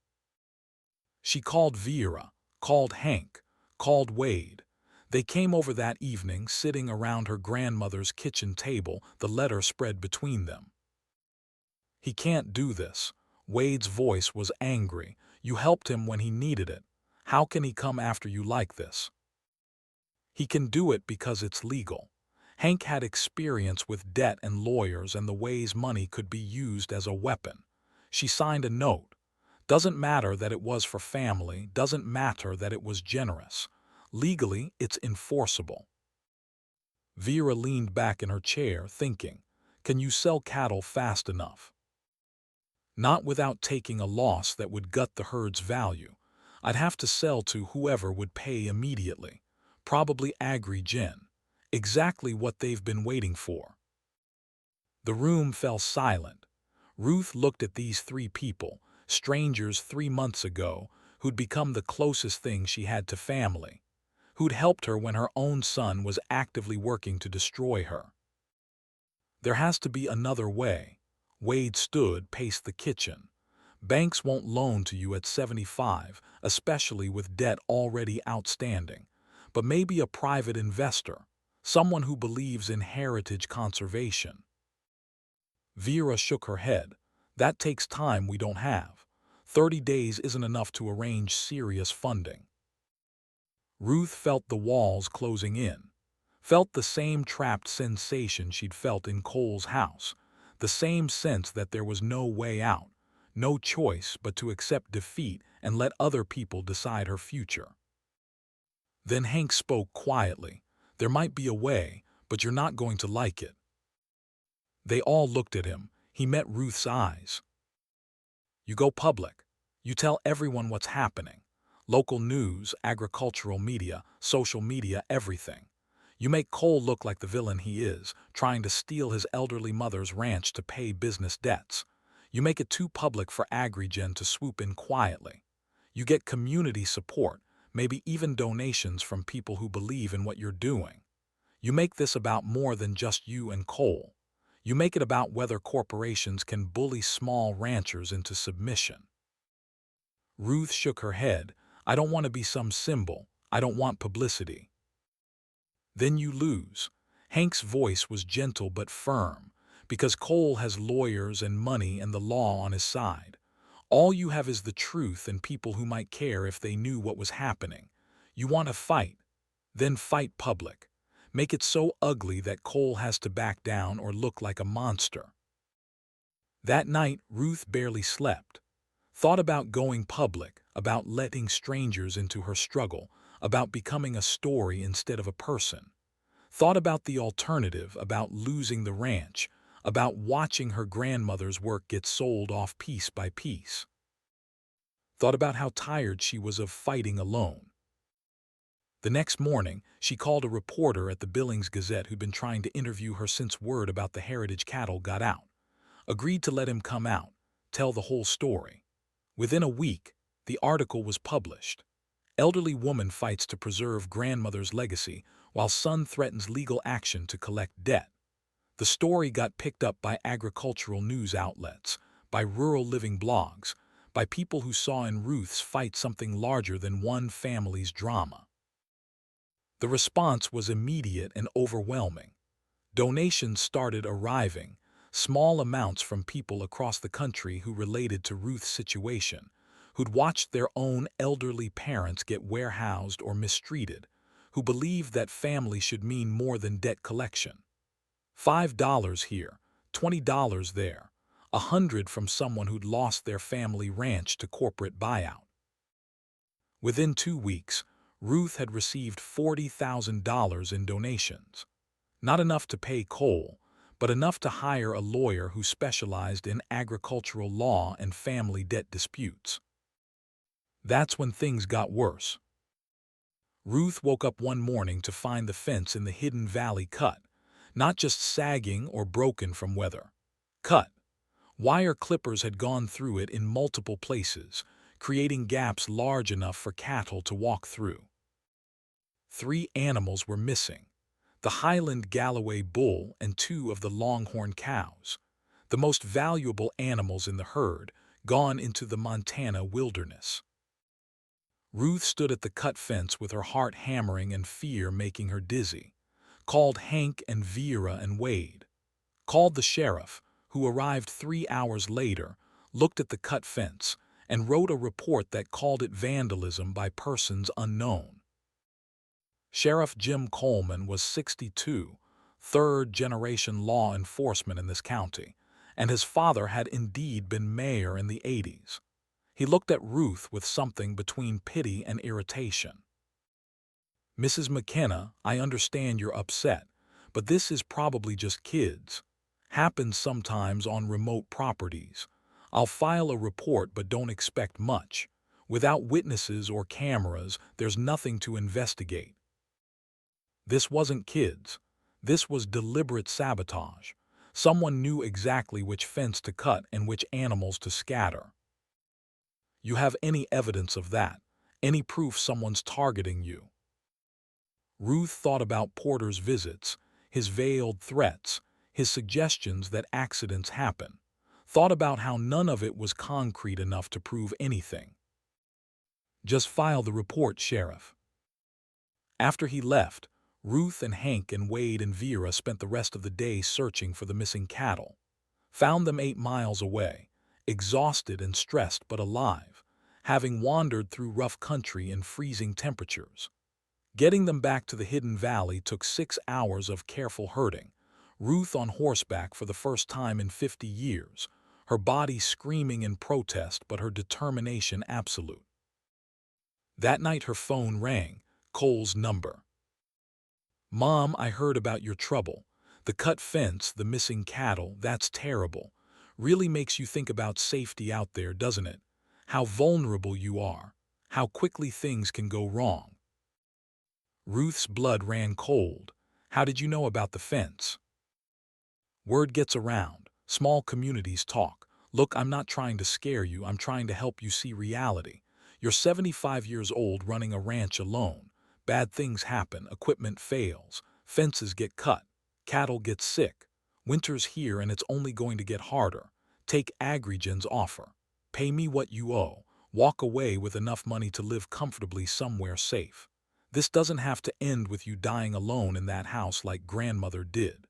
She called Vera, called Hank, called Wade. They came over that evening, sitting around her grandmother's kitchen table, the letter spread between them. "He can't do this." Wade's voice was angry. "You helped him when he needed it. How can he come after you like this?" "He can do it because it's legal." Hank had experience with debt and lawyers and the ways money could be used as a weapon. She signed a note. Doesn't matter that it was for family, doesn't matter that it was generous. Legally, it's enforceable. Vera leaned back in her chair, thinking, can you sell cattle fast enough? Not without taking a loss that would gut the herd's value. I'd have to sell to whoever would pay immediately. Probably Agri-Gen. Exactly what they've been waiting for. The room fell silent. Ruth looked at these three people, strangers 3 months ago, who'd become the closest thing she had to family, who'd helped her when her own son was actively working to destroy her. There has to be another way. Wade stood, paced the kitchen. Banks won't loan to you at 75, especially with debt already outstanding. But maybe a private investor, someone who believes in heritage conservation. Vera shook her head. That takes time we don't have. 30 days isn't enough to arrange serious funding. Ruth felt the walls closing in. Felt the same trapped sensation she'd felt in Cole's house. The same sense that there was no way out, no choice but to accept defeat and let other people decide her future. Then Hank spoke quietly. There might be a way, but you're not going to like it. They all looked at him. He met Ruth's eyes. You go public. You tell everyone what's happening. Local news, agricultural media, social media, everything. You make Cole look like the villain he is, trying to steal his elderly mother's ranch to pay business debts. You make it too public for Agri-Gen to swoop in quietly. You get community support, maybe even donations from people who believe in what you're doing. You make this about more than just you and Cole. You make it about whether corporations can bully small ranchers into submission. Ruth shook her head. I don't want to be some symbol. I don't want publicity. Then you lose. Hank's voice was gentle but firm, because Cole has lawyers and money and the law on his side. All you have is the truth and people who might care if they knew what was happening. You want to fight, then fight public. Make it so ugly that Cole has to back down or look like a monster. That night, Ruth barely slept. Thought about going public, about letting strangers into her struggle, about becoming a story instead of a person. Thought about the alternative, about losing the ranch, about watching her grandmother's work get sold off piece by piece. Thought about how tired she was of fighting alone. The next morning, she called a reporter at the Billings Gazette who'd been trying to interview her since word about the heritage cattle got out. Agreed to let him come out, tell the whole story. Within a week, the article was published. Elderly woman fights to preserve grandmother's legacy while son threatens legal action to collect debt. The story got picked up by agricultural news outlets, by rural living blogs, by people who saw in Ruth's fight something larger than one family's drama. The response was immediate and overwhelming. Donations started arriving, small amounts from people across the country who related to Ruth's situation, who'd watched their own elderly parents get warehoused or mistreated, who believed that family should mean more than debt collection. $5 here, $20 there, $100 from someone who'd lost their family ranch to corporate buyout. Within 2 weeks, Ruth had received $40,000 in donations. Not enough to pay Cole, but enough to hire a lawyer who specialized in agricultural law and family debt disputes. That's when things got worse. Ruth woke up one morning to find the fence in the Hidden Valley cut, not just sagging or broken from weather. Cut. Wire clippers had gone through it in multiple places, creating gaps large enough for cattle to walk through. 3 animals were missing: the Highland Galloway bull and 2 of the Longhorn cows, the most valuable animals in the herd, gone into the Montana wilderness. Ruth stood at the cut fence with her heart hammering and fear making her dizzy. Called Hank and Vera and Wade. Called the sheriff, who arrived 3 hours later, looked at the cut fence, and wrote a report that called it vandalism by persons unknown. Sheriff Jim Coleman was 62, third-generation law enforcement in this county, and his father had indeed been mayor in the 80s. He looked at Ruth with something between pity and irritation. "Mrs. McKenna, I understand you're upset, but this is probably just kids. Happens sometimes on remote properties. I'll file a report, but don't expect much. Without witnesses or cameras, there's nothing to investigate." This wasn't kids. This was deliberate sabotage. Someone knew exactly which fence to cut and which animals to scatter. "You have any evidence of that? Any proof someone's targeting you?" Ruth thought about Porter's visits, his veiled threats, his suggestions that accidents happen. Thought about how none of it was concrete enough to prove anything. "Just file the report, Sheriff." After he left, Ruth and Hank and Wade and Vera spent the rest of the day searching for the missing cattle. Found them 8 miles away, exhausted and stressed but alive, having wandered through rough country in freezing temperatures. Getting them back to the hidden valley took 6 hours of careful herding, Ruth on horseback for the first time in 50 years, her body screaming in protest but her determination absolute. That night her phone rang, Cole's number. "Mom, I heard about your trouble. The cut fence, the missing cattle, that's terrible. Really makes you think about safety out there, doesn't it? How vulnerable you are. How quickly things can go wrong." Ruth's blood ran cold. "How did you know about the fence?" "Word gets around. Small communities talk. Look, I'm not trying to scare you. I'm trying to help you see reality. You're 75 years old running a ranch alone. Bad things happen. Equipment fails. Fences get cut. Cattle get sick. Winter's here and it's only going to get harder. Take Agrigen's offer. Pay me what you owe. Walk away with enough money to live comfortably somewhere safe. This doesn't have to end with you dying alone in that house like grandmother did.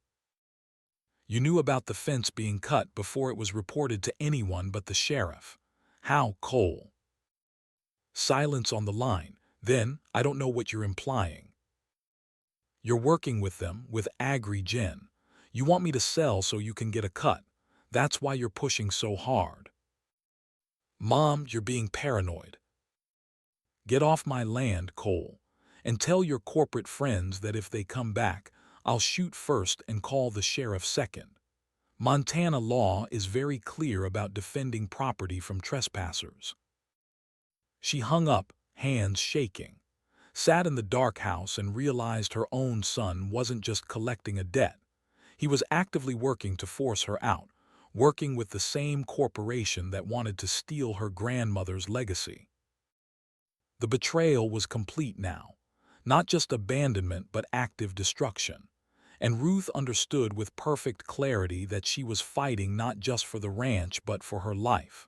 You knew about the fence being cut before it was reported to anyone but the sheriff. How, Cole?" Silence on the line. "Then, I don't know what you're implying." "You're working with them, with Agrigen. You want me to sell so you can get a cut. That's why you're pushing so hard." "Mom, you're being paranoid." "Get off my land, Cole. And tell your corporate friends that if they come back, I'll shoot first and call the sheriff second. Montana law is very clear about defending property from trespassers." She hung up, hands shaking, sat in the dark house and realized her own son wasn't just collecting a debt. He was actively working to force her out, working with the same corporation that wanted to steal her grandmother's legacy. The betrayal was complete now. Not just abandonment but active destruction. And Ruth understood with perfect clarity that she was fighting not just for the ranch but for her life.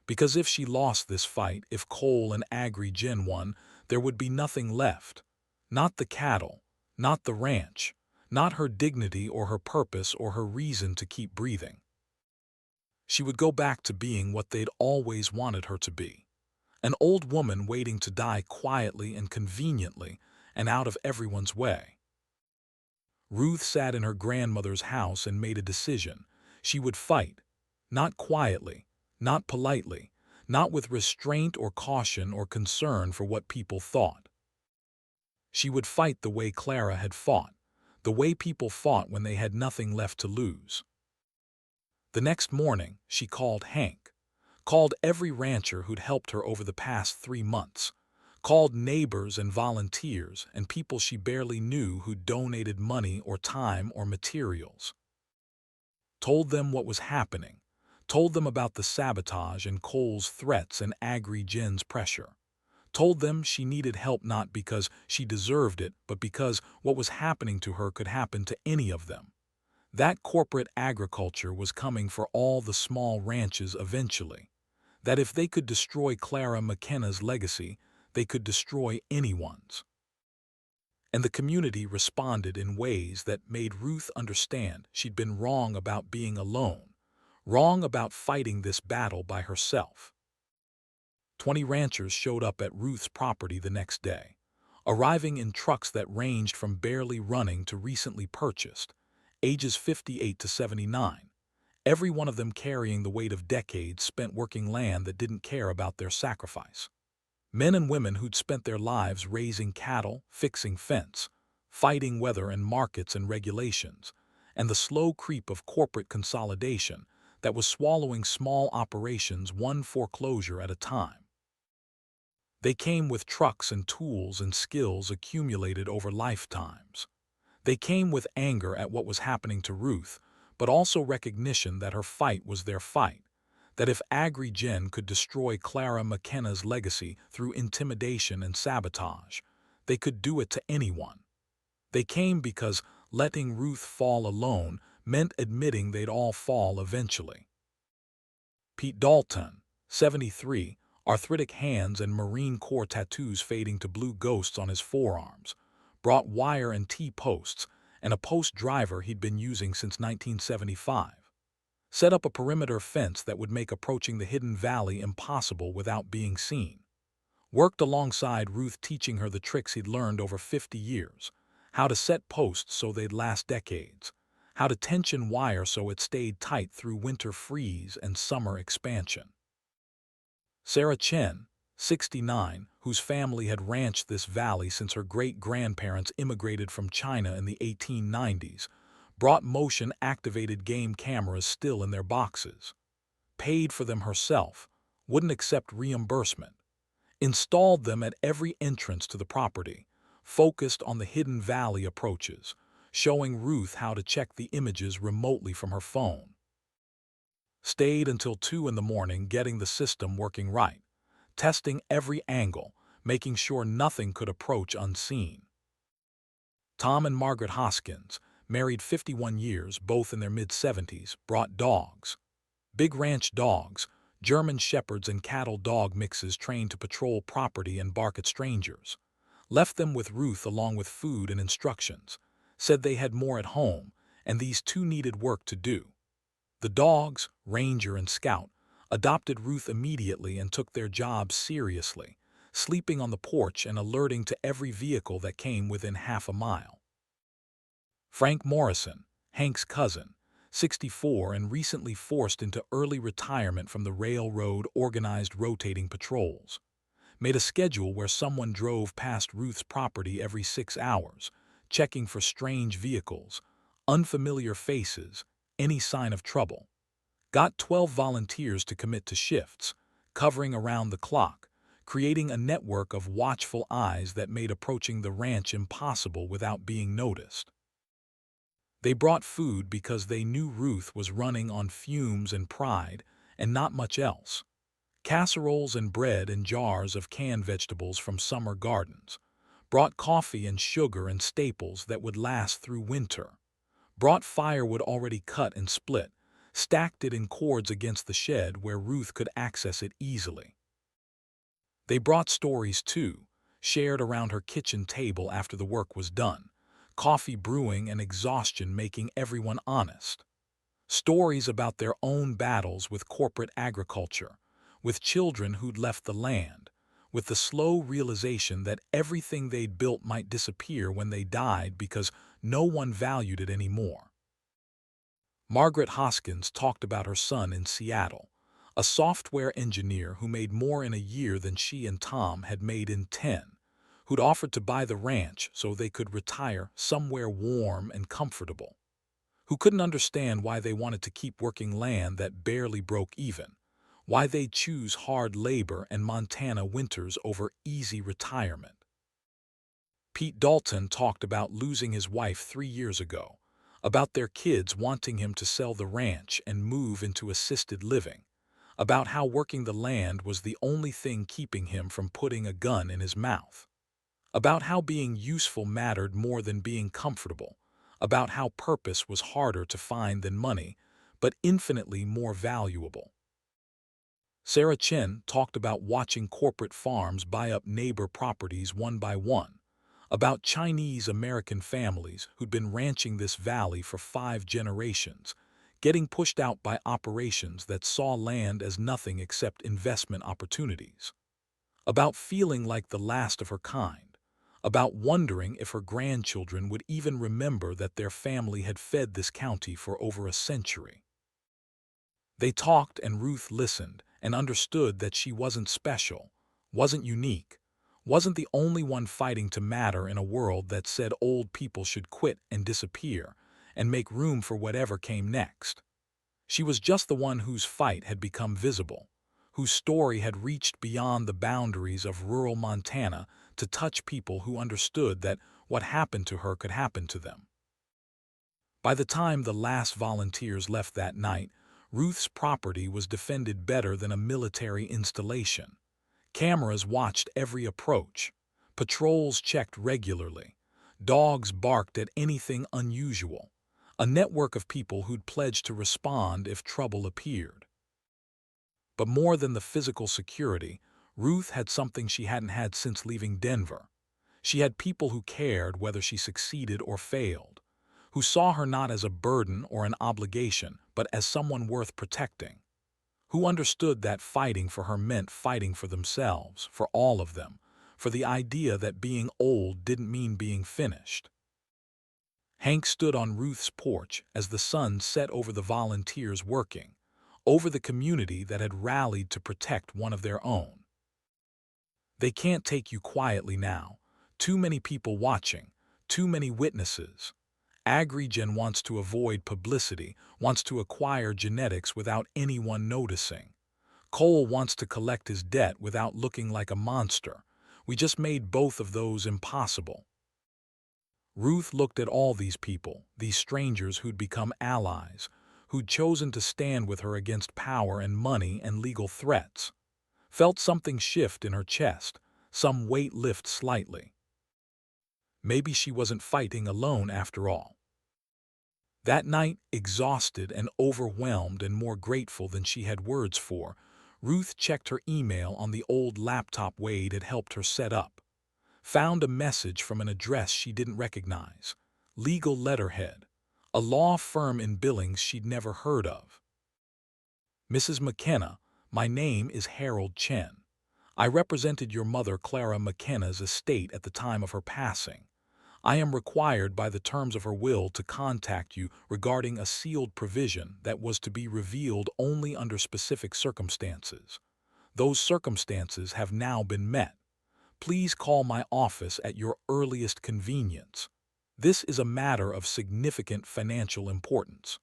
Because if she lost this fight, if Cole and Agrigen won, there would be nothing left. Not the cattle, not the ranch, not her dignity or her purpose or her reason to keep breathing. She would go back to being what they'd always wanted her to be. An old woman waiting to die quietly and conveniently and out of everyone's way. Ruth sat in her grandmother's house and made a decision. She would fight, not quietly, not politely, not with restraint or caution or concern for what people thought. She would fight the way Clara had fought, the way people fought when they had nothing left to lose. The next morning, she called Hank. Called every rancher who'd helped her over the past 3 months. Called neighbors and volunteers and people she barely knew who donated money or time or materials. Told them what was happening. Told them about the sabotage and Cole's threats and Agrigen's pressure. Told them she needed help not because she deserved it, but because what was happening to her could happen to any of them. That corporate agriculture was coming for all the small ranches eventually. That if they could destroy Clara McKenna's legacy, they could destroy anyone's. And the community responded in ways that made Ruth understand she'd been wrong about being alone, wrong about fighting this battle by herself. 20 ranchers showed up at Ruth's property the next day, arriving in trucks that ranged from barely running to recently purchased, ages 58 to 79, every one of them carrying the weight of decades spent working land that didn't care about their sacrifice. Men and women who'd spent their lives raising cattle, fixing fence, fighting weather and markets and regulations, and the slow creep of corporate consolidation that was swallowing small operations one foreclosure at a time. They came with trucks and tools and skills accumulated over lifetimes. They came with anger at what was happening to Ruth, but also recognition that her fight was their fight, that if Agri-Gen could destroy Clara McKenna's legacy through intimidation and sabotage, they could do it to anyone. They came because letting Ruth fall alone meant admitting they'd all fall eventually. Pete Dalton, 73, arthritic hands and Marine Corps tattoos fading to blue ghosts on his forearms, brought wire and T-posts and a post driver he'd been using since 1975. Set up a perimeter fence that would make approaching the hidden valley impossible without being seen. Worked alongside Ruth, teaching her the tricks he'd learned over 50 years, how to set posts so they'd last decades, how to tension wire so it stayed tight through winter freeze and summer expansion. Sarah Chen, 69, whose family had ranched this valley since her great-grandparents immigrated from China in the 1890s, brought motion-activated game cameras still in their boxes, paid for them herself, wouldn't accept reimbursement, installed them at every entrance to the property, focused on the hidden valley approaches, showing Ruth how to check the images remotely from her phone. Stayed until 2 in the morning getting the system working right, testing every angle, making sure nothing could approach unseen. Tom and Margaret Hoskins, married 51 years, both in their mid-70s, brought dogs. Big ranch dogs, German shepherds and cattle dog mixes trained to patrol property and bark at strangers. Left them with Ruth along with food and instructions. Said they had more at home, and these two needed work to do. The dogs, Ranger and Scout, adopted Ruth immediately and took their jobs seriously, sleeping on the porch and alerting to every vehicle that came within half a mile. Frank Morrison, Hank's cousin, 64 and recently forced into early retirement from the railroad, organized rotating patrols, made a schedule where someone drove past Ruth's property every 6 hours, checking for strange vehicles, unfamiliar faces, any sign of trouble. Got 12 volunteers to commit to shifts, covering around the clock, creating a network of watchful eyes that made approaching the ranch impossible without being noticed. They brought food because they knew Ruth was running on fumes and pride and not much else. Casseroles and bread and jars of canned vegetables from summer gardens. Brought coffee and sugar and staples that would last through winter. Brought firewood already cut and split, stacked it in cords against the shed where Ruth could access it easily. They brought stories too, shared around her kitchen table after the work was done, coffee brewing and exhaustion making everyone honest. Stories about their own battles with corporate agriculture, with children who'd left the land, with the slow realization that everything they'd built might disappear when they died because no one valued it anymore. Margaret Hoskins talked about her son in Seattle, a software engineer who made more in a year than she and Tom had made in 10, who'd offered to buy the ranch so they could retire somewhere warm and comfortable, who couldn't understand why they wanted to keep working land that barely broke even, why they'd choose hard labor and Montana winters over easy retirement. Pete Dalton talked about losing his wife 3 years ago, about their kids wanting him to sell the ranch and move into assisted living, about how working the land was the only thing keeping him from putting a gun in his mouth, about how being useful mattered more than being comfortable, about how purpose was harder to find than money, but infinitely more valuable. Sarah Chen talked about watching corporate farms buy up neighbor properties one by one, about Chinese-American families who'd been ranching this valley for 5 generations, getting pushed out by operations that saw land as nothing except investment opportunities, about feeling like the last of her kind, about wondering if her grandchildren would even remember that their family had fed this county for over a century. They talked and Ruth listened and understood that she wasn't special, wasn't unique, wasn't the only one fighting to matter in a world that said old people should quit and disappear and make room for whatever came next. She was just the one whose fight had become visible, whose story had reached beyond the boundaries of rural Montana to touch people who understood that what happened to her could happen to them. By the time the last volunteers left that night, Ruth's property was defended better than a military installation. Cameras watched every approach. Patrols checked regularly. Dogs barked at anything unusual. A network of people who'd pledged to respond if trouble appeared. But more than the physical security, Ruth had something she hadn't had since leaving Denver. She had people who cared whether she succeeded or failed, who saw her not as a burden or an obligation, but as someone worth protecting, who understood that fighting for her meant fighting for themselves, for all of them, for the idea that being old didn't mean being finished. Hank stood on Ruth's porch as the sun set over the volunteers working, over the community that had rallied to protect one of their own. They can't take you quietly now. Too many people watching, too many witnesses. AgriGen wants to avoid publicity, wants to acquire genetics without anyone noticing. Cole wants to collect his debt without looking like a monster. We just made both of those impossible. Ruth looked at all these people, these strangers who'd become allies, who'd chosen to stand with her against power and money and legal threats. Felt something shift in her chest, some weight lift slightly. Maybe she wasn't fighting alone after all. That night, exhausted and overwhelmed and more grateful than she had words for, Ruth checked her email on the old laptop Wade had helped her set up. Found a message from an address she didn't recognize. Legal letterhead. A law firm in Billings she'd never heard of. Mrs. McKenna, my name is Harold Chen. I represented your mother Clara McKenna's estate at the time of her passing. I am required by the terms of her will to contact you regarding a sealed provision that was to be revealed only under specific circumstances. Those circumstances have now been met. Please call my office at your earliest convenience. This is a matter of significant financial importance.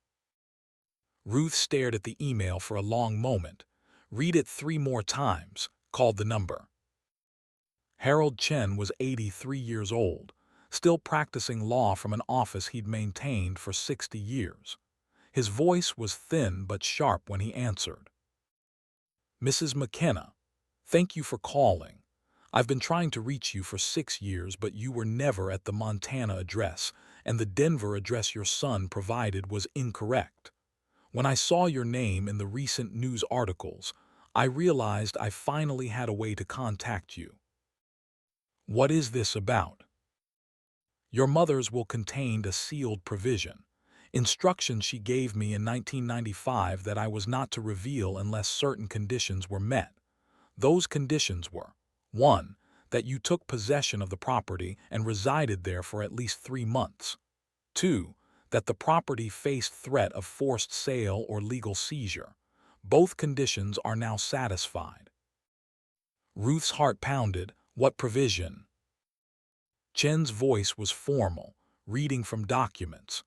Ruth stared at the email for a long moment. Read it 3 more times, called the number. Harold Chen was 83 years old, still practicing law from an office he'd maintained for 60 years. His voice was thin but sharp when he answered. Mrs. McKenna, thank you for calling. I've been trying to reach you for 6 years, but you were never at the Montana address, and the Denver address your son provided was incorrect. When I saw your name in the recent news articles, I realized I finally had a way to contact you. What is this about? Your mother's will contained a sealed provision, instructions she gave me in 1995 that I was not to reveal unless certain conditions were met. Those conditions were: 1. That you took possession of the property and resided there for at least 3 months. 2. That the property faced threat of forced sale or legal seizure. Both conditions are now satisfied. Ruth's heart pounded. What provision? Chen's voice was formal, reading from documents.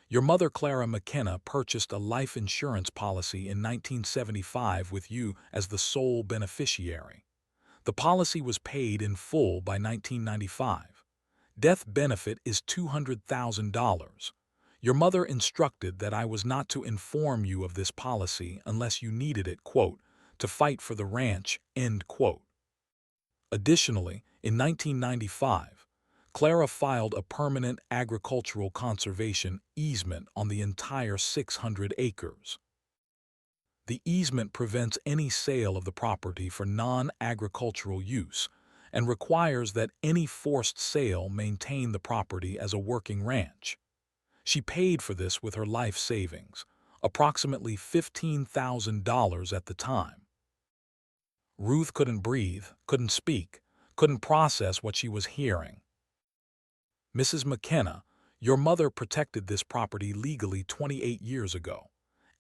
Your mother Clara McKenna purchased a life insurance policy in 1975 with you as the sole beneficiary. The policy was paid in full by 1995. Death benefit is $200,000. Your mother instructed that I was not to inform you of this policy unless you needed it, quote, to fight for the ranch, end quote. Additionally, in 1995, Clara filed a permanent agricultural conservation easement on the entire 600 acres. The easement prevents any sale of the property for non-agricultural use and requires that any forced sale maintain the property as a working ranch. She paid for this with her life savings, approximately $15,000 at the time. Ruth couldn't breathe, couldn't speak, couldn't process what she was hearing. "Mrs. McKenna, your mother protected this property legally 28 years ago.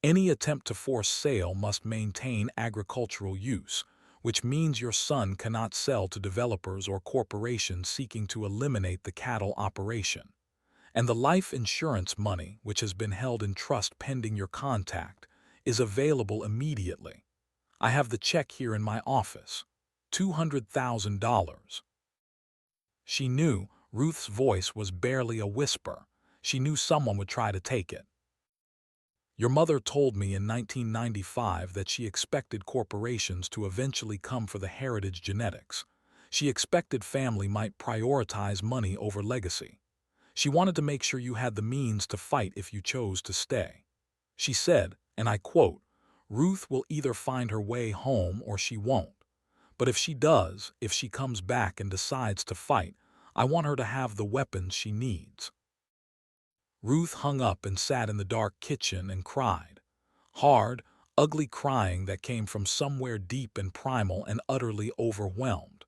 Any attempt to force sale must maintain agricultural use, which means your son cannot sell to developers or corporations seeking to eliminate the cattle operation. And the life insurance money, which has been held in trust pending your contact, is available immediately. I have the check here in my office. $200,000. She knew Ruth's voice was barely a whisper. She knew someone would try to take it. "Your mother told me in 1995 that she expected corporations to eventually come for the heritage genetics. She expected family might prioritize money over legacy. She wanted to make sure you had the means to fight if you chose to stay. She said, and I quote, 'Ruth will either find her way home or she won't. But if she does, if she comes back and decides to fight, I want her to have the weapons she needs.'" Ruth hung up and sat in the dark kitchen and cried. Hard, ugly crying that came from somewhere deep and primal and utterly overwhelmed.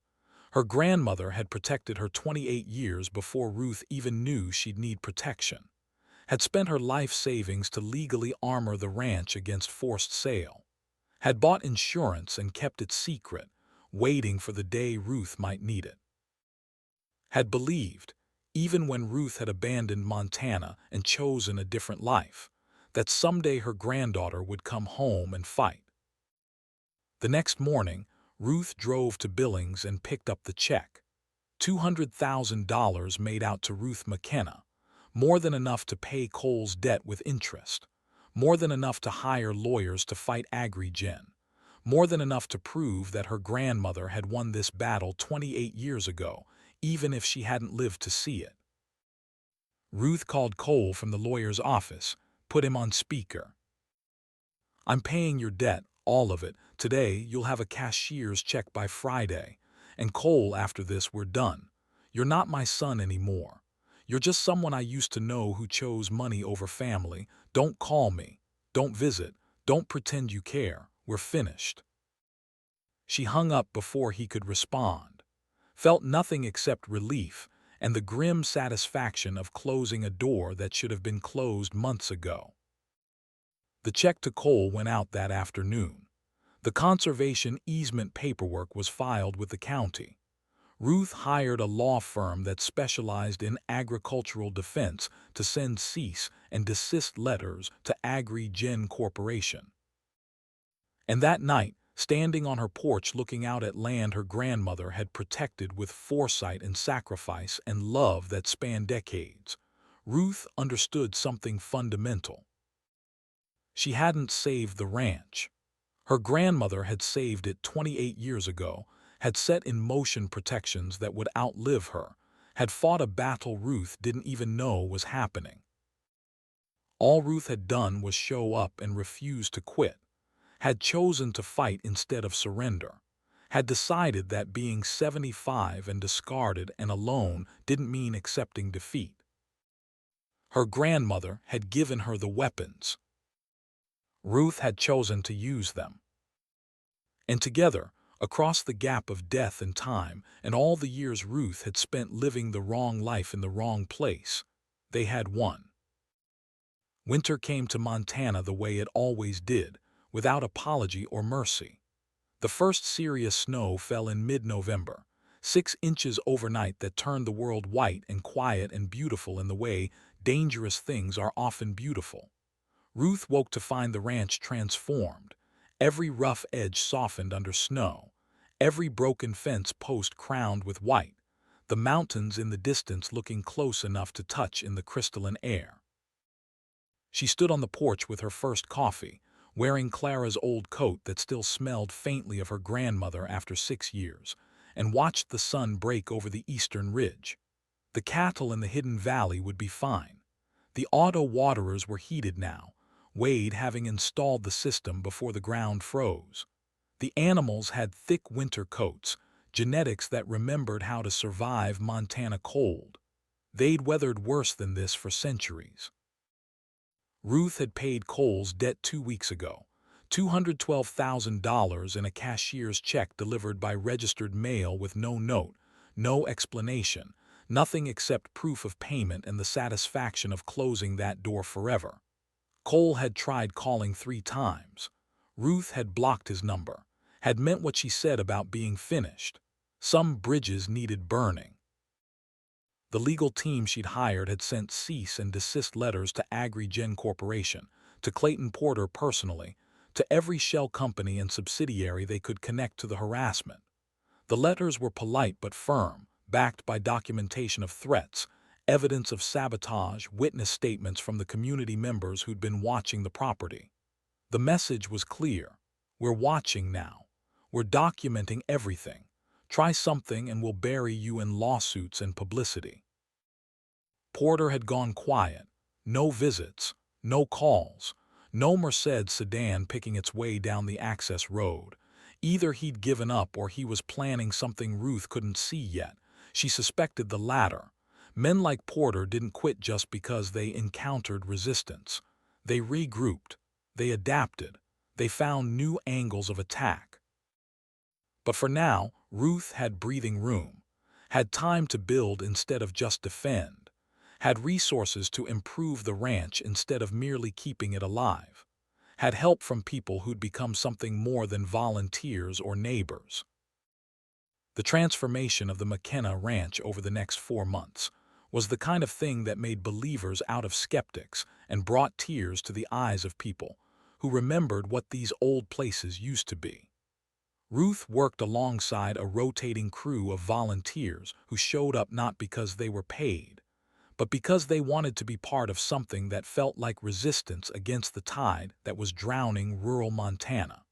Her grandmother had protected her 28 years before Ruth even knew she'd need protection, had spent her life savings to legally armor the ranch against forced sale, had bought insurance and kept it secret, waiting for the day Ruth might need it. Had believed, even when Ruth had abandoned Montana and chosen a different life, that someday her granddaughter would come home and fight. The next morning, Ruth drove to Billings and picked up the check. $200,000 made out to Ruth McKenna, more than enough to pay Cole's debt with interest, more than enough to hire lawyers to fight AgriGen, more than enough to prove that her grandmother had won this battle 28 years ago, even if she hadn't lived to see it. Ruth called Cole from the lawyer's office, put him on speaker. "I'm paying your debt, all of it. Today you'll have a cashier's check by Friday. And Cole, after this we're done. You're not my son anymore. You're just someone I used to know who chose money over family. Don't call me. Don't visit. Don't pretend you care. We're finished." She hung up before he could respond, felt nothing except relief and the grim satisfaction of closing a door that should have been closed months ago. The check to Cole went out that afternoon. The conservation easement paperwork was filed with the county. Ruth hired a law firm that specialized in agricultural defense to send cease and desist letters to AgriGen Corporation. And that night, standing on her porch looking out at land her grandmother had protected with foresight and sacrifice and love that spanned decades, Ruth understood something fundamental. She hadn't saved the ranch. Her grandmother had saved it 28 years ago, had set in motion protections that would outlive her, had fought a battle Ruth didn't even know was happening. All Ruth had done was show up and refuse to quit, had chosen to fight instead of surrender, had decided that being 75 and discarded and alone didn't mean accepting defeat. Her grandmother had given her the weapons. Ruth had chosen to use them. And together, across the gap of death and time and all the years Ruth had spent living the wrong life in the wrong place, they had won. Winter came to Montana the way it always did, without apology or mercy. The first serious snow fell in mid-November, 6 inches overnight that turned the world white and quiet and beautiful in the way dangerous things are often beautiful. Ruth woke to find the ranch transformed, every rough edge softened under snow, every broken fence post crowned with white, the mountains in the distance looking close enough to touch in the crystalline air. She stood on the porch with her first coffee, wearing Clara's old coat that still smelled faintly of her grandmother after 6 years, and watched the sun break over the eastern ridge. The cattle in the hidden valley would be fine. The auto waterers were heated now, Wade having installed the system before the ground froze. The animals had thick winter coats, genetics that remembered how to survive Montana cold. They'd weathered worse than this for centuries. Ruth had paid Cole's debt 2 weeks ago, $212,000 in a cashier's check delivered by registered mail with no note, no explanation, nothing except proof of payment and the satisfaction of closing that door forever. Cole had tried calling 3 times. Ruth had blocked his number, had meant what she said about being finished. Some bridges needed burning. The legal team she'd hired had sent cease and desist letters to AgriGen Corporation, to Clayton Porter personally, to every shell company and subsidiary they could connect to the harassment. The letters were polite but firm, backed by documentation of threats, evidence of sabotage, witness statements from the community members who'd been watching the property. The message was clear. We're watching now. We're documenting everything. Try something and we'll bury you in lawsuits and publicity. Porter had gone quiet. No visits, no calls, no Mercedes sedan picking its way down the access road. Either he'd given up or he was planning something Ruth couldn't see yet. She suspected the latter. Men like Porter didn't quit just because they encountered resistance. They regrouped. They adapted. They found new angles of attack. But for now, Ruth had breathing room, had time to build instead of just defend, had resources to improve the ranch instead of merely keeping it alive, had help from people who'd become something more than volunteers or neighbors. The transformation of the McKenna Ranch over the next 4 months was the kind of thing that made believers out of skeptics and brought tears to the eyes of people who remembered what these old places used to be. Ruth worked alongside a rotating crew of volunteers who showed up not because they were paid, but because they wanted to be part of something that felt like resistance against the tide that was drowning rural Montana.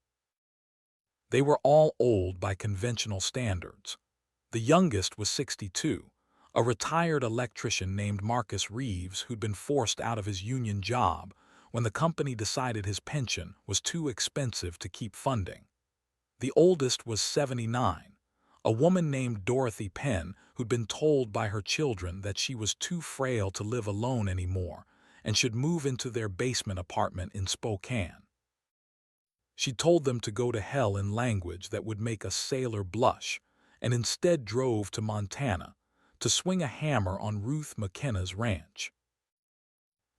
They were all old by conventional standards. The youngest was 62, a retired electrician named Marcus Reeves who'd been forced out of his union job when the company decided his pension was too expensive to keep funding. The oldest was 79, a woman named Dorothy Penn who'd been told by her children that she was too frail to live alone anymore and should move into their basement apartment in Spokane. She told them to go to hell in language that would make a sailor blush, and instead drove to Montana to swing a hammer on Ruth McKenna's ranch.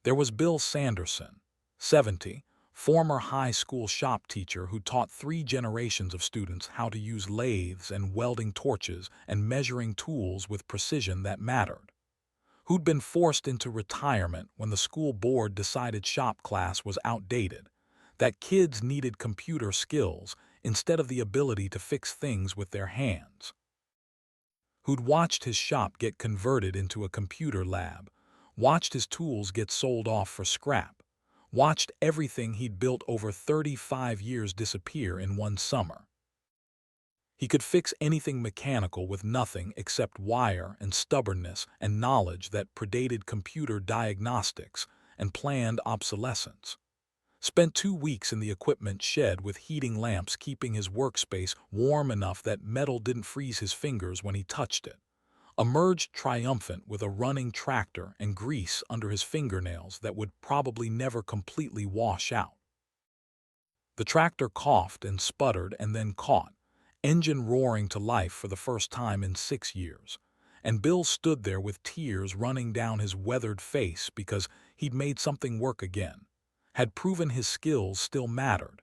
There was Bill Sanderson, 70, former high school shop teacher who taught 3 generations of students how to use lathes and welding torches and measuring tools with precision that mattered, who'd been forced into retirement when the school board decided shop class was outdated, that kids needed computer skills instead of the ability to fix things with their hands, who'd watched his shop get converted into a computer lab, watched his tools get sold off for scrap, watched everything he'd built over 35 years disappear in one summer. He could fix anything mechanical with nothing except wire and stubbornness and knowledge that predated computer diagnostics and planned obsolescence. Spent 2 weeks in the equipment shed with heating lamps keeping his workspace warm enough that metal didn't freeze his fingers when he touched it. Emerged triumphant with a running tractor and grease under his fingernails that would probably never completely wash out. The tractor coughed and sputtered and then caught, engine roaring to life for the first time in 6 years, and Bill stood there with tears running down his weathered face because he'd made something work again, had proven his skills still mattered,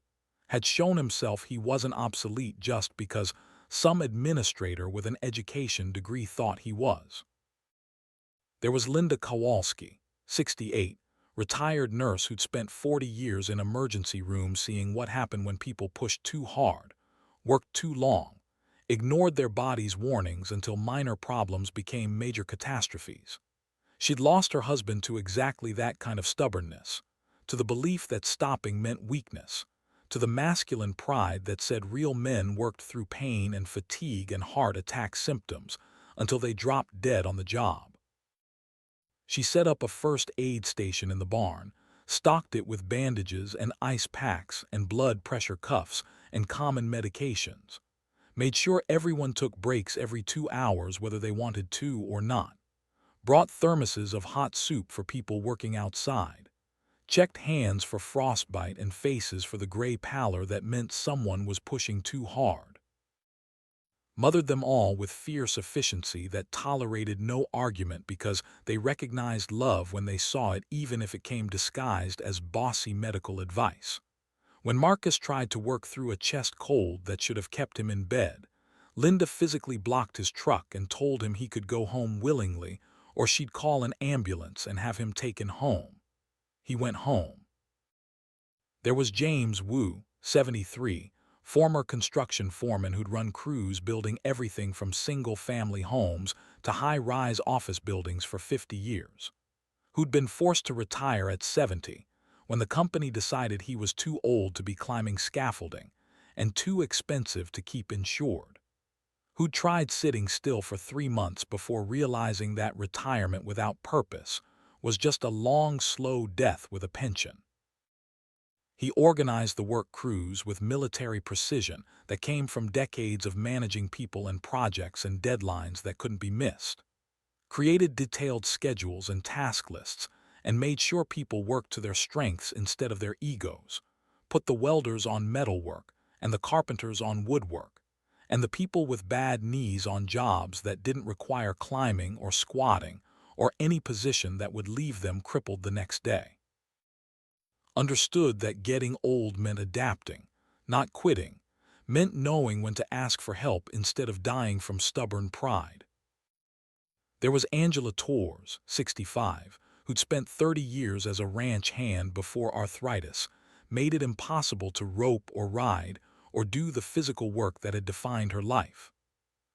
had shown himself he wasn't obsolete just because some administrator with an education degree thought he was. There was Linda Kowalski, 68, retired nurse who'd spent 40 years in emergency rooms seeing what happened when people pushed too hard, worked too long, ignored their body's warnings until minor problems became major catastrophes. She'd lost her husband to exactly that kind of stubbornness, to the belief that stopping meant weakness, to the masculine pride that said real men worked through pain and fatigue and heart attack symptoms until they dropped dead on the job. She set up a first aid station in the barn, stocked it with bandages and ice packs and blood pressure cuffs and common medications, made sure everyone took breaks every 2 hours whether they wanted to or not, brought thermoses of hot soup for people working outside, checked hands for frostbite and faces for the gray pallor that meant someone was pushing too hard, mothered them all with fierce efficiency that tolerated no argument because they recognized love when they saw it even if it came disguised as bossy medical advice. When Marcus tried to work through a chest cold that should have kept him in bed, Linda physically blocked his truck and told him he could go home willingly or she'd call an ambulance and have him taken home. He went home. There was James Wu, 73, former construction foreman who'd run crews building everything from single-family homes to high-rise office buildings for 50 years, who'd been forced to retire at 70 when the company decided he was too old to be climbing scaffolding and too expensive to keep insured, who'd tried sitting still for 3 months before realizing that retirement without purpose was just a long, slow death with a pension. He organized the work crews with military precision that came from decades of managing people and projects and deadlines that couldn't be missed, created detailed schedules and task lists, and made sure people worked to their strengths instead of their egos, put the welders on metalwork and the carpenters on woodwork, and the people with bad knees on jobs that didn't require climbing or squatting or any position that would leave them crippled the next day. Understood that getting old meant adapting, not quitting, meant knowing when to ask for help instead of dying from stubborn pride. There was Angela Torres, 65, who'd spent 30 years as a ranch hand before arthritis made it impossible to rope or ride or do the physical work that had defined her life,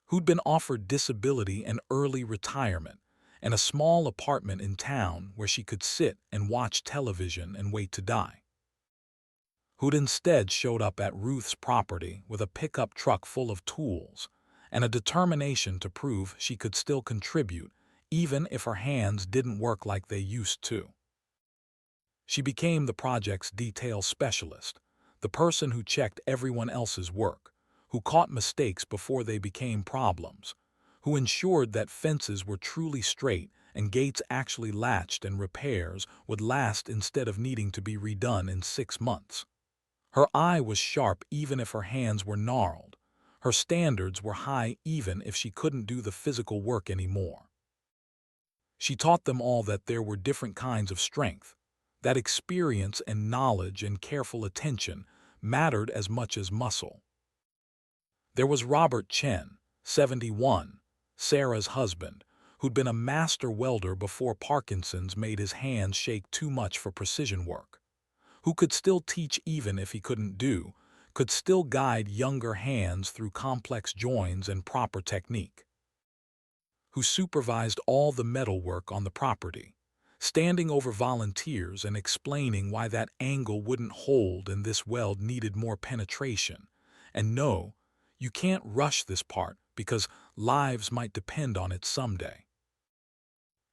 who'd been offered disability and early retirement and a small apartment in town where she could sit and watch television and wait to die, who'd instead showed up at Ruth's property with a pickup truck full of tools and a determination to prove she could still contribute even if her hands didn't work like they used to. She became the project's detail specialist, the person who checked everyone else's work, who caught mistakes before they became problems, who ensured that fences were truly straight and gates actually latched and repairs would last instead of needing to be redone in 6 months. Her eye was sharp even if her hands were gnarled. Her standards were high even if she couldn't do the physical work anymore. She taught them all that there were different kinds of strength, that experience and knowledge and careful attention mattered as much as muscle. There was Robert Chen, 71, Sarah's husband, who'd been a master welder before Parkinson's made his hands shake too much for precision work, who could still teach even if he couldn't do, could still guide younger hands through complex joins and proper technique, who supervised all the metalwork on the property, standing over volunteers and explaining why that angle wouldn't hold and this weld needed more penetration, and no, you can't rush this part because lives might depend on it someday.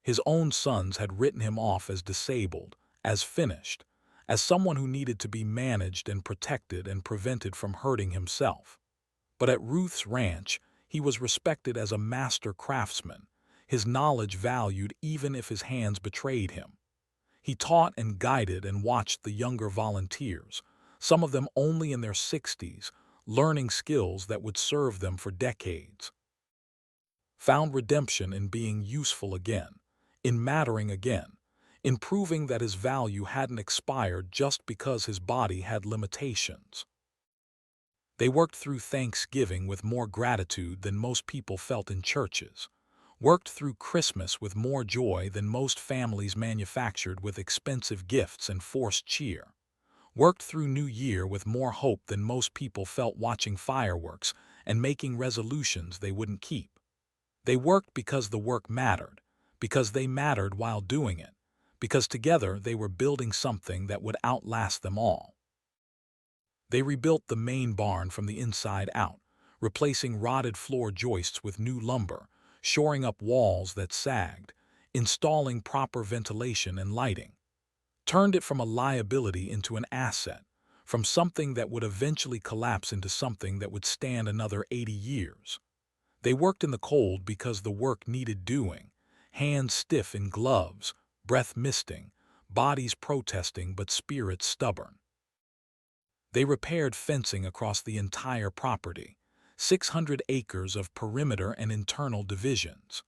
His own sons had written him off as disabled, as finished, as someone who needed to be managed and protected and prevented from hurting himself. But at Ruth's ranch, he was respected as a master craftsman, his knowledge valued even if his hands betrayed him. He taught and guided and watched the younger volunteers, some of them only in their 60s, learning skills that would serve them for decades. Found redemption in being useful again, in mattering again, in proving that his value hadn't expired just because his body had limitations. They worked through Thanksgiving with more gratitude than most people felt in churches, worked through Christmas with more joy than most families manufactured with expensive gifts and forced cheer, worked through New Year with more hope than most people felt watching fireworks and making resolutions they wouldn't keep. They worked because the work mattered, because they mattered while doing it, because together they were building something that would outlast them all. They rebuilt the main barn from the inside out, replacing rotted floor joists with new lumber, shoring up walls that sagged, installing proper ventilation and lighting, turned it from a liability into an asset, from something that would eventually collapse into something that would stand another 80 years. They worked in the cold because the work needed doing, hands stiff in gloves, breath misting, bodies protesting but spirits stubborn. They repaired fencing across the entire property, 600 acres of perimeter and internal divisions,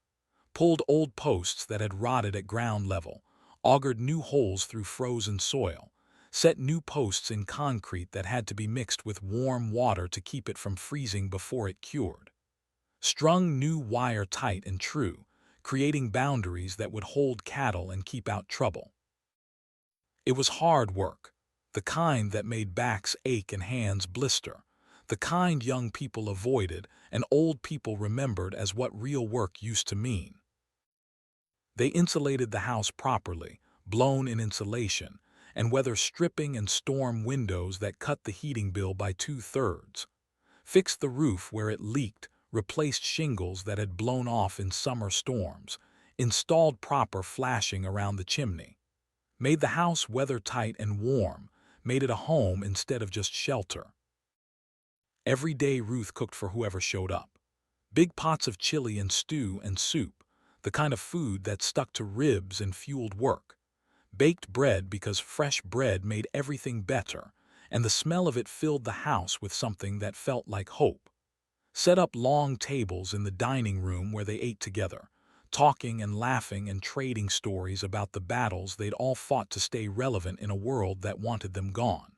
pulled old posts that had rotted at ground level, augured new holes through frozen soil, set new posts in concrete that had to be mixed with warm water to keep it from freezing before it cured, strung new wire tight and true, creating boundaries that would hold cattle and keep out trouble. It was hard work, the kind that made backs ache and hands blister, the kind young people avoided and old people remembered as what real work used to mean. They insulated the house properly, blown-in insulation, and weather stripping and storm windows that cut the heating bill by 2/3, fixed the roof where it leaked, replaced shingles that had blown off in summer storms, installed proper flashing around the chimney, made the house weather-tight and warm, made it a home instead of just shelter. Every day Ruth cooked for whoever showed up. Big pots of chili and stew and soup, the kind of food that stuck to ribs and fueled work. Baked bread because fresh bread made everything better, and the smell of it filled the house with something that felt like hope. Set up long tables in the dining room where they ate together, talking and laughing and trading stories about the battles they'd all fought to stay relevant in a world that wanted them gone.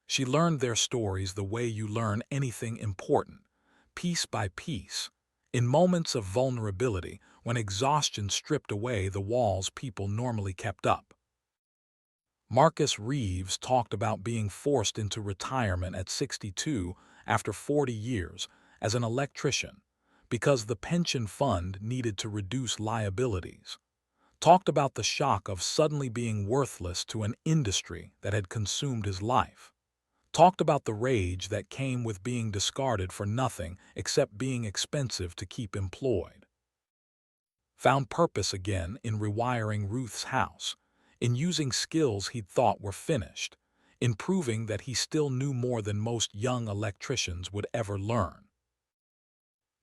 She learned their stories the way you learn anything important, piece by piece, in moments of vulnerability when exhaustion stripped away the walls people normally kept up. Marcus Reeves talked about being forced into retirement at 62 after 40 years as an electrician because the pension fund needed to reduce liabilities. Talked about the shock of suddenly being worthless to an industry that had consumed his life. Talked about the rage that came with being discarded for nothing except being expensive to keep employed. Found purpose again in rewiring Ruth's house, in using skills he'd thought were finished, in proving that he still knew more than most young electricians would ever learn.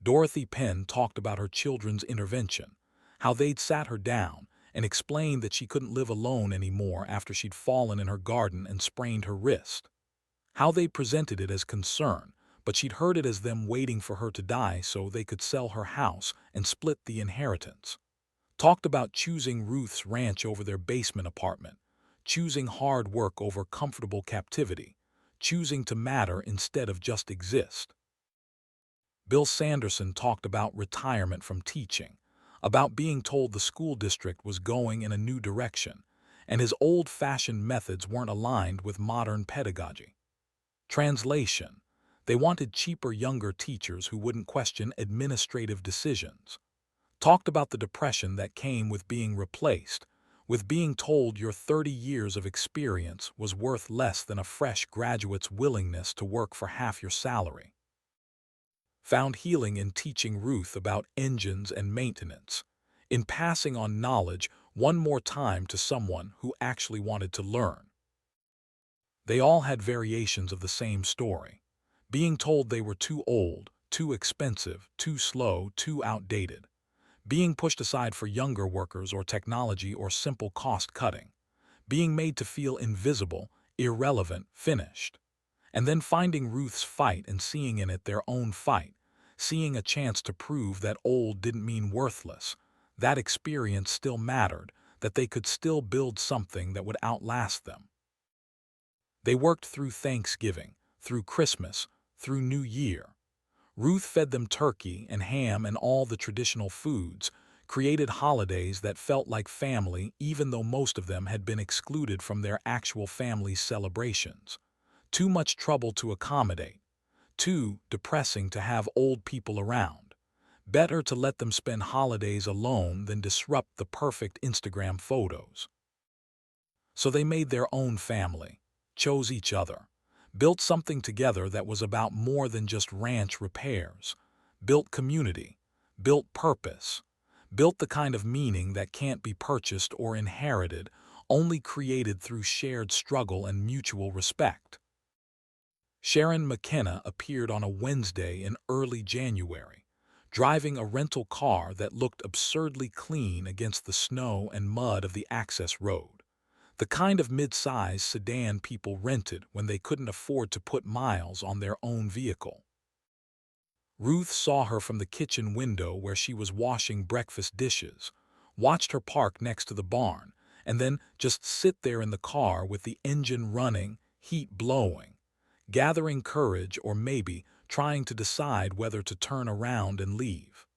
Dorothy Penn talked about her children's intervention, how they'd sat her down and explained that she couldn't live alone anymore after she'd fallen in her garden and sprained her wrist. How they presented it as concern, but she'd heard it as them waiting for her to die so they could sell her house and split the inheritance. Talked about choosing Ruth's ranch over their basement apartment, choosing hard work over comfortable captivity, choosing to matter instead of just exist. Bill Sanderson talked about retirement from teaching, about being told the school district was going in a new direction, and his old-fashioned methods weren't aligned with modern pedagogy. Translation: they wanted cheaper younger teachers who wouldn't question administrative decisions. Talked about the depression that came with being replaced, with being told your 30 years of experience was worth less than a fresh graduate's willingness to work for half your salary. Found healing in teaching Ruth about engines and maintenance, in passing on knowledge one more time to someone who actually wanted to learn. They all had variations of the same story, being told they were too old, too expensive, too slow, too outdated, being pushed aside for younger workers or technology or simple cost-cutting, being made to feel invisible, irrelevant, finished, and then finding Ruth's fight and seeing in it their own fight, seeing a chance to prove that old didn't mean worthless, that experience still mattered, that they could still build something that would outlast them. They worked through Thanksgiving, through Christmas, through New Year. Ruth fed them turkey and ham and all the traditional foods, created holidays that felt like family even though most of them had been excluded from their actual family's celebrations. Too much trouble to accommodate. Too depressing to have old people around. Better to let them spend holidays alone than disrupt the perfect Instagram photos. So they made their own family, chose each other, built something together that was about more than just ranch repairs, built community, built purpose, built the kind of meaning that can't be purchased or inherited, only created through shared struggle and mutual respect. Sharon McKenna appeared on a Wednesday in early January, driving a rental car that looked absurdly clean against the snow and mud of the access road, the kind of mid-size sedan people rented when they couldn't afford to put miles on their own vehicle. Ruth saw her from the kitchen window where she was washing breakfast dishes, watched her park next to the barn, and then just sit there in the car with the engine running, heat blowing, gathering courage or maybe trying to decide whether to turn around and leave.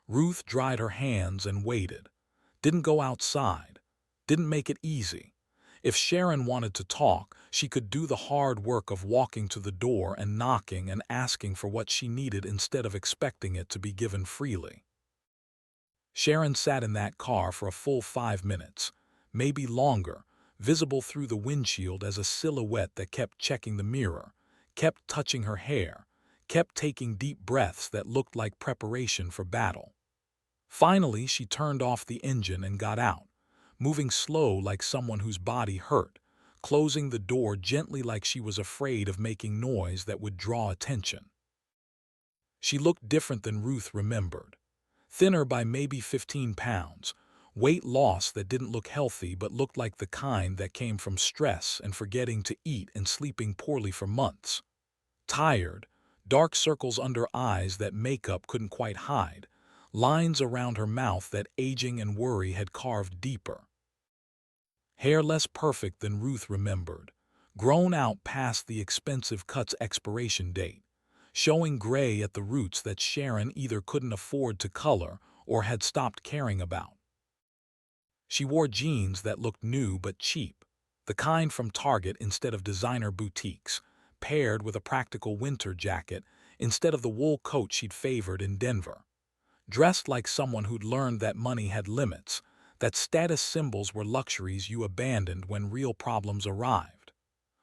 Ruth dried her hands and waited, didn't go outside, didn't make it easy. If Sharon wanted to talk, she could do the hard work of walking to the door and knocking and asking for what she needed instead of expecting it to be given freely. Sharon sat in that car for a full 5 minutes, maybe longer, visible through the windshield as a silhouette that kept checking the mirror, kept touching her hair, kept taking deep breaths that looked like preparation for battle. Finally, she turned off the engine and got out, moving slow like someone whose body hurt, closing the door gently like she was afraid of making noise that would draw attention. She looked different than Ruth remembered. Thinner by maybe 15 pounds, weight loss that didn't look healthy but looked like the kind that came from stress and forgetting to eat and sleeping poorly for months. Tired, dark circles under eyes that makeup couldn't quite hide, lines around her mouth that aging and worry had carved deeper. Hair less perfect than Ruth remembered, grown out past the expensive cut's expiration date, showing gray at the roots that Sharon either couldn't afford to color or had stopped caring about. She wore jeans that looked new but cheap, the kind from Target instead of designer boutiques, paired with a practical winter jacket instead of the wool coat she'd favored in Denver. Dressed like someone who'd learned that money had limits, that status symbols were luxuries you abandoned when real problems arrived.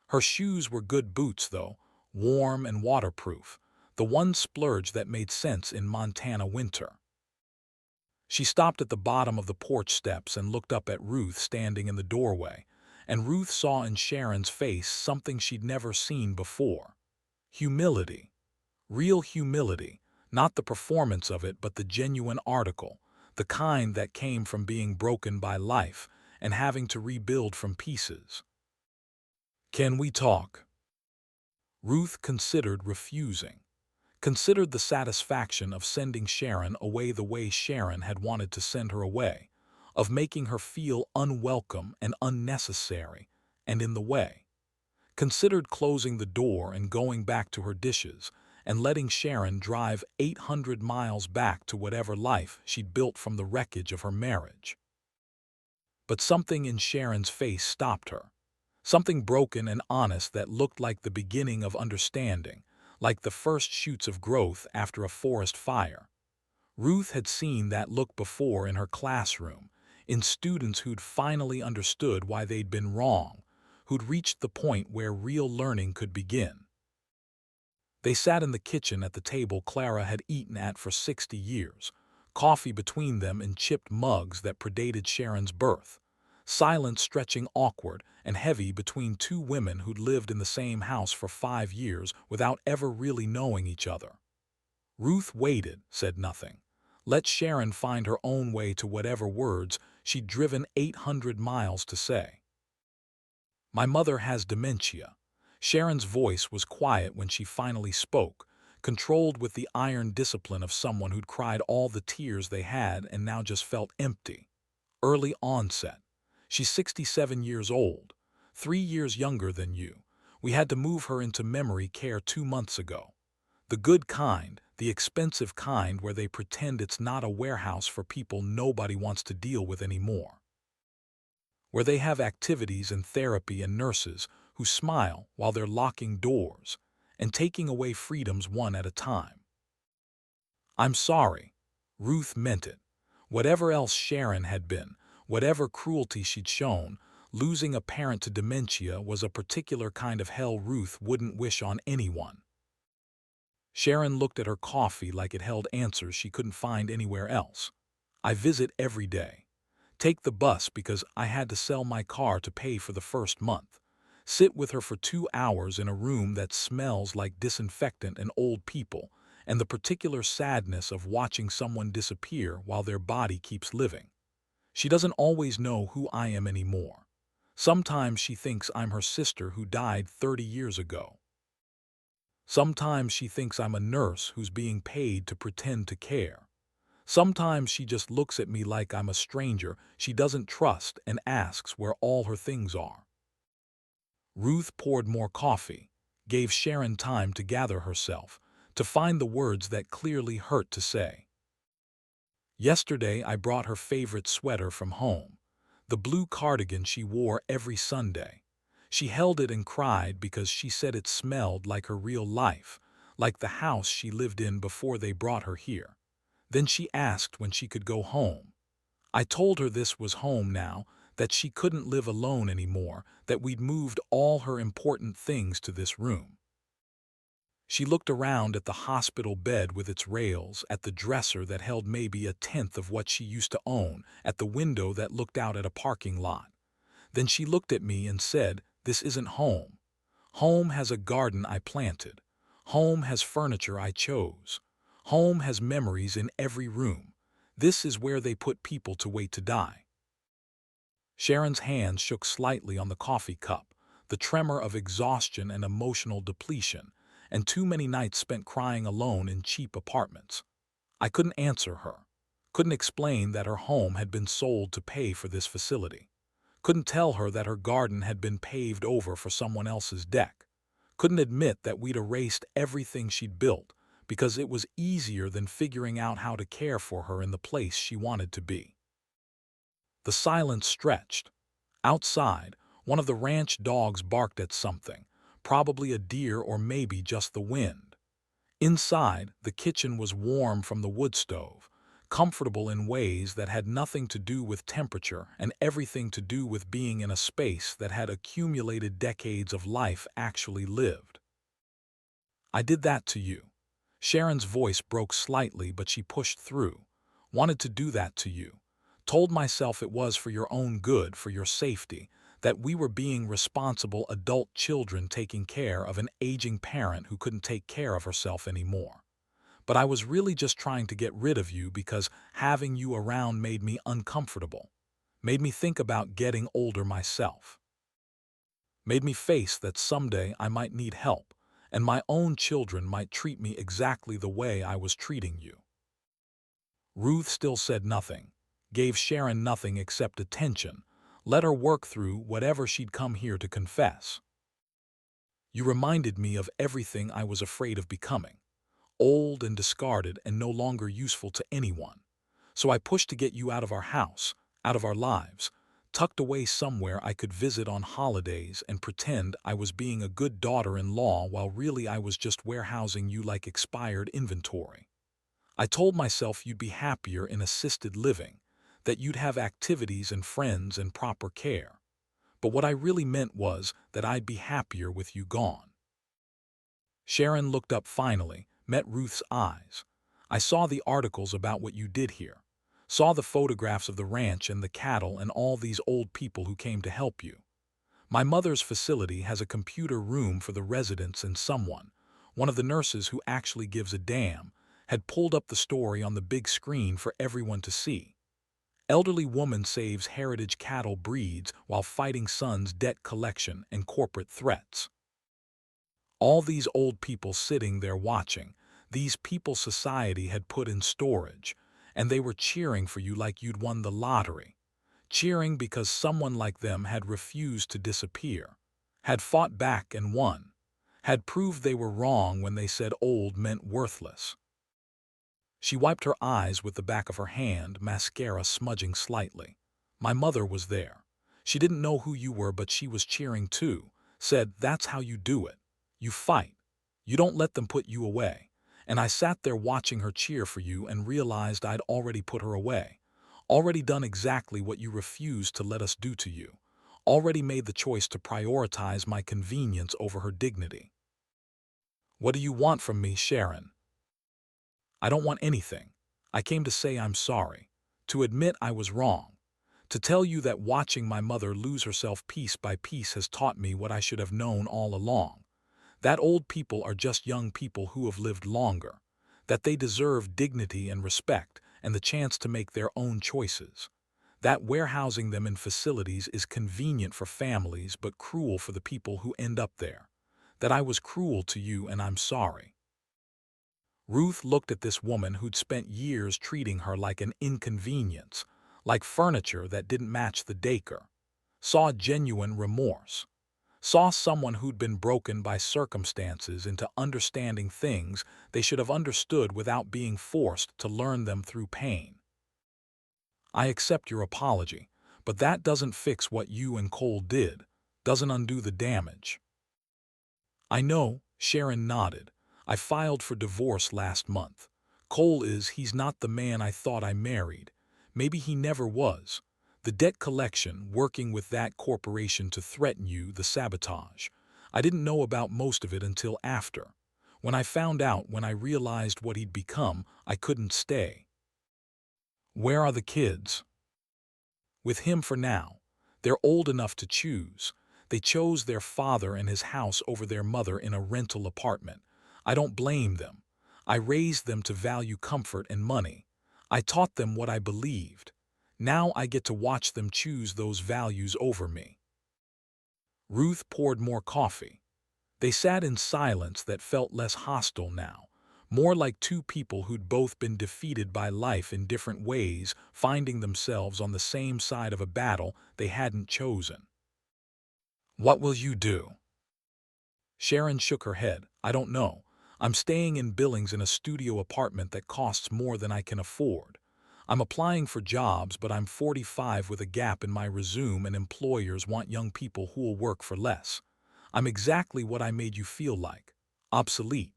Her shoes were good boots, though, warm and waterproof, the one splurge that made sense in Montana winter. She stopped at the bottom of the porch steps and looked up at Ruth standing in the doorway, and Ruth saw in Sharon's face something she'd never seen before. Humility. Real humility, not the performance of it but the genuine article, the kind that came from being broken by life and having to rebuild from pieces. "Can we talk?" Ruth considered refusing, considered the satisfaction of sending Sharon away the way Sharon had wanted to send her away, of making her feel unwelcome and unnecessary and in the way. Considered closing the door and going back to her dishes and letting Sharon drive 800 miles back to whatever life she'd built from the wreckage of her marriage. But something in Sharon's face stopped her. Something broken and honest that looked like the beginning of understanding, like the first shoots of growth after a forest fire. Ruth had seen that look before in her classroom, in students who'd finally understood why they'd been wrong, who'd reached the point where real learning could begin. They sat in the kitchen at the table Clara had eaten at for 60 years, coffee between them in chipped mugs that predated Sharon's birth, silence stretching awkward and heavy between two women who'd lived in the same house for 5 years without ever really knowing each other. Ruth waited, said nothing. Let Sharon find her own way to whatever words she'd driven 800 miles to say. "My mother has dementia." Sharon's voice was quiet when she finally spoke, controlled with the iron discipline of someone who'd cried all the tears they had and now just felt empty. "Early onset. She's 67 years old, 3 years younger than you. We had to move her into memory care 2 months ago. The good kind, the expensive kind where they pretend it's not a warehouse for people nobody wants to deal with anymore. Where they have activities and therapy and nurses who smile while they're locking doors and taking away freedoms one at a time." "I'm sorry." Ruth meant it. Whatever else Sharon had been, whatever cruelty she'd shown, losing a parent to dementia was a particular kind of hell Ruth wouldn't wish on anyone. Sharon looked at her coffee like it held answers she couldn't find anywhere else. "I visit every day. Take the bus because I had to sell my car to pay for the first month. Sit with her for 2 hours in a room that smells like disinfectant and old people, and the particular sadness of watching someone disappear while their body keeps living. She doesn't always know who I am anymore. Sometimes she thinks I'm her sister who died 30 years ago. Sometimes she thinks I'm a nurse who's being paid to pretend to care. Sometimes she just looks at me like I'm a stranger she doesn't trust and asks where all her things are. Ruth poured more coffee, gave Sharon time to gather herself, to find the words that clearly hurt to say. Yesterday I brought her favorite sweater from home, the blue cardigan she wore every Sunday. She held it and cried because she said it smelled like her real life, like the house she lived in before they brought her here. Then she asked when she could go home. I told her this was home now, that she couldn't live alone anymore, that we'd moved all her important things to this room. She looked around at the hospital bed with its rails, at the dresser that held maybe a tenth of what she used to own, at the window that looked out at a parking lot. Then she looked at me and said, "This isn't home. Home has a garden I planted. Home has furniture I chose. Home has memories in every room. This is where they put people to wait to die." Sharon's hands shook slightly on the coffee cup, the tremor of exhaustion and emotional depletion, and too many nights spent crying alone in cheap apartments. I couldn't answer her. Couldn't explain that her home had been sold to pay for this facility. Couldn't tell her that her garden had been paved over for someone else's deck. Couldn't admit that we'd erased everything she'd built because it was easier than figuring out how to care for her in the place she wanted to be. The silence stretched. Outside, one of the ranch dogs barked at something, probably a deer or maybe just the wind. Inside, the kitchen was warm from the wood stove, comfortable in ways that had nothing to do with temperature and everything to do with being in a space that had accumulated decades of life actually lived. "I did that to you." Sharon's voice broke slightly, but she pushed through. "Wanted to do that to you. Told myself it was for your own good, for your safety, that we were being responsible adult children taking care of an aging parent who couldn't take care of herself anymore. But I was really just trying to get rid of you because having you around made me uncomfortable. Made me think about getting older myself. Made me face that someday I might need help, and my own children might treat me exactly the way I was treating you." Ruth still said nothing, gave Sharon nothing except attention, let her work through whatever she'd come here to confess. "You reminded me of everything I was afraid of becoming. Old and discarded and no longer useful to anyone. So I pushed to get you out of our house, out of our lives, tucked away somewhere I could visit on holidays and pretend I was being a good daughter-in-law while really I was just warehousing you like expired inventory. I told myself you'd be happier in assisted living, that you'd have activities and friends and proper care. But what I really meant was that I'd be happier with you gone." Sharon looked up finally, met Ruth's eyes. "I saw the articles about what you did here. Saw the photographs of the ranch and the cattle and all these old people who came to help you. My mother's facility has a computer room for the residents, and someone, one of the nurses who actually gives a damn, had pulled up the story on the big screen for everyone to see. Elderly woman saves heritage cattle breeds while fighting son's debt collection and corporate threats. All these old people sitting there watching, these people society had put in storage, and they were cheering for you like you'd won the lottery. Cheering because someone like them had refused to disappear, had fought back and won, had proved they were wrong when they said old meant worthless." She wiped her eyes with the back of her hand, mascara smudging slightly. "My mother was there. She didn't know who you were, but she was cheering too. Said, that's how you do it. You fight. You don't let them put you away." And I sat there watching her cheer for you and realized I'd already put her away. Already done exactly what you refused to let us do to you. Already made the choice to prioritize my convenience over her dignity. "What do you want from me, Sharon?" "I don't want anything. I came to say I'm sorry. To admit I was wrong. To tell you that watching my mother lose herself piece by piece has taught me what I should have known all along. That old people are just young people who have lived longer. That they deserve dignity and respect and the chance to make their own choices. That warehousing them in facilities is convenient for families but cruel for the people who end up there. That I was cruel to you and I'm sorry. Ruth looked at this woman who'd spent years treating her like an inconvenience, like furniture that didn't match the decor. Saw genuine remorse. Saw someone who'd been broken by circumstances into understanding things they should have understood without being forced to learn them through pain. I accept your apology, but that doesn't fix what you and Cole did, doesn't undo the damage. I know, Sharon nodded. I filed for divorce last month. He's not the man I thought I married. Maybe he never was. The debt collection, working with that corporation to threaten you, the sabotage. I didn't know about most of it until after. When I found out, when I realized what he'd become, I couldn't stay. Where are the kids? With him for now. They're old enough to choose. They chose their father and his house over their mother in a rental apartment. I don't blame them. I raised them to value comfort and money. I taught them what I believed. Now I get to watch them choose those values over me. Ruth poured more coffee. They sat in silence that felt less hostile now, more like two people who'd both been defeated by life in different ways, finding themselves on the same side of a battle they hadn't chosen. What will you do? Sharon shook her head. I don't know. I'm staying in Billings in a studio apartment that costs more than I can afford. I'm applying for jobs, but I'm 45 with a gap in my resume and employers want young people who'll work for less. I'm exactly what I made you feel like. Obsolete.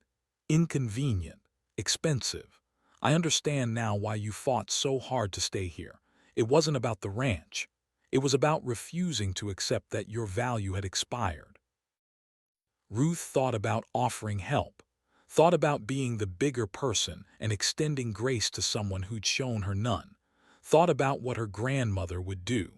Inconvenient. Expensive. I understand now why you fought so hard to stay here. It wasn't about the ranch. It was about refusing to accept that your value had expired. Ruth thought about offering help, thought about being the bigger person and extending grace to someone who'd shown her none, thought about what her grandmother would do.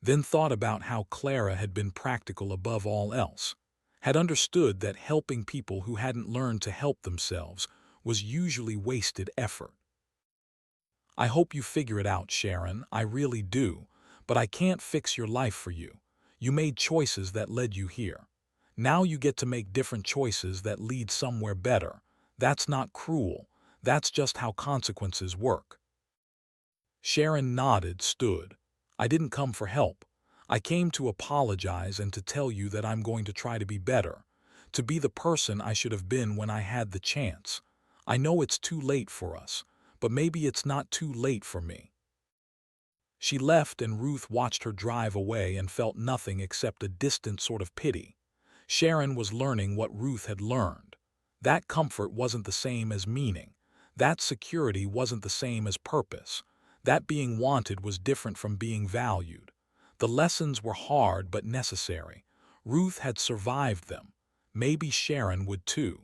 Then thought about how Clara had been practical above all else, had understood that helping people who hadn't learned to help themselves was usually wasted effort. I hope you figure it out, Sharon, I really do, but I can't fix your life for you. You made choices that led you here. Now you get to make different choices that lead somewhere better. That's not cruel. That's just how consequences work. Sharon nodded, stood. I didn't come for help. I came to apologize and to tell you that I'm going to try to be better, to be the person I should have been when I had the chance. I know it's too late for us, but maybe it's not too late for me. She left and Ruth watched her drive away and felt nothing except a distant sort of pity. Sharon was learning what Ruth had learned. That comfort wasn't the same as meaning. That security wasn't the same as purpose. That being wanted was different from being valued. The lessons were hard but necessary. Ruth had survived them. Maybe Sharon would too.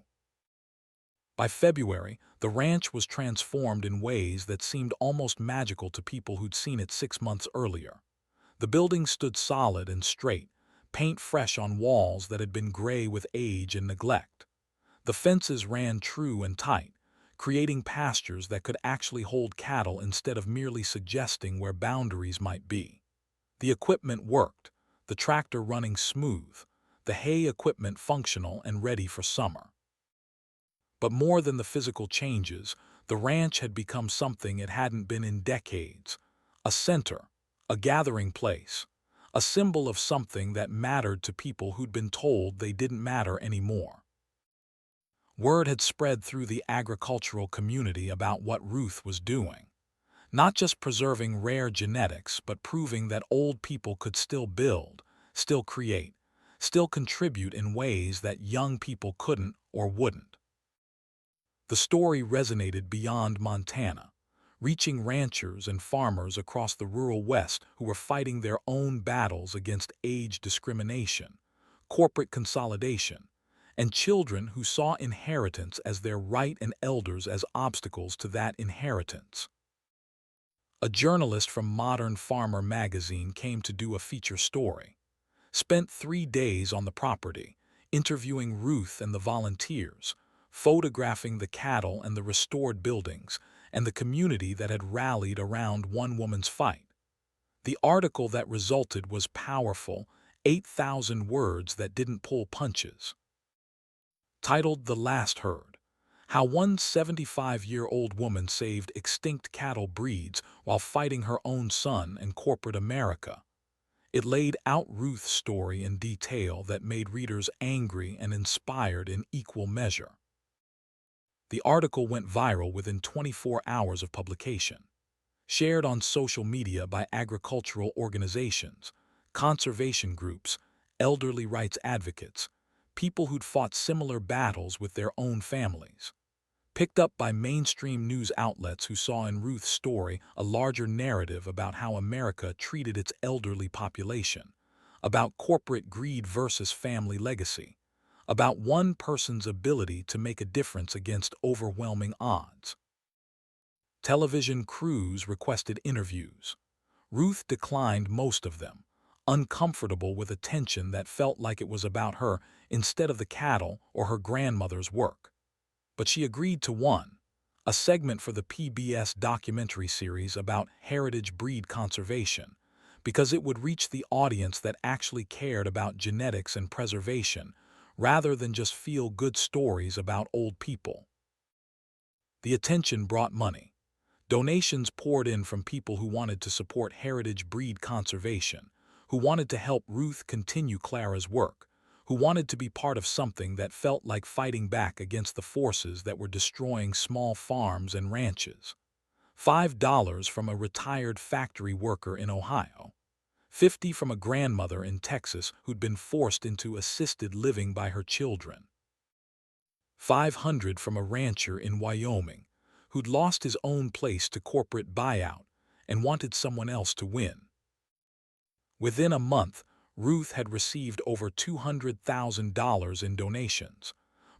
By February, the ranch was transformed in ways that seemed almost magical to people who'd seen it 6 months earlier. The building stood solid and straight, paint fresh on walls that had been gray with age and neglect. The fences ran true and tight, creating pastures that could actually hold cattle instead of merely suggesting where boundaries might be. The equipment worked, the tractor running smooth, the hay equipment functional and ready for summer. But more than the physical changes, the ranch had become something it hadn't been in decades. A center, a gathering place, a symbol of something that mattered to people who'd been told they didn't matter anymore. Word had spread through the agricultural community about what Ruth was doing. Not just preserving rare genetics, but proving that old people could still build, still create, still contribute in ways that young people couldn't or wouldn't. The story resonated beyond Montana, reaching ranchers and farmers across the rural West who were fighting their own battles against age discrimination, corporate consolidation, and children who saw inheritance as their right and elders as obstacles to that inheritance. A journalist from Modern Farmer magazine came to do a feature story. Spent 3 days on the property, interviewing Ruth and the volunteers, photographing the cattle and the restored buildings, and the community that had rallied around one woman's fight. The article that resulted was powerful, 8,000 words that didn't pull punches. Titled The Last Herd: How One 75-Year-Old Woman Saved Extinct Cattle Breeds While Fighting Her Own Son and Corporate America. It laid out Ruth's story in detail that made readers angry and inspired in equal measure. The article went viral within 24 hours of publication. Shared on social media by agricultural organizations, conservation groups, elderly rights advocates, people who'd fought similar battles with their own families. Picked up by mainstream news outlets who saw in Ruth's story a larger narrative about how America treated its elderly population, about corporate greed versus family legacy, about one person's ability to make a difference against overwhelming odds. Television crews requested interviews. Ruth declined most of them, uncomfortable with attention that felt like it was about her instead of the cattle or her grandmother's work. But she agreed to one, a segment for the PBS documentary series about heritage breed conservation, because it would reach the audience that actually cared about genetics and preservation, rather than just feel-good stories about old people. The attention brought money. Donations poured in from people who wanted to support heritage breed conservation, who wanted to help Ruth continue Clara's work, who wanted to be part of something that felt like fighting back against the forces that were destroying small farms and ranches. $5 from a retired factory worker in Ohio. $50 from a grandmother in Texas who'd been forced into assisted living by her children. $500 from a rancher in Wyoming who'd lost his own place to corporate buyout and wanted someone else to win. Within a month, Ruth had received over $200,000 in donations,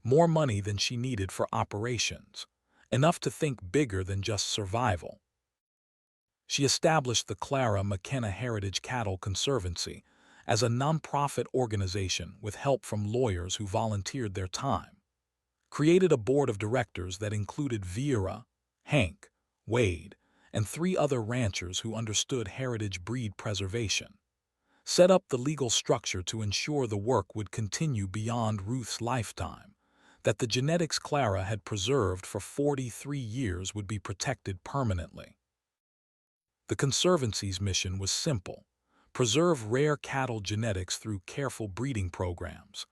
more money than she needed for operations, enough to think bigger than just survival. She established the Clara McKenna Heritage Cattle Conservancy as a nonprofit organization with help from lawyers who volunteered their time. Created a board of directors that included Vera, Hank, Wade, and 3 other ranchers who understood heritage breed preservation. Set up the legal structure to ensure the work would continue beyond Ruth's lifetime, that the genetics Clara had preserved for 43 years would be protected permanently. The Conservancy's mission was simple: preserve rare cattle genetics through careful breeding programs,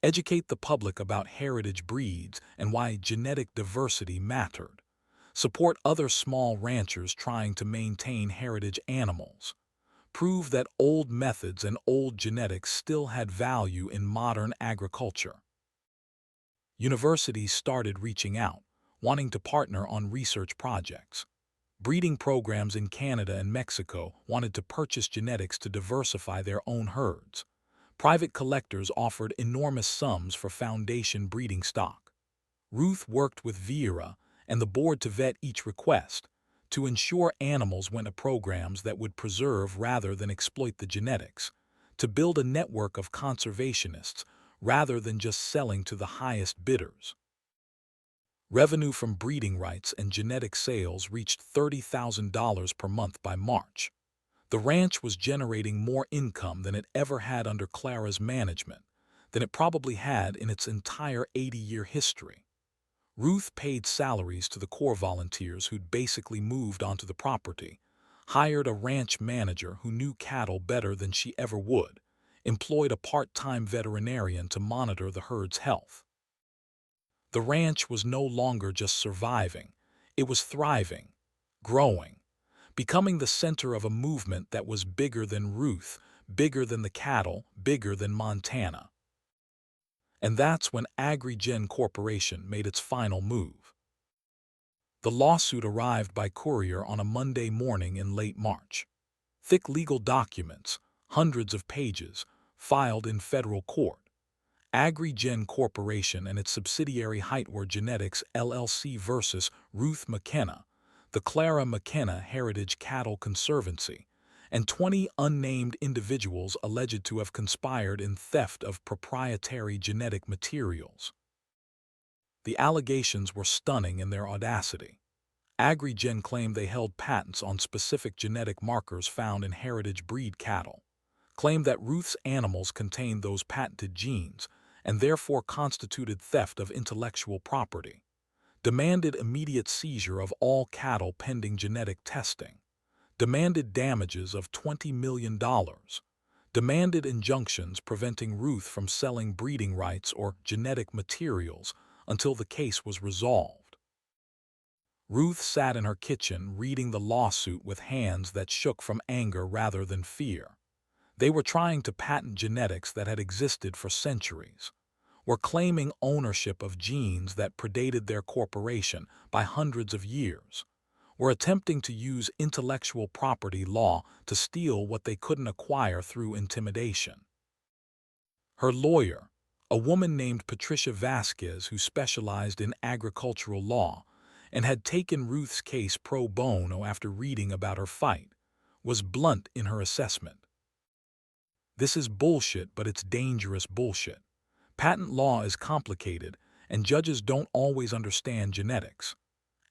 educate the public about heritage breeds and why genetic diversity mattered, support other small ranchers trying to maintain heritage animals, prove that old methods and old genetics still had value in modern agriculture. Universities started reaching out, wanting to partner on research projects. Breeding programs in Canada and Mexico wanted to purchase genetics to diversify their own herds. Private collectors offered enormous sums for foundation breeding stock. Ruth worked with Vera and the board to vet each request, to ensure animals went to programs that would preserve rather than exploit the genetics, to build a network of conservationists rather than just selling to the highest bidders. Revenue from breeding rights and genetic sales reached $30,000 per month by March. The ranch was generating more income than it ever had under Clara's management, than it probably had in its entire 80-year history. Ruth paid salaries to the Corps volunteers who'd basically moved onto the property, hired a ranch manager who knew cattle better than she ever would, employed a part-time veterinarian to monitor the herd's health. The ranch was no longer just surviving, it was thriving, growing, becoming the center of a movement that was bigger than Ruth, bigger than the cattle, bigger than Montana. And that's when AgriGen Corporation made its final move. The lawsuit arrived by courier on a Monday morning in late March. Thick legal documents, hundreds of pages, filed in federal court. AgriGen Corporation and its subsidiary Heartland Genetics LLC versus Ruth McKenna, the Clara McKenna Heritage Cattle Conservancy, and 20 unnamed individuals alleged to have conspired in theft of proprietary genetic materials. The allegations were stunning in their audacity. AgriGen claimed they held patents on specific genetic markers found in heritage breed cattle, claimed that Ruth's animals contained those patented genes and therefore constituted theft of intellectual property, demanded immediate seizure of all cattle pending genetic testing, demanded damages of $20 million, demanded injunctions preventing Ruth from selling breeding rights or genetic materials until the case was resolved. Ruth sat in her kitchen reading the lawsuit with hands that shook from anger rather than fear. They were trying to patent genetics that had existed for centuries, were claiming ownership of genes that predated their corporation by hundreds of years, were attempting to use intellectual property law to steal what they couldn't acquire through intimidation. Her lawyer, a woman named Patricia Vasquez who specialized in agricultural law and had taken Ruth's case pro bono after reading about her fight, was blunt in her assessment. This is bullshit, but it's dangerous bullshit. Patent law is complicated, and judges don't always understand genetics.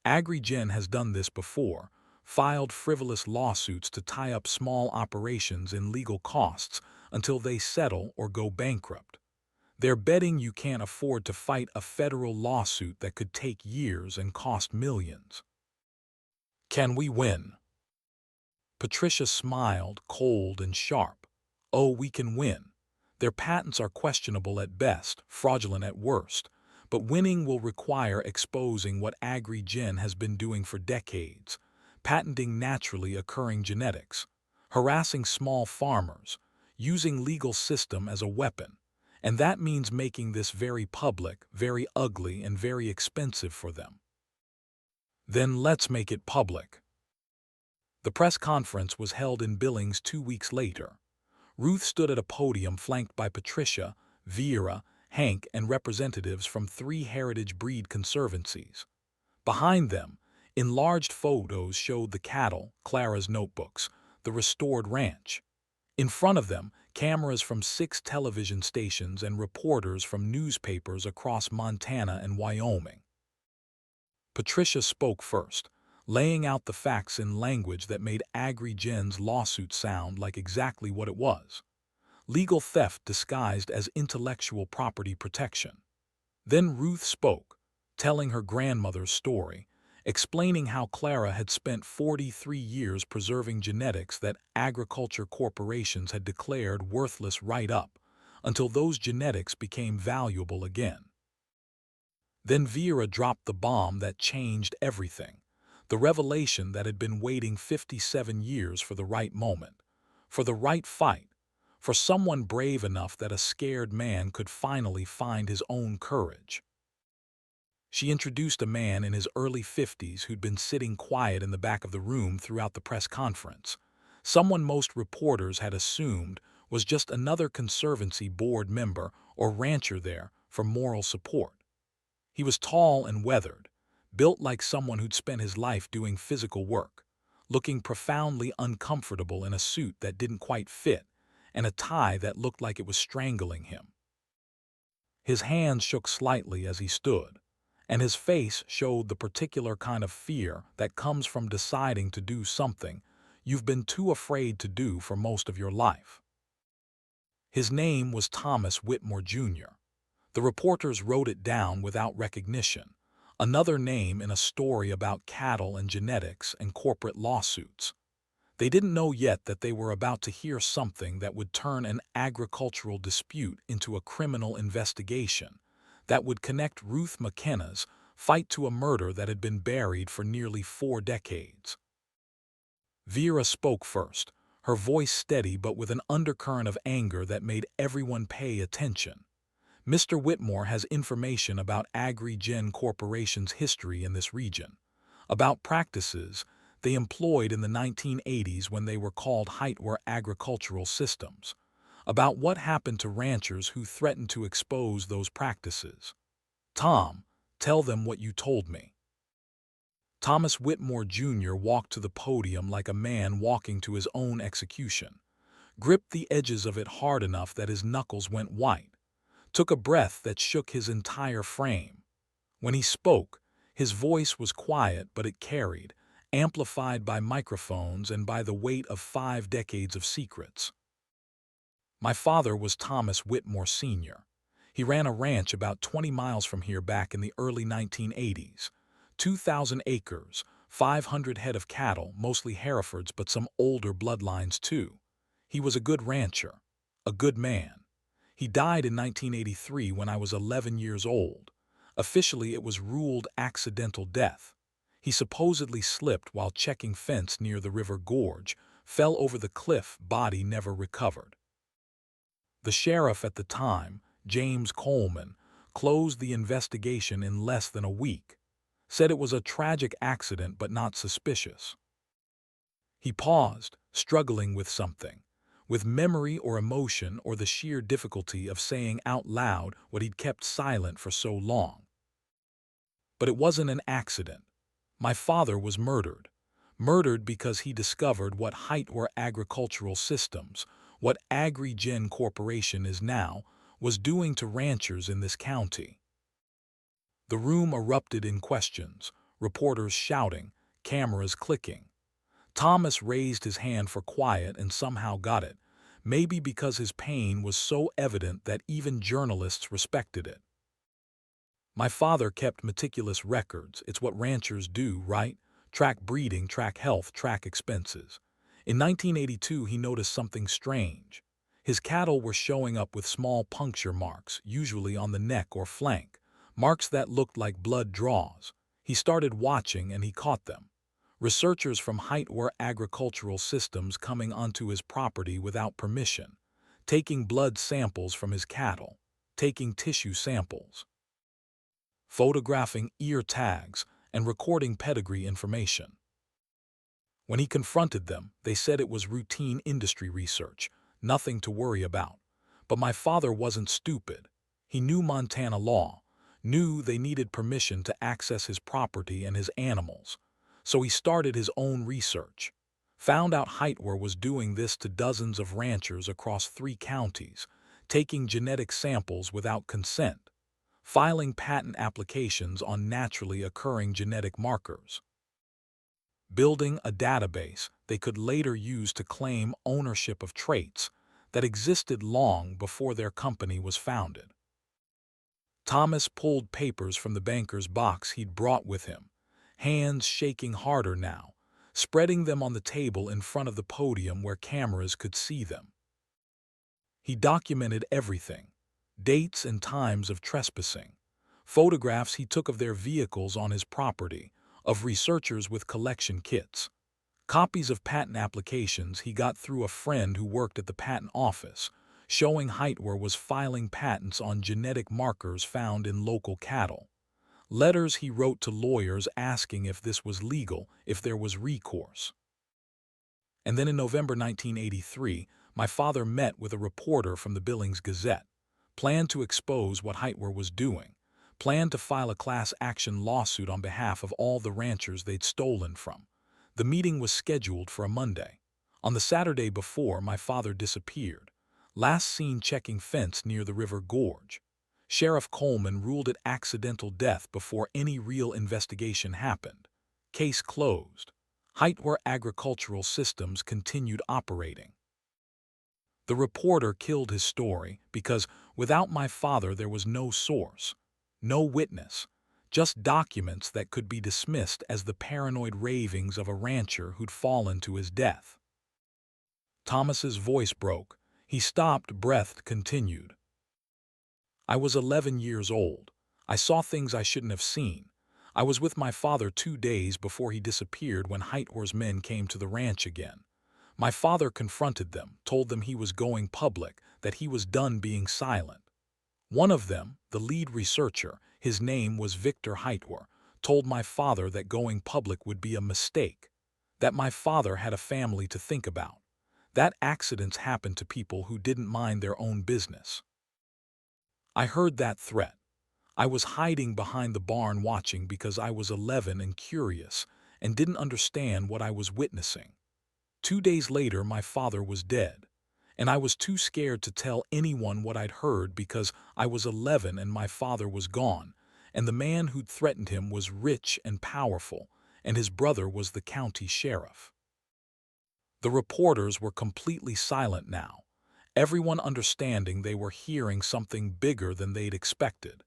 AgriGen has done this before, filed frivolous lawsuits to tie up small operations in legal costs until they settle or go bankrupt. They're betting you can't afford to fight a federal lawsuit that could take years and cost millions. Can we win? Patricia smiled, cold and sharp. Oh, we can win. Their patents are questionable at best, fraudulent at worst, but winning will require exposing what AgriGen has been doing for decades, patenting naturally occurring genetics, harassing small farmers, using legal system as a weapon, and that means making this very public, very ugly, and very expensive for them. Then let's make it public. The press conference was held in Billings 2 weeks later. Ruth stood at a podium flanked by Patricia, Vera, Hank, and representatives from 3 heritage breed conservancies. Behind them, enlarged photos showed the cattle, Clara's notebooks, the restored ranch. In front of them, cameras from 6 television stations and reporters from newspapers across Montana and Wyoming. Patricia spoke first, laying out the facts in language that made AgriGen's lawsuit sound like exactly what it was: legal theft disguised as intellectual property protection. Then Ruth spoke, telling her grandmother's story, explaining how Clara had spent 43 years preserving genetics that agriculture corporations had declared worthless right up until those genetics became valuable again. Then Vera dropped the bomb that changed everything, the revelation that had been waiting 57 years for the right moment, for the right fight, for someone brave enough that a scared man could finally find his own courage. She introduced a man in his early 50s who'd been sitting quiet in the back of the room throughout the press conference, someone most reporters had assumed was just another conservancy board member or rancher there for moral support. He was tall and weathered, built like someone who'd spent his life doing physical work, looking profoundly uncomfortable in a suit that didn't quite fit and a tie that looked like it was strangling him. His hands shook slightly as he stood, and his face showed the particular kind of fear that comes from deciding to do something you've been too afraid to do for most of your life. His name was Thomas Whitmore, Jr. The reporters wrote it down without recognition, another name in a story about cattle and genetics and corporate lawsuits. They didn't know yet that they were about to hear something that would turn an agricultural dispute into a criminal investigation, that would connect Ruth McKenna's fight to a murder that had been buried for nearly 4 decades. Vera spoke first, her voice steady but with an undercurrent of anger that made everyone pay attention. Mr. Whitmore has information about AgriGen Corporation's history in this region, about practices they employed in the 1980s when they were called Heartland agricultural systems, about what happened to ranchers who threatened to expose those practices. Tom, tell them what you told me. Thomas Whitmore Jr. walked to the podium like a man walking to his own execution, gripped the edges of it hard enough that his knuckles went white, took a breath that shook his entire frame. When he spoke, his voice was quiet, but it carried, amplified by microphones and by the weight of 5 decades of secrets. My father was Thomas Whitmore Sr. He ran a ranch about 20 miles from here back in the early 1980s. 2,000 acres, 500 head of cattle, mostly Herefords but some older bloodlines too. He was a good rancher, a good man. He died in 1983 when I was 11 years old. Officially, it was ruled accidental death. He supposedly slipped while checking fence near the river gorge, fell over the cliff, body never recovered. The sheriff at the time, James Coleman, closed the investigation in less than a week, said it was a tragic accident but not suspicious. He paused, struggling with something, with memory or emotion or the sheer difficulty of saying out loud what he'd kept silent for so long. But it wasn't an accident. My father was murdered. Murdered because he discovered what Heartland Agricultural Systems, what AgriGen Corporation is now, was doing to ranchers in this county. The room erupted in questions, reporters shouting, cameras clicking. Thomas raised his hand for quiet and somehow got it, maybe because his pain was so evident that even journalists respected it. My father kept meticulous records. It's what ranchers do, right? Track breeding, track health, track expenses. In 1982, he noticed something strange. His cattle were showing up with small puncture marks, usually on the neck or flank, marks that looked like blood draws. He started watching and he caught them. Researchers from Heartland Agricultural Systems coming onto his property without permission, taking blood samples from his cattle, taking tissue samples, photographing ear tags, and recording pedigree information. When he confronted them, they said it was routine industry research, nothing to worry about. But my father wasn't stupid. He knew Montana law, knew they needed permission to access his property and his animals. So he started his own research. Found out Heartland was doing this to dozens of ranchers across 3 counties, taking genetic samples without consent, filing patent applications on naturally occurring genetic markers, building a database they could later use to claim ownership of traits that existed long before their company was founded. Thomas pulled papers from the banker's box he'd brought with him, hands shaking harder now, spreading them on the table in front of the podium where cameras could see them. He documented everything, dates and times of trespassing, photographs he took of their vehicles on his property, of researchers with collection kits, copies of patent applications he got through a friend who worked at the patent office, showing Heartland was filing patents on genetic markers found in local cattle, letters he wrote to lawyers asking if this was legal, if there was recourse. And then in November 1983, my father met with a reporter from the Billings Gazette, planned to expose what Heartland was doing, planned to file a class action lawsuit on behalf of all the ranchers they'd stolen from. The meeting was scheduled for a Monday. On the Saturday before, my father disappeared, last seen checking fence near the river gorge. Sheriff Coleman ruled it accidental death before any real investigation happened. Case closed. Heartland Agricultural Systems continued operating. The reporter killed his story because without my father there was no source, no witness, just documents that could be dismissed as the paranoid ravings of a rancher who'd fallen to his death. Thomas's voice broke. He stopped, breathed, continued. I was 11 years old. I saw things I shouldn't have seen. I was with my father 2 days before he disappeared when Heartland's men came to the ranch again. My father confronted them, told them he was going public, that he was done being silent. One of them, the lead researcher, his name was Victor Heartland, told my father that going public would be a mistake, that my father had a family to think about, that accidents happened to people who didn't mind their own business. I heard that threat. I was hiding behind the barn watching because I was 11 and curious and didn't understand what I was witnessing. 2 days later, my father was dead, and I was too scared to tell anyone what I'd heard because I was 11 and my father was gone, and the man who'd threatened him was rich and powerful, and his brother was the county sheriff. The reporters were completely silent now, everyone understanding they were hearing something bigger than they'd expected,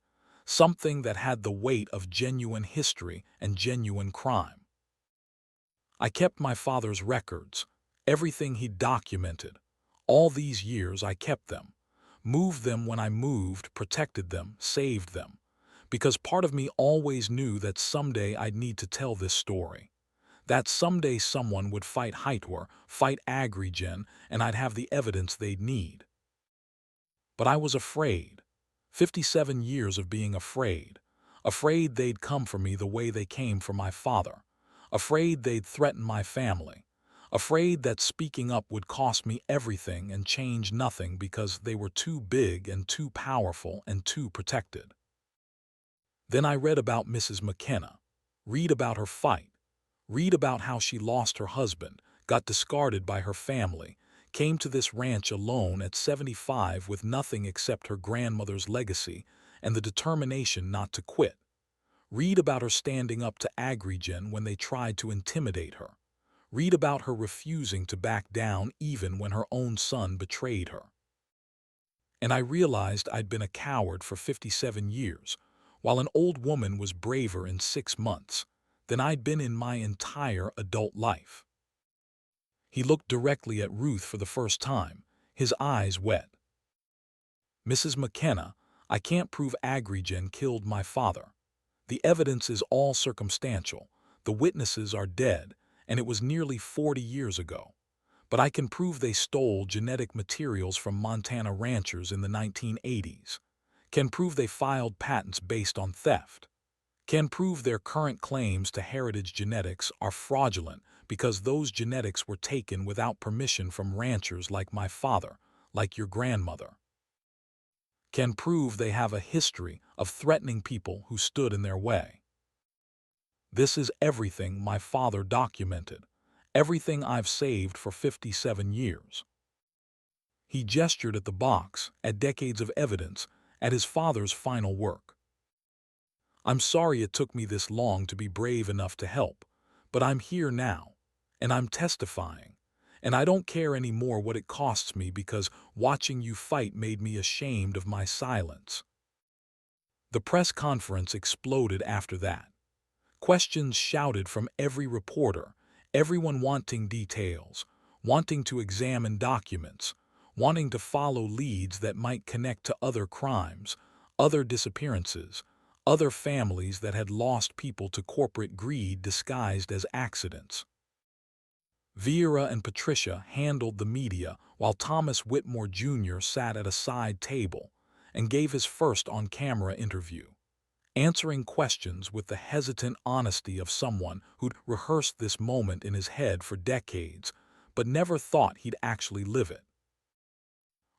something that had the weight of genuine history and genuine crime. I kept my father's records, everything he'd documented. All these years I kept them, moved them when I moved, protected them, saved them, because part of me always knew that someday I'd need to tell this story. That someday someone would fight Hightower, fight Agrigen, and I'd have the evidence they'd need. But I was afraid. 57 years of being afraid. Afraid they'd come for me the way they came for my father. Afraid they'd threaten my family. Afraid that speaking up would cost me everything and change nothing because they were too big and too powerful and too protected. Then I read about Mrs. McKenna. Read about her fight. Read about how she lost her husband, got discarded by her family, came to this ranch alone at 75 with nothing except her grandmother's legacy and the determination not to quit. Read about her standing up to Agrigen when they tried to intimidate her. Read about her refusing to back down even when her own son betrayed her. And I realized I'd been a coward for 57 years, while an old woman was braver in 6 months than I'd been in my entire adult life. He looked directly at Ruth for the first time, his eyes wet. Mrs. McKenna, I can't prove Agrigen killed my father. The evidence is all circumstantial, the witnesses are dead, and it was nearly 40 years ago. But I can prove they stole genetic materials from Montana ranchers in the 1980s. Can prove they filed patents based on theft. Can prove their current claims to heritage genetics are fraudulent because those genetics were taken without permission from ranchers like my father, like your grandmother. Can prove they have a history of threatening people who stood in their way. This is everything my father documented, everything I've saved for 57 years. He gestured at the box, at decades of evidence, at his father's final work. I'm sorry it took me this long to be brave enough to help, but I'm here now, and I'm testifying, and I don't care anymore what it costs me because watching you fight made me ashamed of my silence. The press conference exploded after that. Questions shouted from every reporter, everyone wanting details, wanting to examine documents, wanting to follow leads that might connect to other crimes, other disappearances, other families that had lost people to corporate greed disguised as accidents. Vera and Patricia handled the media while Thomas Whitmore Jr. sat at a side table and gave his first on-camera interview, answering questions with the hesitant honesty of someone who'd rehearsed this moment in his head for decades, but never thought he'd actually live it.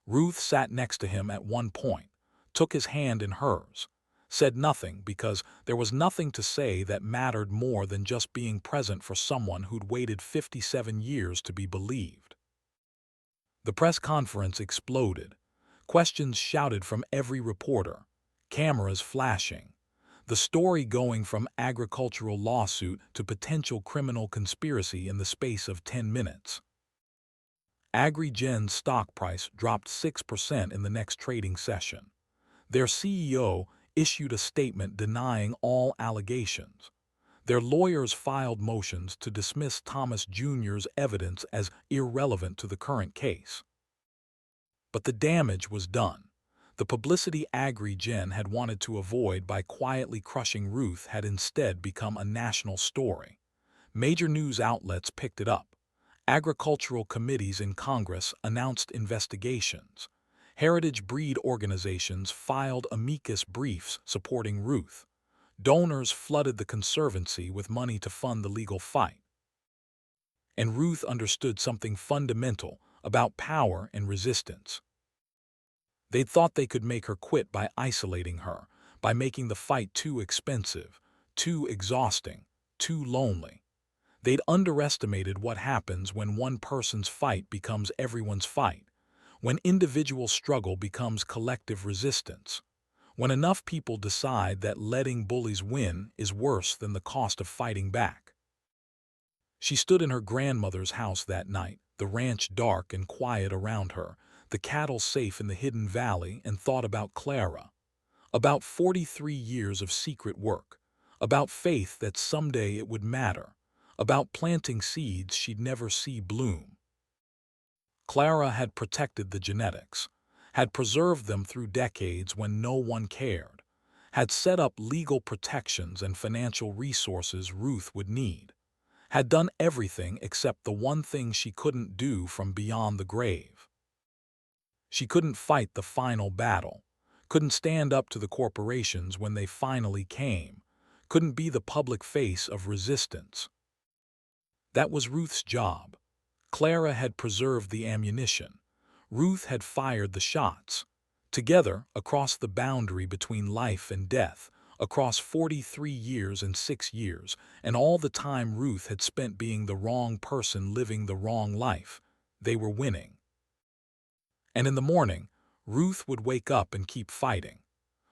Ruth sat next to him at one point, took his hand in hers, said nothing because there was nothing to say that mattered more than just being present for someone who'd waited 57 years to be believed. The press conference exploded, questions shouted from every reporter, cameras flashing. The story going from agricultural lawsuit to potential criminal conspiracy in the space of 10 minutes. Agrigen's stock price dropped 6% in the next trading session. Their CEO issued a statement denying all allegations. Their lawyers filed motions to dismiss Thomas Jr.'s evidence as irrelevant to the current case. But the damage was done. The publicity Agrigen had wanted to avoid by quietly crushing Ruth had instead become a national story. Major news outlets picked it up. Agricultural committees in Congress announced investigations. Heritage breed organizations filed amicus briefs supporting Ruth. Donors flooded the Conservancy with money to fund the legal fight. And Ruth understood something fundamental about power and resistance. They'd thought they could make her quit by isolating her, by making the fight too expensive, too exhausting, too lonely. They'd underestimated what happens when one person's fight becomes everyone's fight, when individual struggle becomes collective resistance, when enough people decide that letting bullies win is worse than the cost of fighting back. She stood in her grandmother's house that night, the ranch dark and quiet around her, the cattle safe in the hidden valley, and thought about Clara, about 43 years of secret work, about faith that someday it would matter, about planting seeds she'd never see bloom. Clara had protected the genetics, had preserved them through decades when no one cared, had set up legal protections and financial resources Ruth would need, had done everything except the one thing she couldn't do from beyond the grave. She couldn't fight the final battle, couldn't stand up to the corporations when they finally came, couldn't be the public face of resistance. That was Ruth's job. Clara had preserved the ammunition. Ruth had fired the shots. Together, across the boundary between life and death, across 43 years and 6 years, and all the time Ruth had spent being the wrong person living the wrong life, they were winning. And in the morning, Ruth would wake up and keep fighting,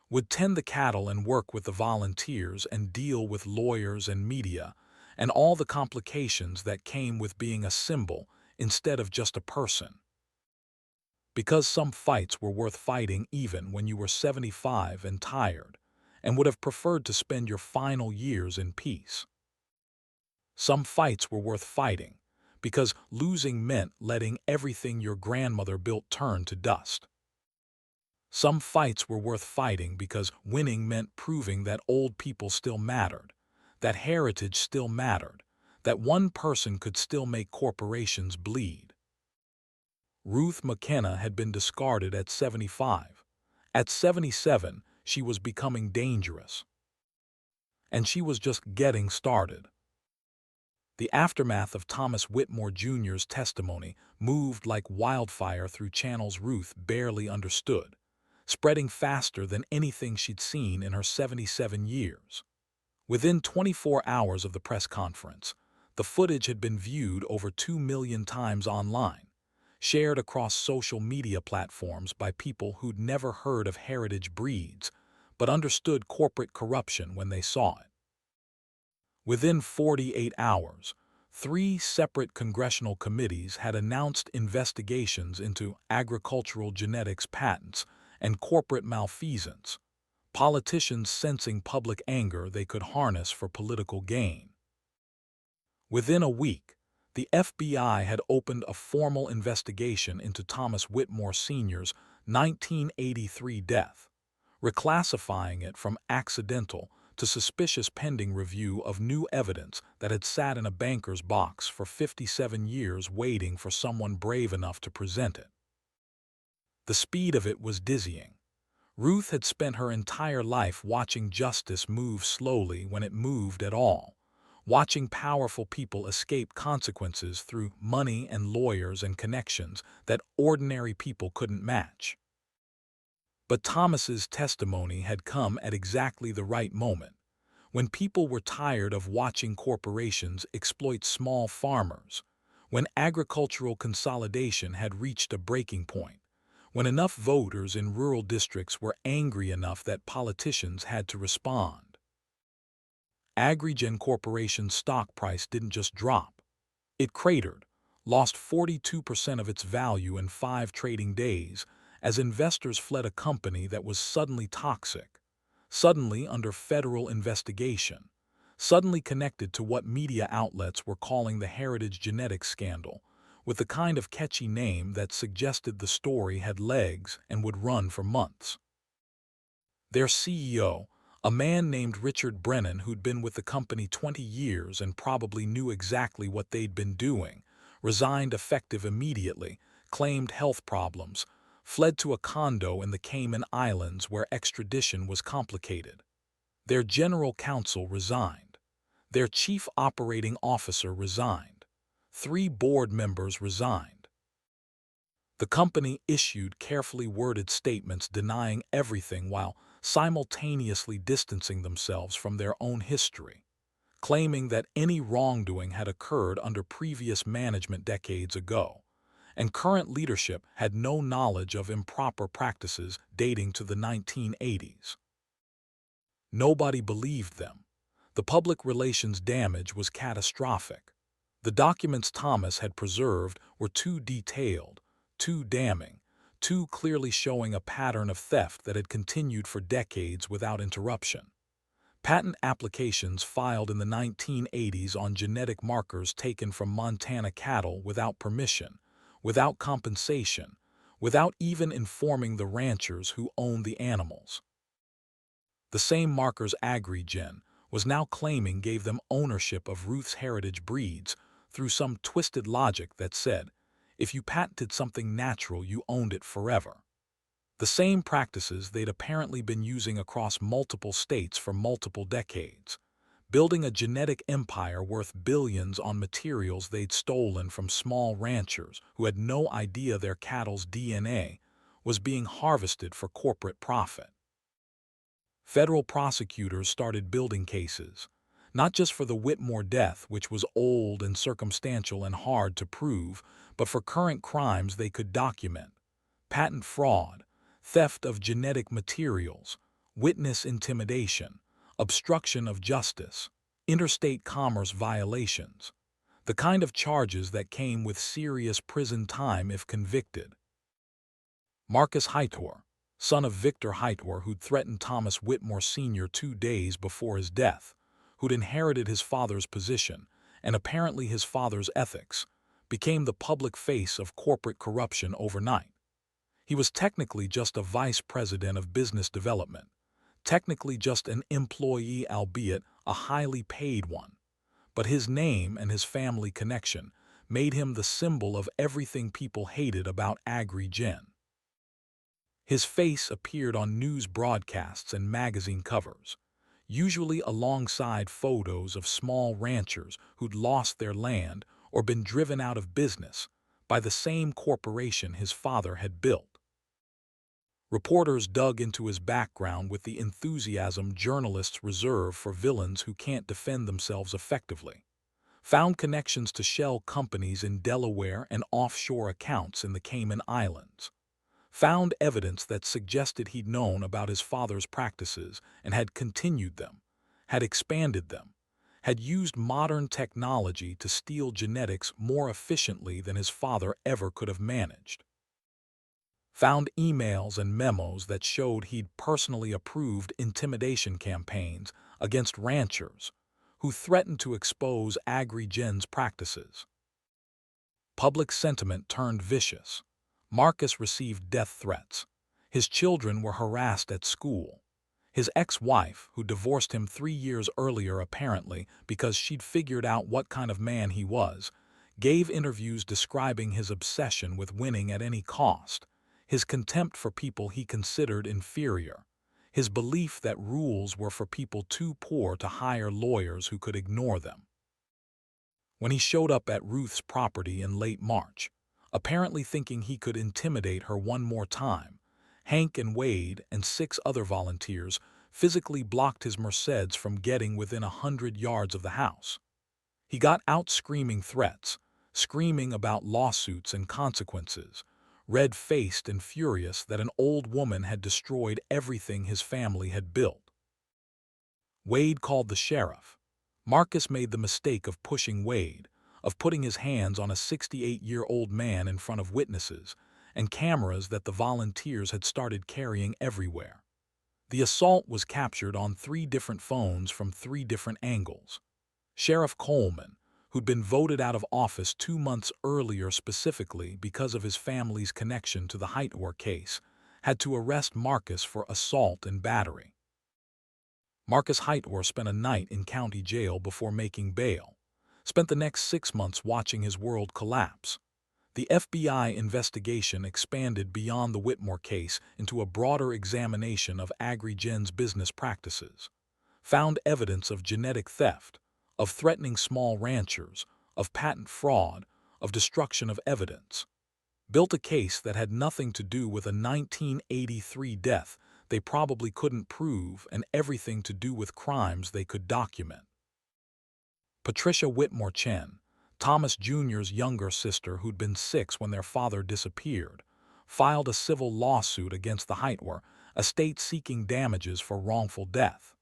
would tend the cattle and work with the volunteers and deal with lawyers and media, and all the complications that came with being a symbol instead of just a person. Because some fights were worth fighting even when you were 75 and tired, and would have preferred to spend your final years in peace. Some fights were worth fighting, because losing meant letting everything your grandmother built turn to dust. Some fights were worth fighting because winning meant proving that old people still mattered, that heritage still mattered, that one person could still make corporations bleed. Ruth McKenna had been discarded at 75. At 77, she was becoming dangerous. And she was just getting started. The aftermath of Thomas Whitmore Jr.'s testimony moved like wildfire through channels Ruth barely understood, spreading faster than anything she'd seen in her 77 years. Within 24 hours of the press conference, the footage had been viewed over 2 million times online, shared across social media platforms by people who'd never heard of heritage breeds, but understood corporate corruption when they saw it. Within 48 hours, 3 separate congressional committees had announced investigations into agricultural genetics patents and corporate malfeasance, politicians sensing public anger they could harness for political gain. Within a week, the FBI had opened a formal investigation into Thomas Whitmore Sr.'s 1983 death, reclassifying it from accidental to suspicious pending review of new evidence that had sat in a banker's box for 57 years waiting for someone brave enough to present it. The speed of it was dizzying. Ruth had spent her entire life watching justice move slowly when it moved at all, watching powerful people escape consequences through money and lawyers and connections that ordinary people couldn't match. But Thomas's testimony had come at exactly the right moment, when people were tired of watching corporations exploit small farmers, when agricultural consolidation had reached a breaking point, when enough voters in rural districts were angry enough that politicians had to respond. Agrigen Corporation's stock price didn't just drop. It cratered, lost 42% of its value in 5 trading days as investors fled a company that was suddenly toxic, suddenly under federal investigation, suddenly connected to what media outlets were calling the heritage genetics scandal, with the kind of catchy name that suggested the story had legs and would run for months. Their CEO, a man named Richard Brennan who'd been with the company 20 years and probably knew exactly what they'd been doing, resigned effective immediately, claimed health problems, fled to a condo in the Cayman Islands where extradition was complicated. Their general counsel resigned. Their chief operating officer resigned. 3 board members resigned. The company issued carefully worded statements denying everything while simultaneously distancing themselves from their own history, claiming that any wrongdoing had occurred under previous management decades ago, and current leadership had no knowledge of improper practices dating to the 1980s. Nobody believed them. The public relations damage was catastrophic. The documents Thomas had preserved were too detailed, too damning, too clearly showing a pattern of theft that had continued for decades without interruption. Patent applications filed in the 1980s on genetic markers taken from Montana cattle without permission, without compensation, without even informing the ranchers who owned the animals. The same markers AgriGen was now claiming gave them ownership of Ruth's heritage breeds through some twisted logic that said, if you patented something natural, you owned it forever. The same practices they'd apparently been using across multiple states for multiple decades, building a genetic empire worth billions on materials they'd stolen from small ranchers who had no idea their cattle's DNA was being harvested for corporate profit. Federal prosecutors started building cases, not just for the Whitmore death, which was old and circumstantial and hard to prove, but for current crimes they could document: patent fraud, theft of genetic materials, witness intimidation, obstruction of justice, interstate commerce violations, the kind of charges that came with serious prison time if convicted. Marcus Hightower, son of Victor Hightower, who'd threatened Thomas Whitmore Sr. 2 days before his death, who'd inherited his father's position and apparently his father's ethics, became the public face of corporate corruption overnight. He was technically just a vice president of business development, technically just an employee, albeit a highly paid one. But his name and his family connection made him the symbol of everything people hated about AgriGen. His face appeared on news broadcasts and magazine covers, usually alongside photos of small ranchers who'd lost their land or been driven out of business by the same corporation his father had built. Reporters dug into his background with the enthusiasm journalists reserve for villains who can't defend themselves effectively, found connections to shell companies in Delaware and offshore accounts in the Cayman Islands, found evidence that suggested he'd known about his father's practices and had continued them, had expanded them, had used modern technology to steal genetics more efficiently than his father ever could have managed. Found emails and memos that showed he'd personally approved intimidation campaigns against ranchers who threatened to expose AgriGen's practices. Public sentiment turned vicious. Marcus received death threats. His children were harassed at school. His ex-wife, who divorced him 3 years earlier apparently because she'd figured out what kind of man he was, gave interviews describing his obsession with winning at any cost, his contempt for people he considered inferior, his belief that rules were for people too poor to hire lawyers who could ignore them. When he showed up at Ruth's property in late March, apparently thinking he could intimidate her one more time, Hank and Wade and 6 other volunteers physically blocked his Mercedes from getting within 100 yards of the house. He got out screaming threats, screaming about lawsuits and consequences, red-faced and furious that an old woman had destroyed everything his family had built. Wade called the sheriff. Marcus made the mistake of pushing Wade, of putting his hands on a 68-year-old man in front of witnesses and cameras that the volunteers had started carrying everywhere. The assault was captured on 3 different phones from 3 different angles. Sheriff Coleman, who'd been voted out of office 2 months earlier specifically because of his family's connection to the Hightower case, had to arrest Marcus for assault and battery. Marcus Hightower spent a night in county jail before making bail, spent the next 6 months watching his world collapse. The FBI investigation expanded beyond the Whitmore case into a broader examination of AgriGen's business practices, found evidence of genetic theft, of threatening small ranchers, of patent fraud, of destruction of evidence, built a case that had nothing to do with a 1983 death they probably couldn't prove, and everything to do with crimes they could document. Patricia Whitmore Chen, Thomas Jr.'s younger sister who'd been 6 when their father disappeared, filed a civil lawsuit against the Heitwer estate seeking damages for wrongful death.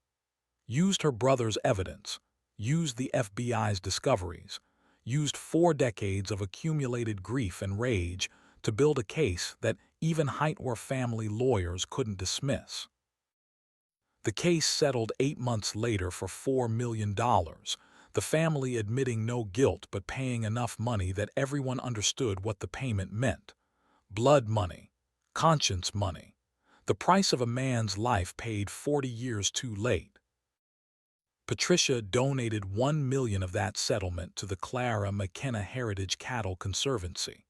Used her brother's evidence, used the FBI's discoveries, used 4 decades of accumulated grief and rage to build a case that even Heitwer family lawyers couldn't dismiss. The case settled 8 months later for $4 million, the family admitting no guilt but paying enough money that everyone understood what the payment meant. Blood money, conscience money, the price of a man's life paid 40 years too late. Patricia donated $1 million of that settlement to the Clara McKenna Heritage Cattle Conservancy,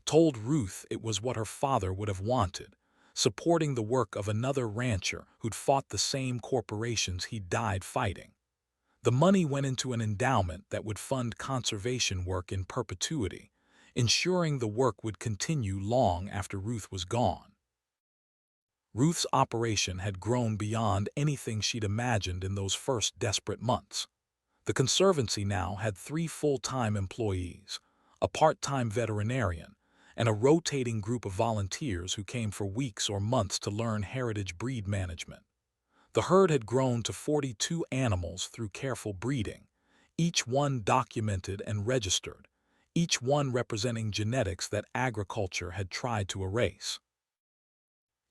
told Ruth it was what her father would have wanted, supporting the work of another rancher who'd fought the same corporations he died fighting. The money went into an endowment that would fund conservation work in perpetuity, ensuring the work would continue long after Ruth was gone. Ruth's operation had grown beyond anything she'd imagined in those first desperate months. The conservancy now had 3 full-time employees, a part-time veterinarian, and a rotating group of volunteers who came for weeks or months to learn heritage breed management. The herd had grown to 42 animals through careful breeding, each one documented and registered, each one representing genetics that agriculture had tried to erase.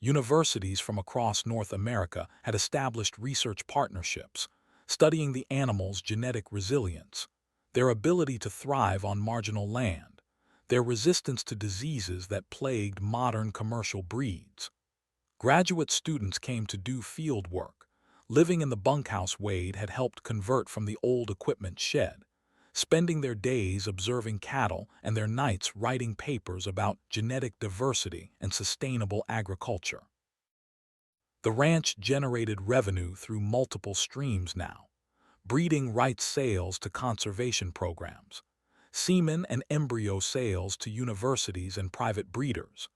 Universities from across North America had established research partnerships, studying the animals' genetic resilience, their ability to thrive on marginal land, their resistance to diseases that plagued modern commercial breeds. Graduate students came to do field work, living in the bunkhouse Wade had helped convert from the old equipment shed, spending their days observing cattle and their nights writing papers about genetic diversity and sustainable agriculture. The ranch generated revenue through multiple streams now: breeding rights sales to conservation programs, semen and embryo sales to universities and private breeders,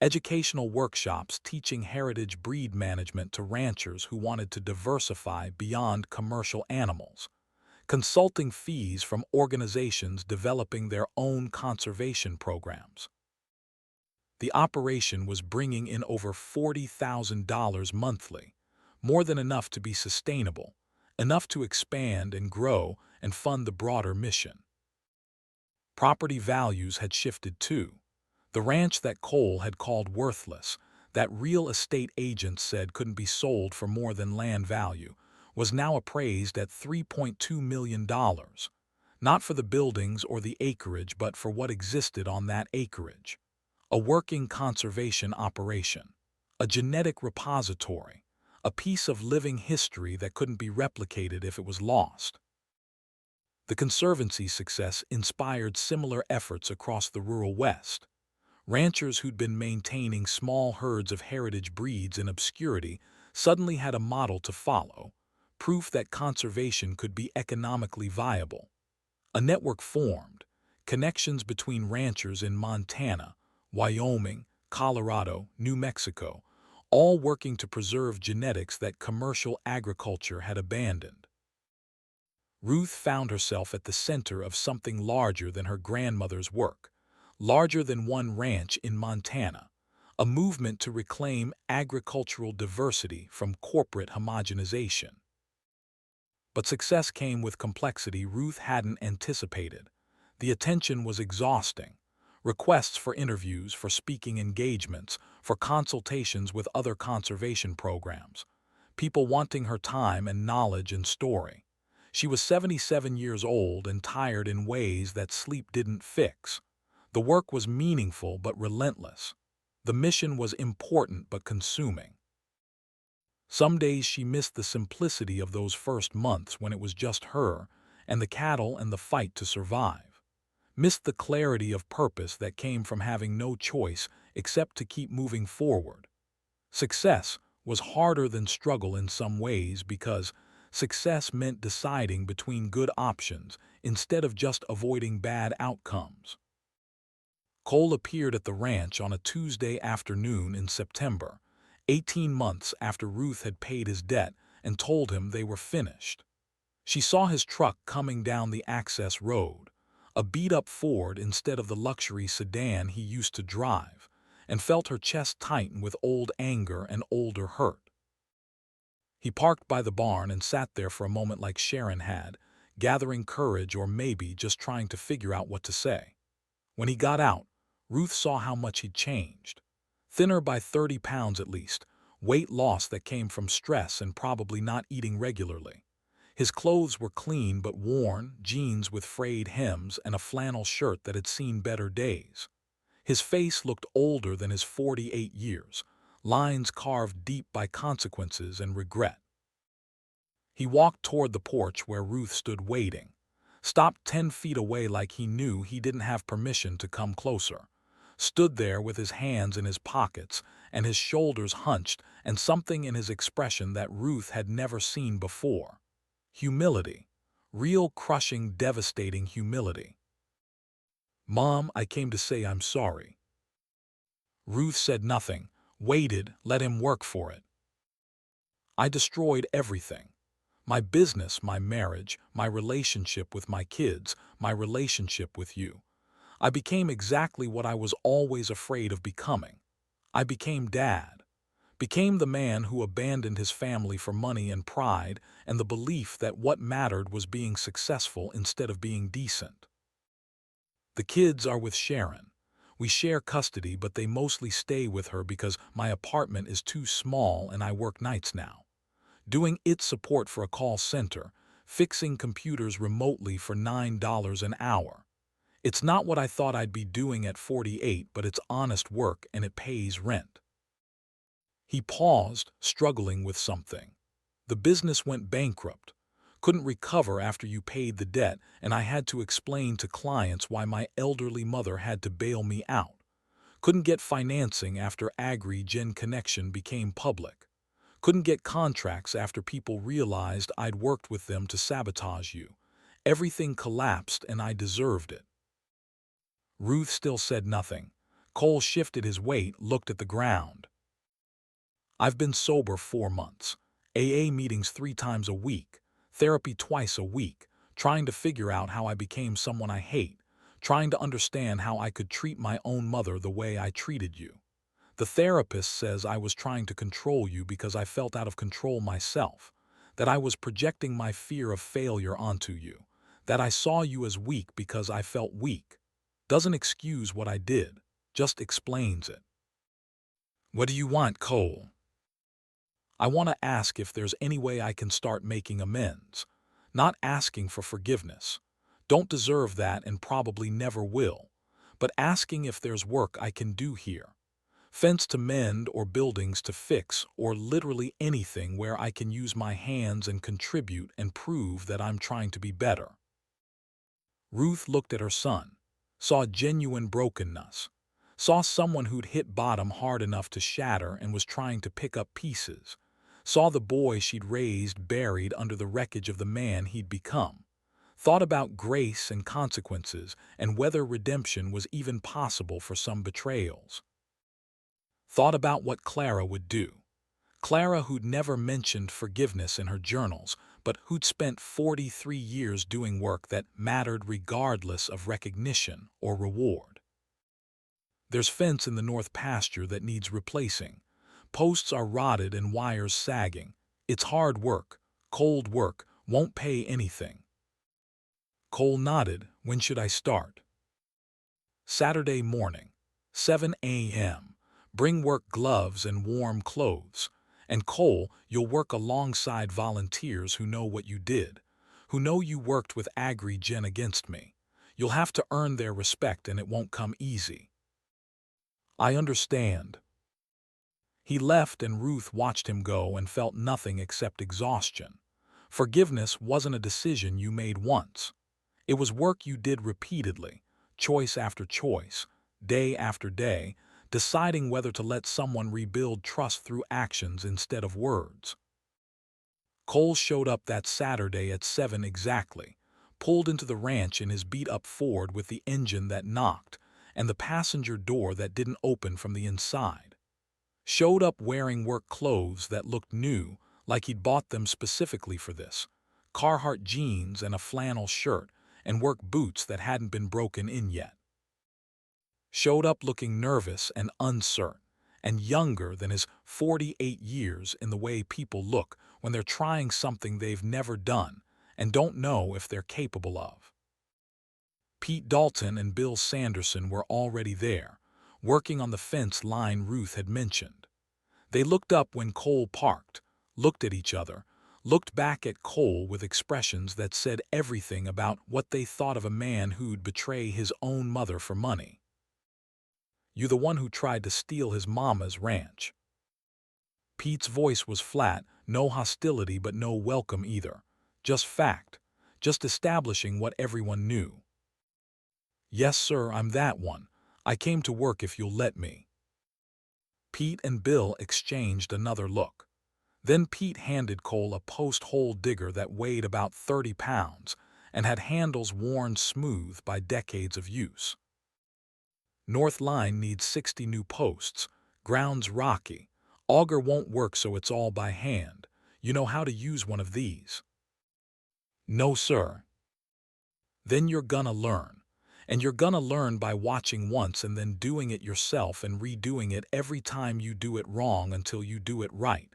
educational workshops teaching heritage breed management to ranchers who wanted to diversify beyond commercial animals, consulting fees from organizations developing their own conservation programs. The operation was bringing in over $40,000 monthly, more than enough to be sustainable, enough to expand and grow and fund the broader mission. Property values had shifted too. The ranch that Cole had called worthless, that real estate agents said couldn't be sold for more than land value, was now appraised at $3.2 million, not for the buildings or the acreage but for what existed on that acreage. A working conservation operation, a genetic repository, a piece of living history that couldn't be replicated if it was lost. The Conservancy's success inspired similar efforts across the rural West. Ranchers who'd been maintaining small herds of heritage breeds in obscurity suddenly had a model to follow, proof that conservation could be economically viable. A network formed, connections between ranchers in Montana, Wyoming, Colorado, New Mexico, all working to preserve genetics that commercial agriculture had abandoned. Ruth found herself at the center of something larger than her grandmother's work, larger than one ranch in Montana, a movement to reclaim agricultural diversity from corporate homogenization. But success came with complexity Ruth hadn't anticipated. The attention was exhausting. Requests for interviews, for speaking engagements, for consultations with other conservation programs. People wanting her time and knowledge and story. She was 77 years old and tired in ways that sleep didn't fix. The work was meaningful but relentless. The mission was important but consuming. Some days she missed the simplicity of those first months when it was just her and the cattle and the fight to survive. Missed the clarity of purpose that came from having no choice except to keep moving forward. Success was harder than struggle in some ways because success meant deciding between good options instead of just avoiding bad outcomes. Cole appeared at the ranch on a Tuesday afternoon in September, 18 months after Ruth had paid his debt and told him they were finished. She saw his truck coming down the access road, a beat-up Ford instead of the luxury sedan he used to drive, and felt her chest tighten with old anger and older hurt. He parked by the barn and sat there for a moment like Sharon had, gathering courage or maybe just trying to figure out what to say. When he got out, Ruth saw how much he'd changed. Thinner by 30 pounds at least, weight loss that came from stress and probably not eating regularly. His clothes were clean but worn, jeans with frayed hems and a flannel shirt that had seen better days. His face looked older than his 48 years, lines carved deep by consequences and regret. He walked toward the porch where Ruth stood waiting, stopped 10 feet away like he knew he didn't have permission to come closer, stood there with his hands in his pockets and his shoulders hunched and something in his expression that Ruth had never seen before. Humility. Real crushing, devastating humility. "Mom, I came to say I'm sorry." Ruth said nothing, waited, let him work for it. "I destroyed everything. My business, my marriage, my relationship with my kids, my relationship with you. I became exactly what I was always afraid of becoming. I became Dad. Became the man who abandoned his family for money and pride and the belief that what mattered was being successful instead of being decent. The kids are with Sharon. We share custody, but they mostly stay with her because my apartment is too small and I work nights now. Doing its support for a call center, fixing computers remotely for $9 an hour. It's not what I thought I'd be doing at 48, but it's honest work and it pays rent." He paused, struggling with something. "The business went bankrupt. Couldn't recover after you paid the debt, and I had to explain to clients why my elderly mother had to bail me out. Couldn't get financing after Agri-Gen Connection became public. Couldn't get contracts after people realized I'd worked with them to sabotage you. Everything collapsed and I deserved it." Ruth still said nothing. Cole shifted his weight, looked at the ground. "I've been sober 4 months. AA meetings 3 times a week. Therapy twice a week. Trying to figure out how I became someone I hate. Trying to understand how I could treat my own mother the way I treated you. The therapist says I was trying to control you because I felt out of control myself. That I was projecting my fear of failure onto you. That I saw you as weak because I felt weak. Doesn't excuse what I did, just explains it." "What do you want, Cole?" "I want to ask if there's any way I can start making amends. Not asking for forgiveness. Don't deserve that and probably never will. But asking if there's work I can do here. Fence to mend or buildings to fix or literally anything where I can use my hands and contribute and prove that I'm trying to be better." Ruth looked at her son, saw genuine brokenness, saw someone who'd hit bottom hard enough to shatter and was trying to pick up pieces, saw the boy she'd raised buried under the wreckage of the man he'd become, thought about grace and consequences and whether redemption was even possible for some betrayals. Thought about what Clara would do. Clara, who'd never mentioned forgiveness in her journals, but who'd spent 43 years doing work that mattered regardless of recognition or reward. There's fence in the north pasture that needs replacing. Posts are rotted and wires sagging. It's hard work, cold work, won't pay anything. Cole nodded. "When should I start?" "Saturday morning, 7 a.m. Bring work gloves and warm clothes. And Cole, you'll work alongside volunteers who know what you did, who know you worked with Agri-Gen against me. You'll have to earn their respect and it won't come easy." "I understand." He left and Ruth watched him go and felt nothing except exhaustion. Forgiveness wasn't a decision you made once. It was work you did repeatedly, choice after choice, day after day, deciding whether to let someone rebuild trust through actions instead of words. Cole showed up that Saturday at 7 exactly, pulled into the ranch in his beat-up Ford with the engine that knocked and the passenger door that didn't open from the inside. Showed up wearing work clothes that looked new, like he'd bought them specifically for this. Carhartt jeans and a flannel shirt, and work boots that hadn't been broken in yet. Showed up looking nervous and uncertain, and younger than his 48 years in the way people look when they're trying something they've never done and don't know if they're capable of. Pete Dalton and Bill Sanderson were already there, working on the fence line Ruth had mentioned. They looked up when Cole parked, looked at each other, looked back at Cole with expressions that said everything about what they thought of a man who'd betray his own mother for money. "You the one who tried to steal his mama's ranch." Pete's voice was flat, no hostility but no welcome either. Just fact, just establishing what everyone knew. "Yes, sir, I'm that one. I came to work if you'll let me." Pete and Bill exchanged another look. Then Pete handed Cole a post-hole digger that weighed about 30 pounds and had handles worn smooth by decades of use. "North line needs 60 new posts. Ground's rocky. Auger won't work, so it's all by hand. You know how to use one of these?" "No, sir." "Then you're gonna learn. And you're gonna learn by watching once and then doing it yourself and redoing it every time you do it wrong until you do it right.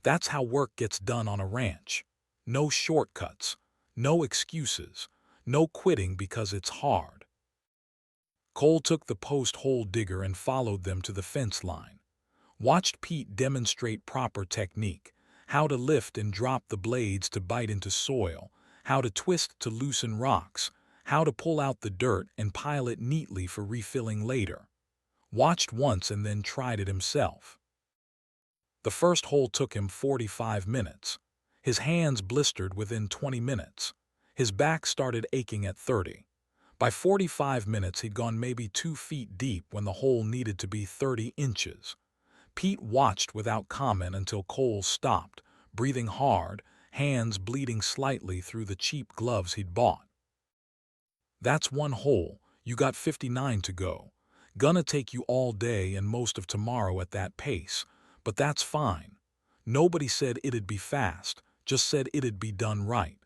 That's how work gets done on a ranch. No shortcuts, no excuses, no quitting because it's hard." Cole took the post-hole digger and followed them to the fence line. Watched Pete demonstrate proper technique, how to lift and drop the blades to bite into soil, how to twist to loosen rocks, how to pull out the dirt and pile it neatly for refilling later. Watched once and then tried it himself. The first hole took him 45 minutes. His hands blistered within 20 minutes. His back started aching at 30. By 45 minutes he'd gone maybe 2 feet deep when the hole needed to be 30 inches. Pete watched without comment until Cole stopped, breathing hard, hands bleeding slightly through the cheap gloves he'd bought. "That's one hole. You got 59 to go. Gonna take you all day and most of tomorrow at that pace, but that's fine. Nobody said it'd be fast, just said it'd be done right."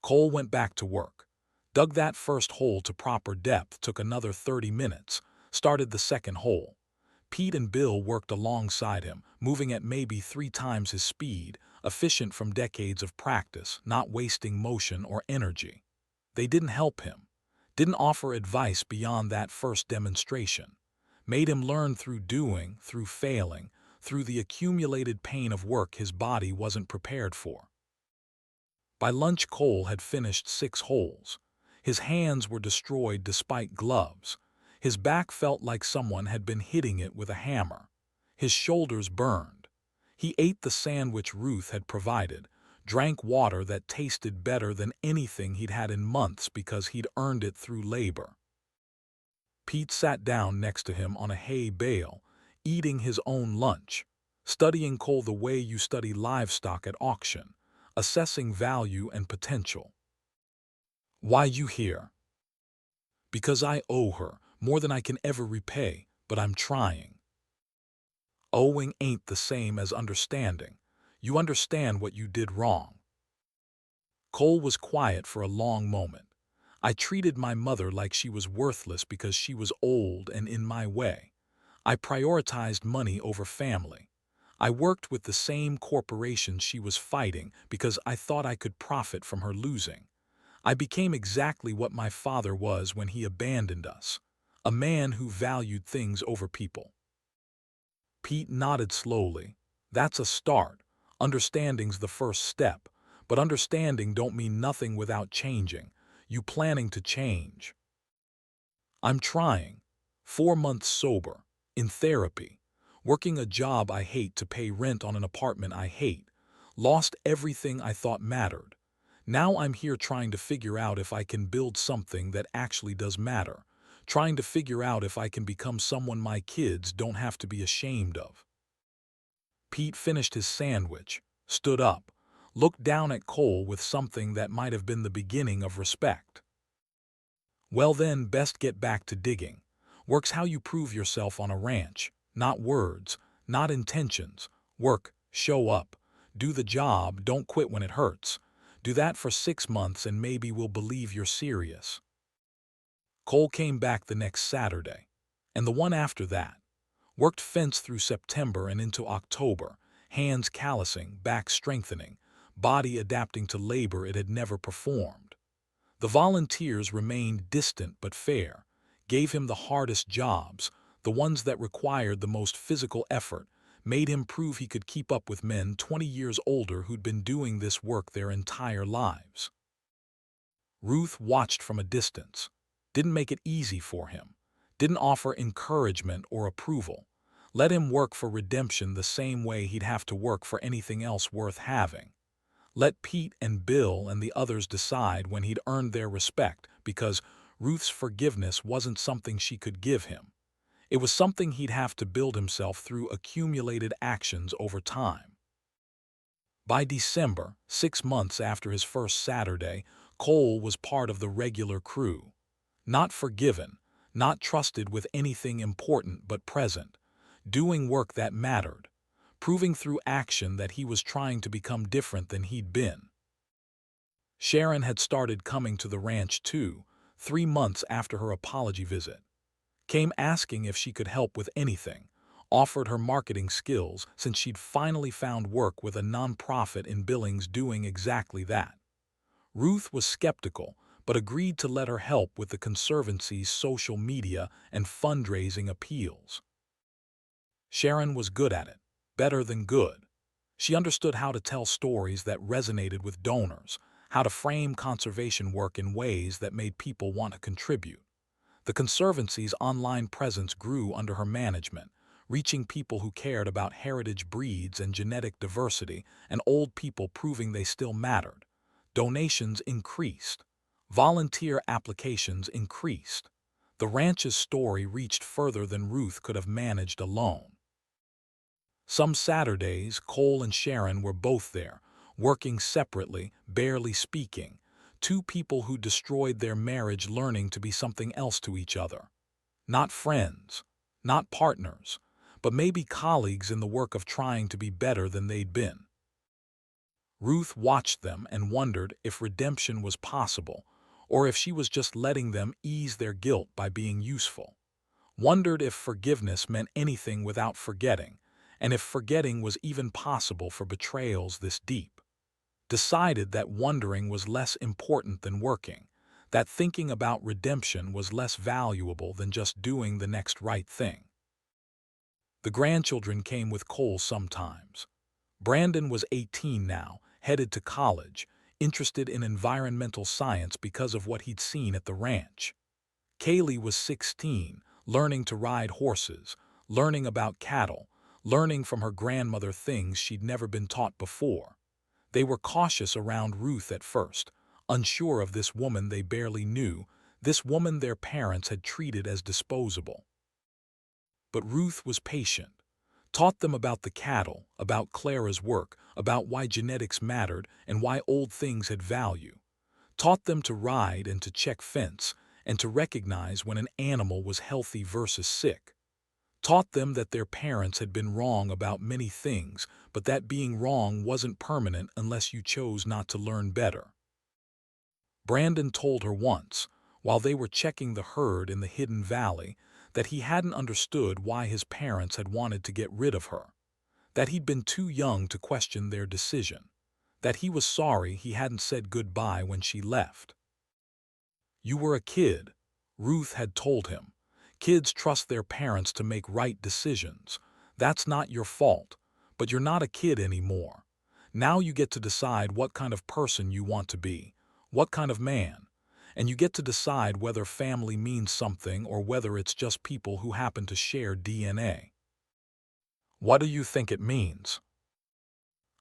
Cole went back to work. Dug that first hole to proper depth, took another 30 minutes, started the second hole. Pete and Bill worked alongside him, moving at maybe 3 times his speed, efficient from decades of practice, not wasting motion or energy. They didn't help him, didn't offer advice beyond that first demonstration. Made him learn through doing, through failing, through the accumulated pain of work his body wasn't prepared for. By lunch Cole had finished 6 holes. His hands were destroyed despite gloves. His back felt like someone had been hitting it with a hammer. His shoulders burned. He ate the sandwich Ruth had provided, drank water that tasted better than anything he'd had in months because he'd earned it through labor. Pete sat down next to him on a hay bale, eating his own lunch, studying Cole the way you study livestock at auction, assessing value and potential. "Why you here?" "Because I owe her, more than I can ever repay, but I'm trying." "Owing ain't the same as understanding. You understand what you did wrong." Cole was quiet for a long moment. "I treated my mother like she was worthless because she was old and in my way. I prioritized money over family. I worked with the same corporations she was fighting because I thought I could profit from her losing. I became exactly what my father was when he abandoned us, a man who valued things over people." Pete nodded slowly. "That's a start. Understanding's the first step, but understanding don't mean nothing without changing. You planning to change?" "I'm trying. 4 months sober, in therapy, working a job I hate to pay rent on an apartment I hate, lost everything I thought mattered. Now I'm here trying to figure out if I can build something that actually does matter, trying to figure out if I can become someone my kids don't have to be ashamed of." Pete finished his sandwich, stood up, looked down at Cole with something that might have been the beginning of respect. "Well then, best get back to digging. Work's how you prove yourself on a ranch, not words, not intentions. Work, show up, do the job, don't quit when it hurts. Do that for 6 months and maybe we'll believe you're serious. Cole came back the next Saturday, and the one after that. Worked fence through September and into October, hands callousing, back strengthening, body adapting to labor it had never performed. The volunteers remained distant but fair, gave him the hardest jobs, the ones that required the most physical effort, made him prove he could keep up with men 20 years older who'd been doing this work their entire lives. Ruth watched from a distance, didn't make it easy for him, didn't offer encouragement or approval, let him work for redemption the same way he'd have to work for anything else worth having. Let Pete and Bill and the others decide when he'd earned their respect, because Ruth's forgiveness wasn't something she could give him. It was something he'd have to build himself through accumulated actions over time. By December, 6 months after his first Saturday, Cole was part of the regular crew. Not forgiven, not trusted with anything important but present, doing work that mattered, proving through action that he was trying to become different than he'd been. Sharon had started coming to the ranch too, 3 months after her apology visit. Came asking if she could help with anything, offered her marketing skills since she'd finally found work with a nonprofit in Billings doing exactly that. Ruth was skeptical, but agreed to let her help with the Conservancy's social media and fundraising appeals. Sharon was good at it, better than good. She understood how to tell stories that resonated with donors, how to frame conservation work in ways that made people want to contribute. The Conservancy's online presence grew under her management, reaching people who cared about heritage breeds and genetic diversity, and old people proving they still mattered. Donations increased. Volunteer applications increased. The ranch's story reached further than Ruth could have managed alone. Some Saturdays, Cole and Sharon were both there, working separately, barely speaking, two people who destroyed their marriage learning to be something else to each other. Not friends, not partners, but maybe colleagues in the work of trying to be better than they'd been. Ruth watched them and wondered if redemption was possible, or if she was just letting them ease their guilt by being useful. Wondered if forgiveness meant anything without forgetting, and if forgetting was even possible for betrayals this deep. Decided that wondering was less important than working, that thinking about redemption was less valuable than just doing the next right thing. The grandchildren came with Cole sometimes. Brandon was 18 now, headed to college, interested in environmental science because of what he'd seen at the ranch. Kaylee was 16, learning to ride horses, learning about cattle, learning from her grandmother things she'd never been taught before. They were cautious around Ruth at first, unsure of this woman they barely knew, this woman their parents had treated as disposable. But Ruth was patient, taught them about the cattle, about Clara's work, about why genetics mattered and why old things had value. Taught them to ride and to check fence, and to recognize when an animal was healthy versus sick. Taught them that their parents had been wrong about many things, but that being wrong wasn't permanent unless you chose not to learn better. Brandon told her once, while they were checking the herd in the hidden valley, that he hadn't understood why his parents had wanted to get rid of her, that he'd been too young to question their decision, that he was sorry he hadn't said goodbye when she left. You were a kid, Ruth had told him. Kids trust their parents to make right decisions. That's not your fault, but you're not a kid anymore. Now you get to decide what kind of person you want to be, what kind of man, and you get to decide whether family means something or whether it's just people who happen to share DNA. What do you think it means?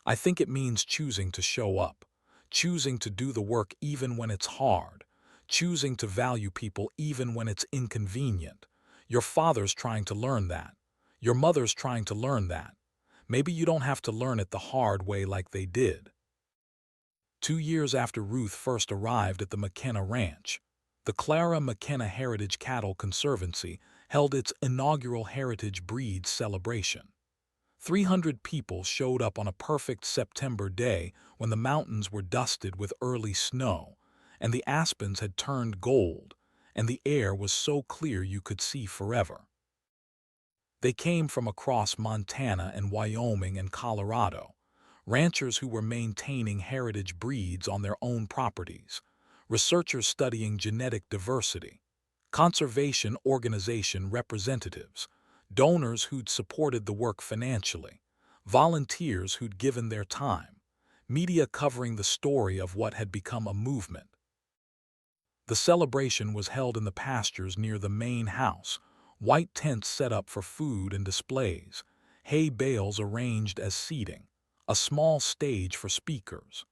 I think it means choosing to show up, choosing to do the work even when it's hard, choosing to value people even when it's inconvenient. Your father's trying to learn that. Your mother's trying to learn that. Maybe you don't have to learn it the hard way like they did. 2 years after Ruth first arrived at the McKenna Ranch, the Clara McKenna Heritage Cattle Conservancy held its inaugural Heritage Breeds celebration. 300 people showed up on a perfect September day when the mountains were dusted with early snow, and the aspens had turned gold, and the air was so clear you could see forever. They came from across Montana and Wyoming and Colorado, ranchers who were maintaining heritage breeds on their own properties, researchers studying genetic diversity, conservation organization representatives, donors who'd supported the work financially, volunteers who'd given their time, media covering the story of what had become a movement. The celebration was held in the pastures near the main house, white tents set up for food and displays, hay bales arranged as seating, a small stage for speakers.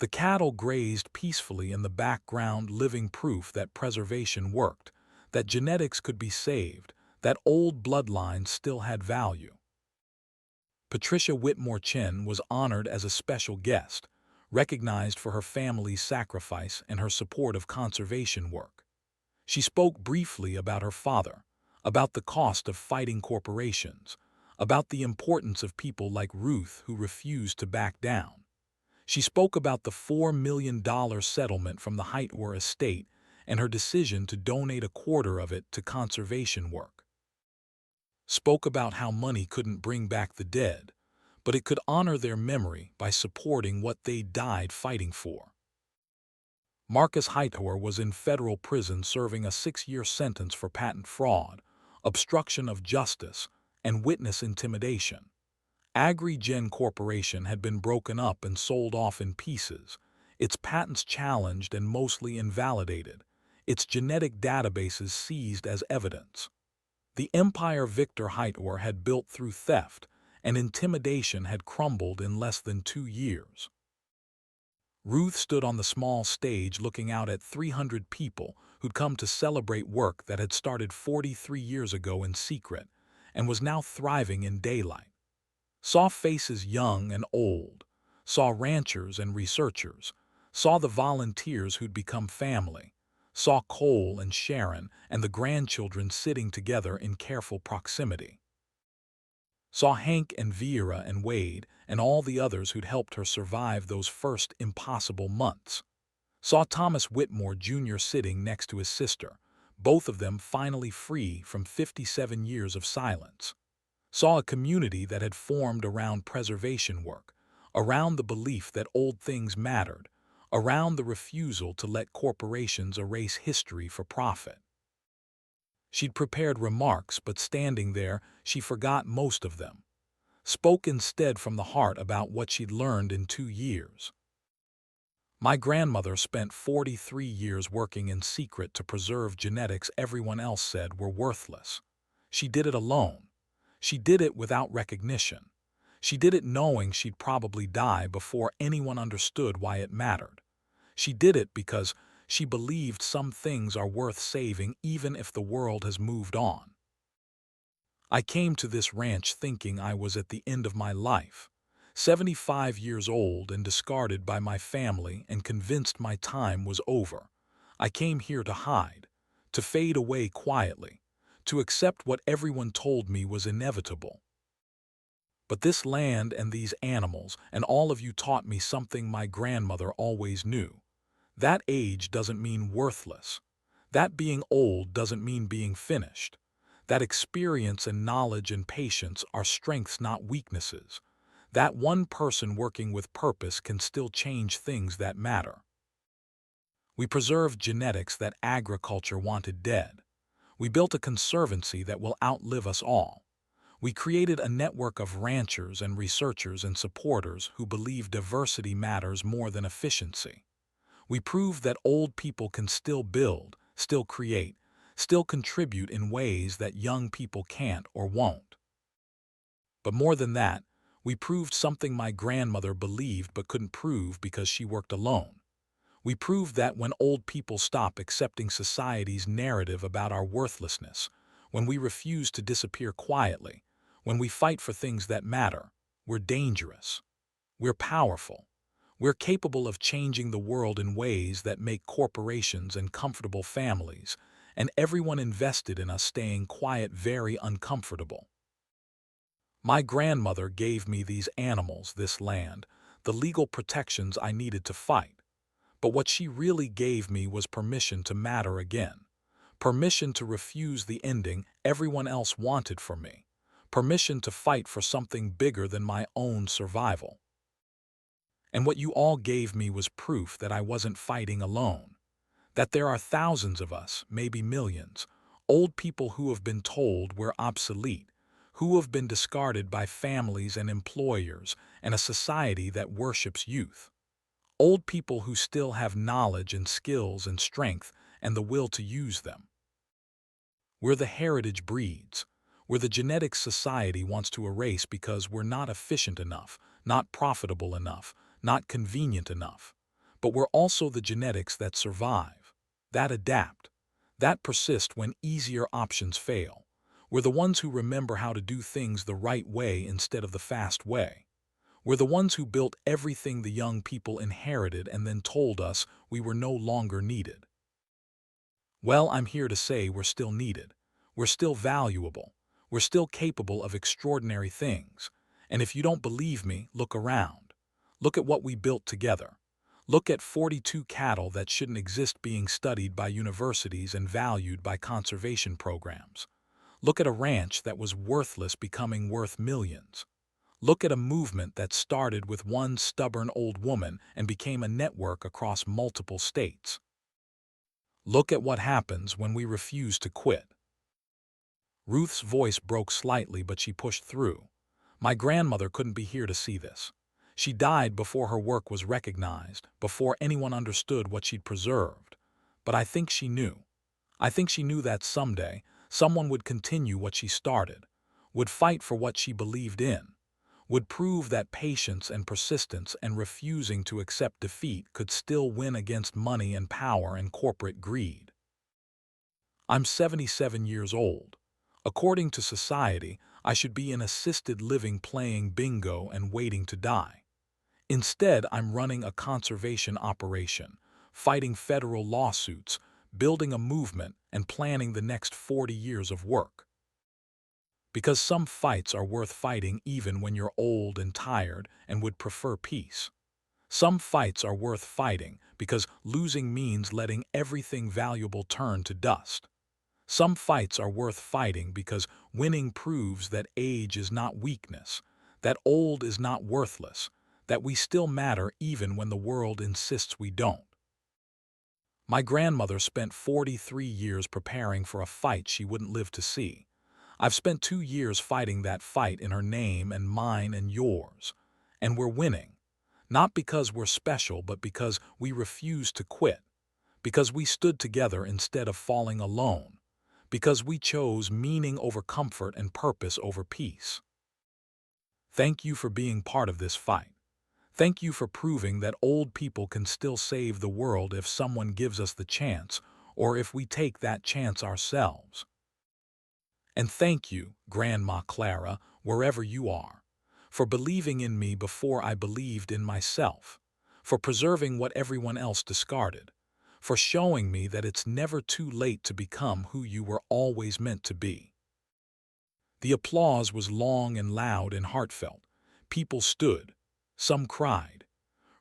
The cattle grazed peacefully in the background, living proof that preservation worked, that genetics could be saved, that old bloodlines still had value. Patricia Whitmore Chin was honored as a special guest, recognized for her family's sacrifice and her support of conservation work. She spoke briefly about her father, about the cost of fighting corporations, about the importance of people like Ruth who refused to back down. She spoke about the $4 million settlement from the Heartland estate and her decision to donate a quarter of it to conservation work. Spoke about how money couldn't bring back the dead, but it could honor their memory by supporting what they died fighting for. Marcus Hightower was in federal prison serving a 6-year sentence for patent fraud, obstruction of justice, and witness intimidation. AgriGen Corporation had been broken up and sold off in pieces, its patents challenged and mostly invalidated, its genetic databases seized as evidence. The empire Victor Hightower had built through theft and intimidation had crumbled in less than 2 years. Ruth stood on the small stage looking out at 300 people who'd come to celebrate work that had started 43 years ago in secret and was now thriving in daylight. Saw faces young and old, saw ranchers and researchers, saw the volunteers who'd become family, saw Cole and Sharon and the grandchildren sitting together in careful proximity. Saw Hank and Vera and Wade and all the others who'd helped her survive those first impossible months. Saw Thomas Whitmore Jr. sitting next to his sister, both of them finally free from 57 years of silence. Saw a community that had formed around preservation work, around the belief that old things mattered, around the refusal to let corporations erase history for profit. She'd prepared remarks, but standing there, she forgot most of them. Spoke instead from the heart about what she'd learned in 2 years. My grandmother spent 43 years working in secret to preserve genetics everyone else said were worthless. She did it alone. She did it without recognition. She did it knowing she'd probably die before anyone understood why it mattered. She did it because she believed some things are worth saving even if the world has moved on. I came to this ranch thinking I was at the end of my life, 75 years old and discarded by my family and convinced my time was over. I came here to hide, to fade away quietly, to accept what everyone told me was inevitable. But this land and these animals and all of you taught me something my grandmother always knew. That age doesn't mean worthless. That being old doesn't mean being finished. That experience and knowledge and patience are strengths, not weaknesses. That one person working with purpose can still change things that matter. We preserved genetics that agriculture wanted dead. We built a conservancy that will outlive us all. We created a network of ranchers and researchers and supporters who believe diversity matters more than efficiency. We proved that old people can still build, still create, still contribute in ways that young people can't or won't. But more than that, we proved something my grandmother believed but couldn't prove because she worked alone. We proved that when old people stop accepting society's narrative about our worthlessness, when we refuse to disappear quietly, when we fight for things that matter, we're dangerous. We're powerful. We're capable of changing the world in ways that make corporations and comfortable families and everyone invested in us staying quiet, very uncomfortable. My grandmother gave me these animals, this land, the legal protections I needed to fight. But what she really gave me was permission to matter again. Permission to refuse the ending everyone else wanted for me. Permission to fight for something bigger than my own survival. And what you all gave me was proof that I wasn't fighting alone. That there are thousands of us, maybe millions, old people who have been told we're obsolete, who have been discarded by families and employers and a society that worships youth. Old people who still have knowledge and skills and strength and the will to use them. We're the heritage breeds. We're the genetics society wants to erase because we're not efficient enough, not profitable enough, not convenient enough. But we're also the genetics that survive, that adapt, that persist when easier options fail. We're the ones who remember how to do things the right way instead of the fast way. We're the ones who built everything the young people inherited and then told us we were no longer needed. Well, I'm here to say we're still needed. We're still valuable. We're still capable of extraordinary things. And if you don't believe me, look around. Look at what we built together. Look at 42 cattle that shouldn't exist being studied by universities and valued by conservation programs. Look at a ranch that was worthless becoming worth millions. Look at a movement that started with one stubborn old woman and became a network across multiple states. Look at what happens when we refuse to quit. Ruth's voice broke slightly, but she pushed through. My grandmother couldn't be here to see this. She died before her work was recognized, before anyone understood what she'd preserved. But I think she knew. I think she knew that someday, someone would continue what she started, would fight for what she believed in, would prove that patience and persistence and refusing to accept defeat could still win against money and power and corporate greed. I'm 77 years old. According to society, I should be in assisted living playing bingo and waiting to die. Instead, I'm running a conservation operation, fighting federal lawsuits, building a movement, and planning the next 40 years of work. Because some fights are worth fighting even when you're old and tired and would prefer peace. Some fights are worth fighting because losing means letting everything valuable turn to dust. Some fights are worth fighting because winning proves that age is not weakness, that old is not worthless, that we still matter even when the world insists we don't. My grandmother spent 43 years preparing for a fight she wouldn't live to see. I've spent 2 years fighting that fight in her name and mine and yours. And we're winning. Not because we're special, but because we refused to quit. Because we stood together instead of falling alone. Because we chose meaning over comfort and purpose over peace. Thank you for being part of this fight. Thank you for proving that old people can still save the world if someone gives us the chance, or if we take that chance ourselves. And thank you, Grandma Clara, wherever you are, for believing in me before I believed in myself, for preserving what everyone else discarded, for showing me that it's never too late to become who you were always meant to be. The applause was long and loud and heartfelt. People stood. Some cried.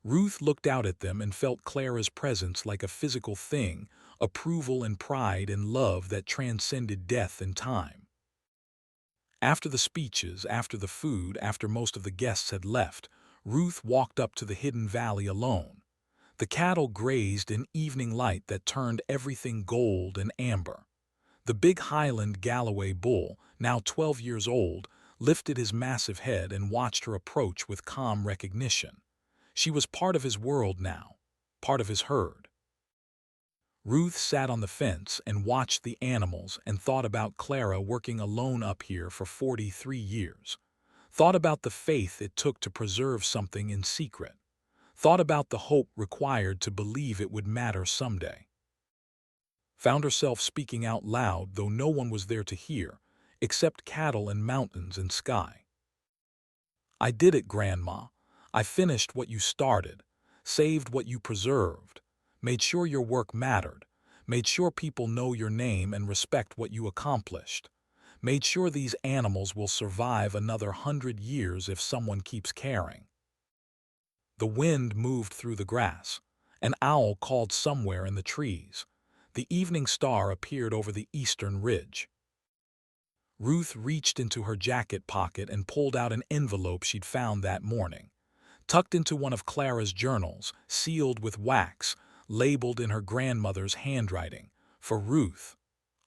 Ruth looked out at them and felt Clara's presence like a physical thing, approval and pride and love that transcended death and time. After the speeches, after the food, after most of the guests had left, Ruth walked up to the hidden valley alone. The cattle grazed in evening light that turned everything gold and amber. The big Highland Galloway bull, now 12 years old, lifted his massive head and watched her approach with calm recognition. She was part of his world now, part of his herd. Ruth sat on the fence and watched the animals and thought about Clara working alone up here for 43 years. Thought about the faith it took to preserve something in secret. Thought about the hope required to believe it would matter someday. Found herself speaking out loud, though no one was there to hear, except cattle and mountains and sky. I did it, Grandma. I finished what you started, saved what you preserved, made sure your work mattered, made sure people know your name and respect what you accomplished, made sure these animals will survive another 100 years if someone keeps caring. The wind moved through the grass. An owl called somewhere in the trees. The evening star appeared over the eastern ridge. Ruth reached into her jacket pocket and pulled out an envelope she'd found that morning, tucked into one of Clara's journals, sealed with wax, labeled in her grandmother's handwriting, for Ruth.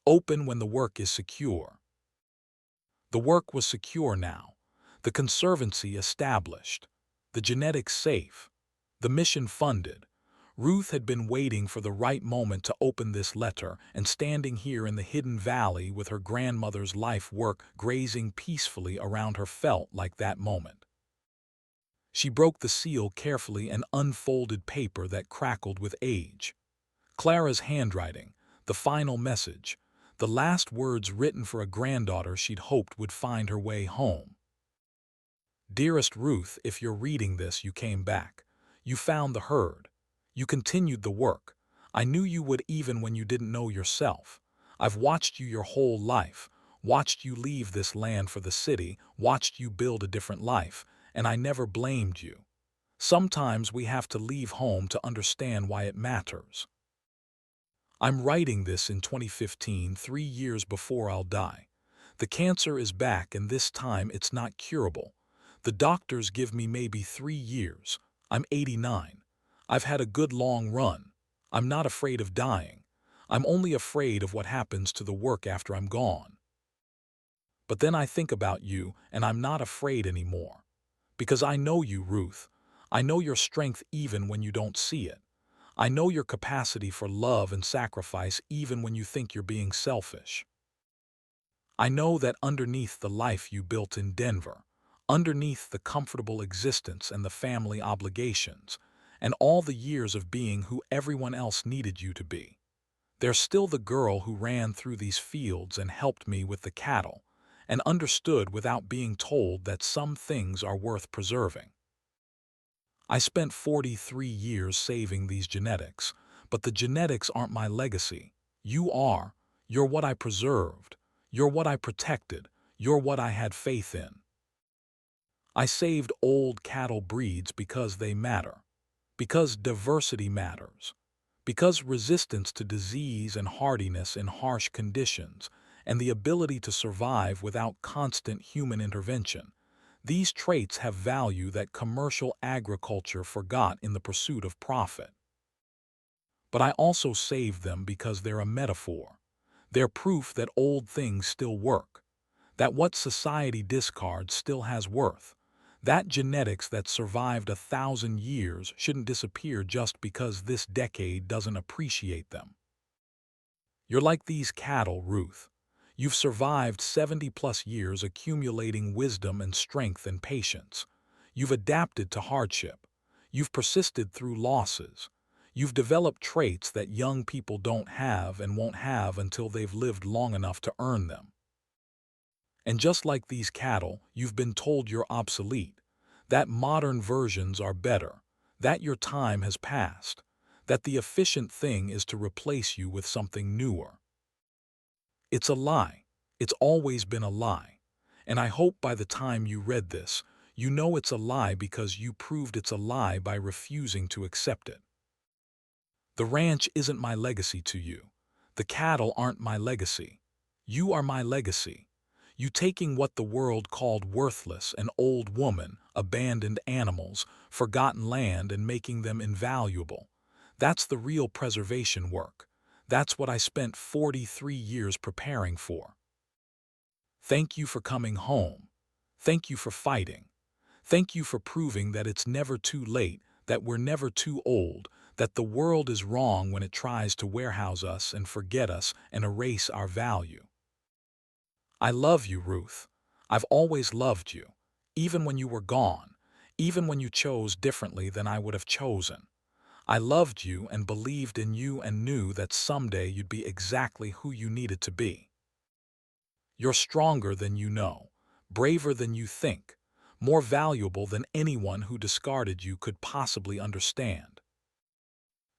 Open when the work is secure. The work was secure now. The conservancy established. The genetics safe. The mission funded. Ruth had been waiting for the right moment to open this letter, and standing here in the hidden valley with her grandmother's life work grazing peacefully around her felt like that moment. She broke the seal carefully and unfolded paper that crackled with age. Clara's handwriting, the final message, the last words written for a granddaughter she'd hoped would find her way home. Dearest Ruth, if you're reading this, you came back. You found the herd. You continued the work. I knew you would even when you didn't know yourself. I've watched you your whole life, watched you leave this land for the city, watched you build a different life, and I never blamed you. Sometimes we have to leave home to understand why it matters. I'm writing this in 2015, 3 years before I'll die. The cancer is back, and this time it's not curable. The doctors give me maybe 3 years. I'm 89. I've had a good long run. I'm not afraid of dying. I'm only afraid of what happens to the work after I'm gone. But then I think about you, and I'm not afraid anymore. Because I know you, Ruth. I know your strength even when you don't see it. I know your capacity for love and sacrifice even when you think you're being selfish. I know that underneath the life you built in Denver, underneath the comfortable existence and the family obligations, and all the years of being who everyone else needed you to be, there's still the girl who ran through these fields and helped me with the cattle, and understood without being told that some things are worth preserving. I spent 43 years saving these genetics, but the genetics aren't my legacy. You are. You're what I preserved. You're what I protected. You're what I had faith in. I saved old cattle breeds because they matter, because diversity matters, because resistance to disease and hardiness in harsh conditions, and the ability to survive without constant human intervention. These traits have value that commercial agriculture forgot in the pursuit of profit. But I also saved them because they're a metaphor. They're proof that old things still work, that what society discards still has worth, that genetics that survived 1,000 years shouldn't disappear just because this decade doesn't appreciate them. You're like these cattle, Ruth. You've survived 70+ years accumulating wisdom and strength and patience. You've adapted to hardship. You've persisted through losses. You've developed traits that young people don't have and won't have until they've lived long enough to earn them. And just like these cattle, you've been told you're obsolete, that modern versions are better, that your time has passed, that the efficient thing is to replace you with something newer. It's a lie. It's always been a lie. And I hope by the time you read this, you know it's a lie because you proved it's a lie by refusing to accept it. The ranch isn't my legacy to you. The cattle aren't my legacy. You are my legacy. You taking what the world called worthless, an old woman, abandoned animals, forgotten land, and making them invaluable. That's the real preservation work. That's what I spent 43 years preparing for. Thank you for coming home. Thank you for fighting. Thank you for proving that it's never too late, that we're never too old, that the world is wrong when it tries to warehouse us and forget us and erase our value. I love you, Ruth. I've always loved you, even when you were gone, even when you chose differently than I would have chosen. I loved you and believed in you and knew that someday you'd be exactly who you needed to be. You're stronger than you know, braver than you think, more valuable than anyone who discarded you could possibly understand.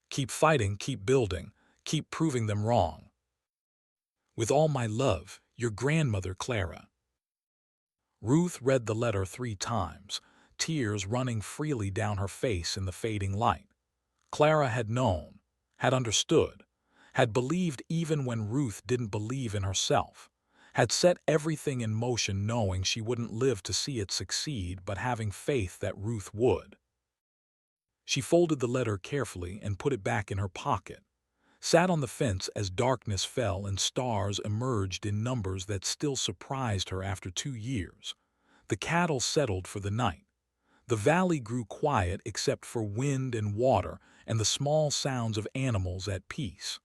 Keep fighting, keep building, Keep proving them wrong. With all my love, your grandmother Clara. Ruth read the letter 3 times, tears running freely down her face in the fading light. Clara had known, had understood, had believed even when Ruth didn't believe in herself, had set everything in motion knowing she wouldn't live to see it succeed but having faith that Ruth would. She folded the letter carefully and put it back in her pocket, sat on the fence as darkness fell and stars emerged in numbers that still surprised her after 2 years. The cattle settled for the night. The valley grew quiet except for wind and water and the small sounds of animals at peace.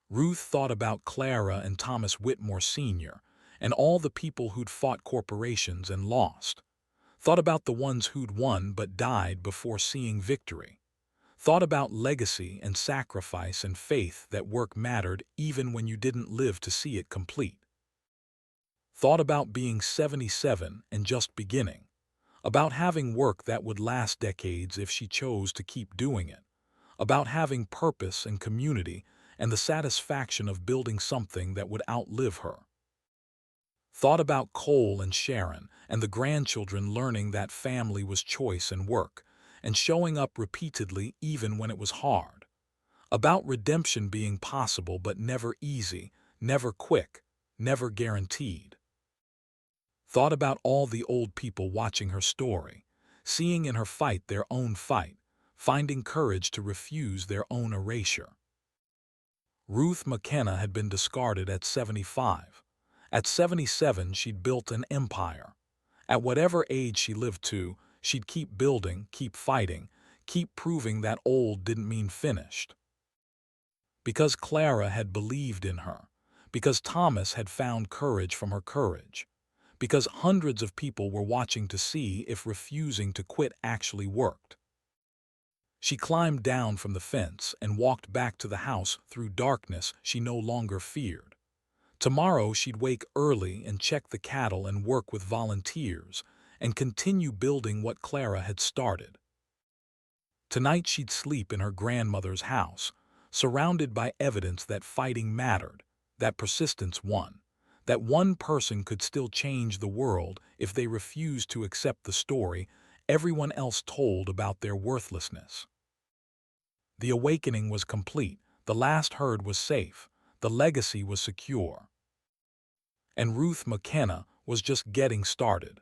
Ruth thought about Clara and Thomas Whitmore Sr. and all the people who'd fought corporations and lost. Thought about the ones who'd won but died before seeing victory. Thought about legacy and sacrifice and faith that work mattered even when you didn't live to see it complete. Thought about being 77 and just beginning. About having work that would last decades if she chose to keep doing it. About having purpose and community and the satisfaction of building something that would outlive her. Thought about Cole and Sharon and the grandchildren learning that family was choice and work, and showing up repeatedly even when it was hard. About redemption being possible but never easy, never quick, never guaranteed. Thought about all the old people watching her story, seeing in her fight their own fight, finding courage to refuse their own erasure. Ruth McKenna had been discarded at 75. At 77, she'd built an empire. At whatever age she lived to, she'd keep building, keep fighting, keep proving that old didn't mean finished. Because Clara had believed in her, because Thomas had found courage from her courage, because hundreds of people were watching to see if refusing to quit actually worked. She climbed down from the fence and walked back to the house through darkness she no longer feared. Tomorrow she'd wake early and check the cattle and work with volunteers and continue building what Clara had started. Tonight she'd sleep in her grandmother's house, surrounded by evidence that fighting mattered, that persistence won, that one person could still change the world if they refused to accept the story everyone else told about their worthlessness. The awakening was complete, the last herd was safe, the legacy was secure. And Ruth McKenna was just getting started.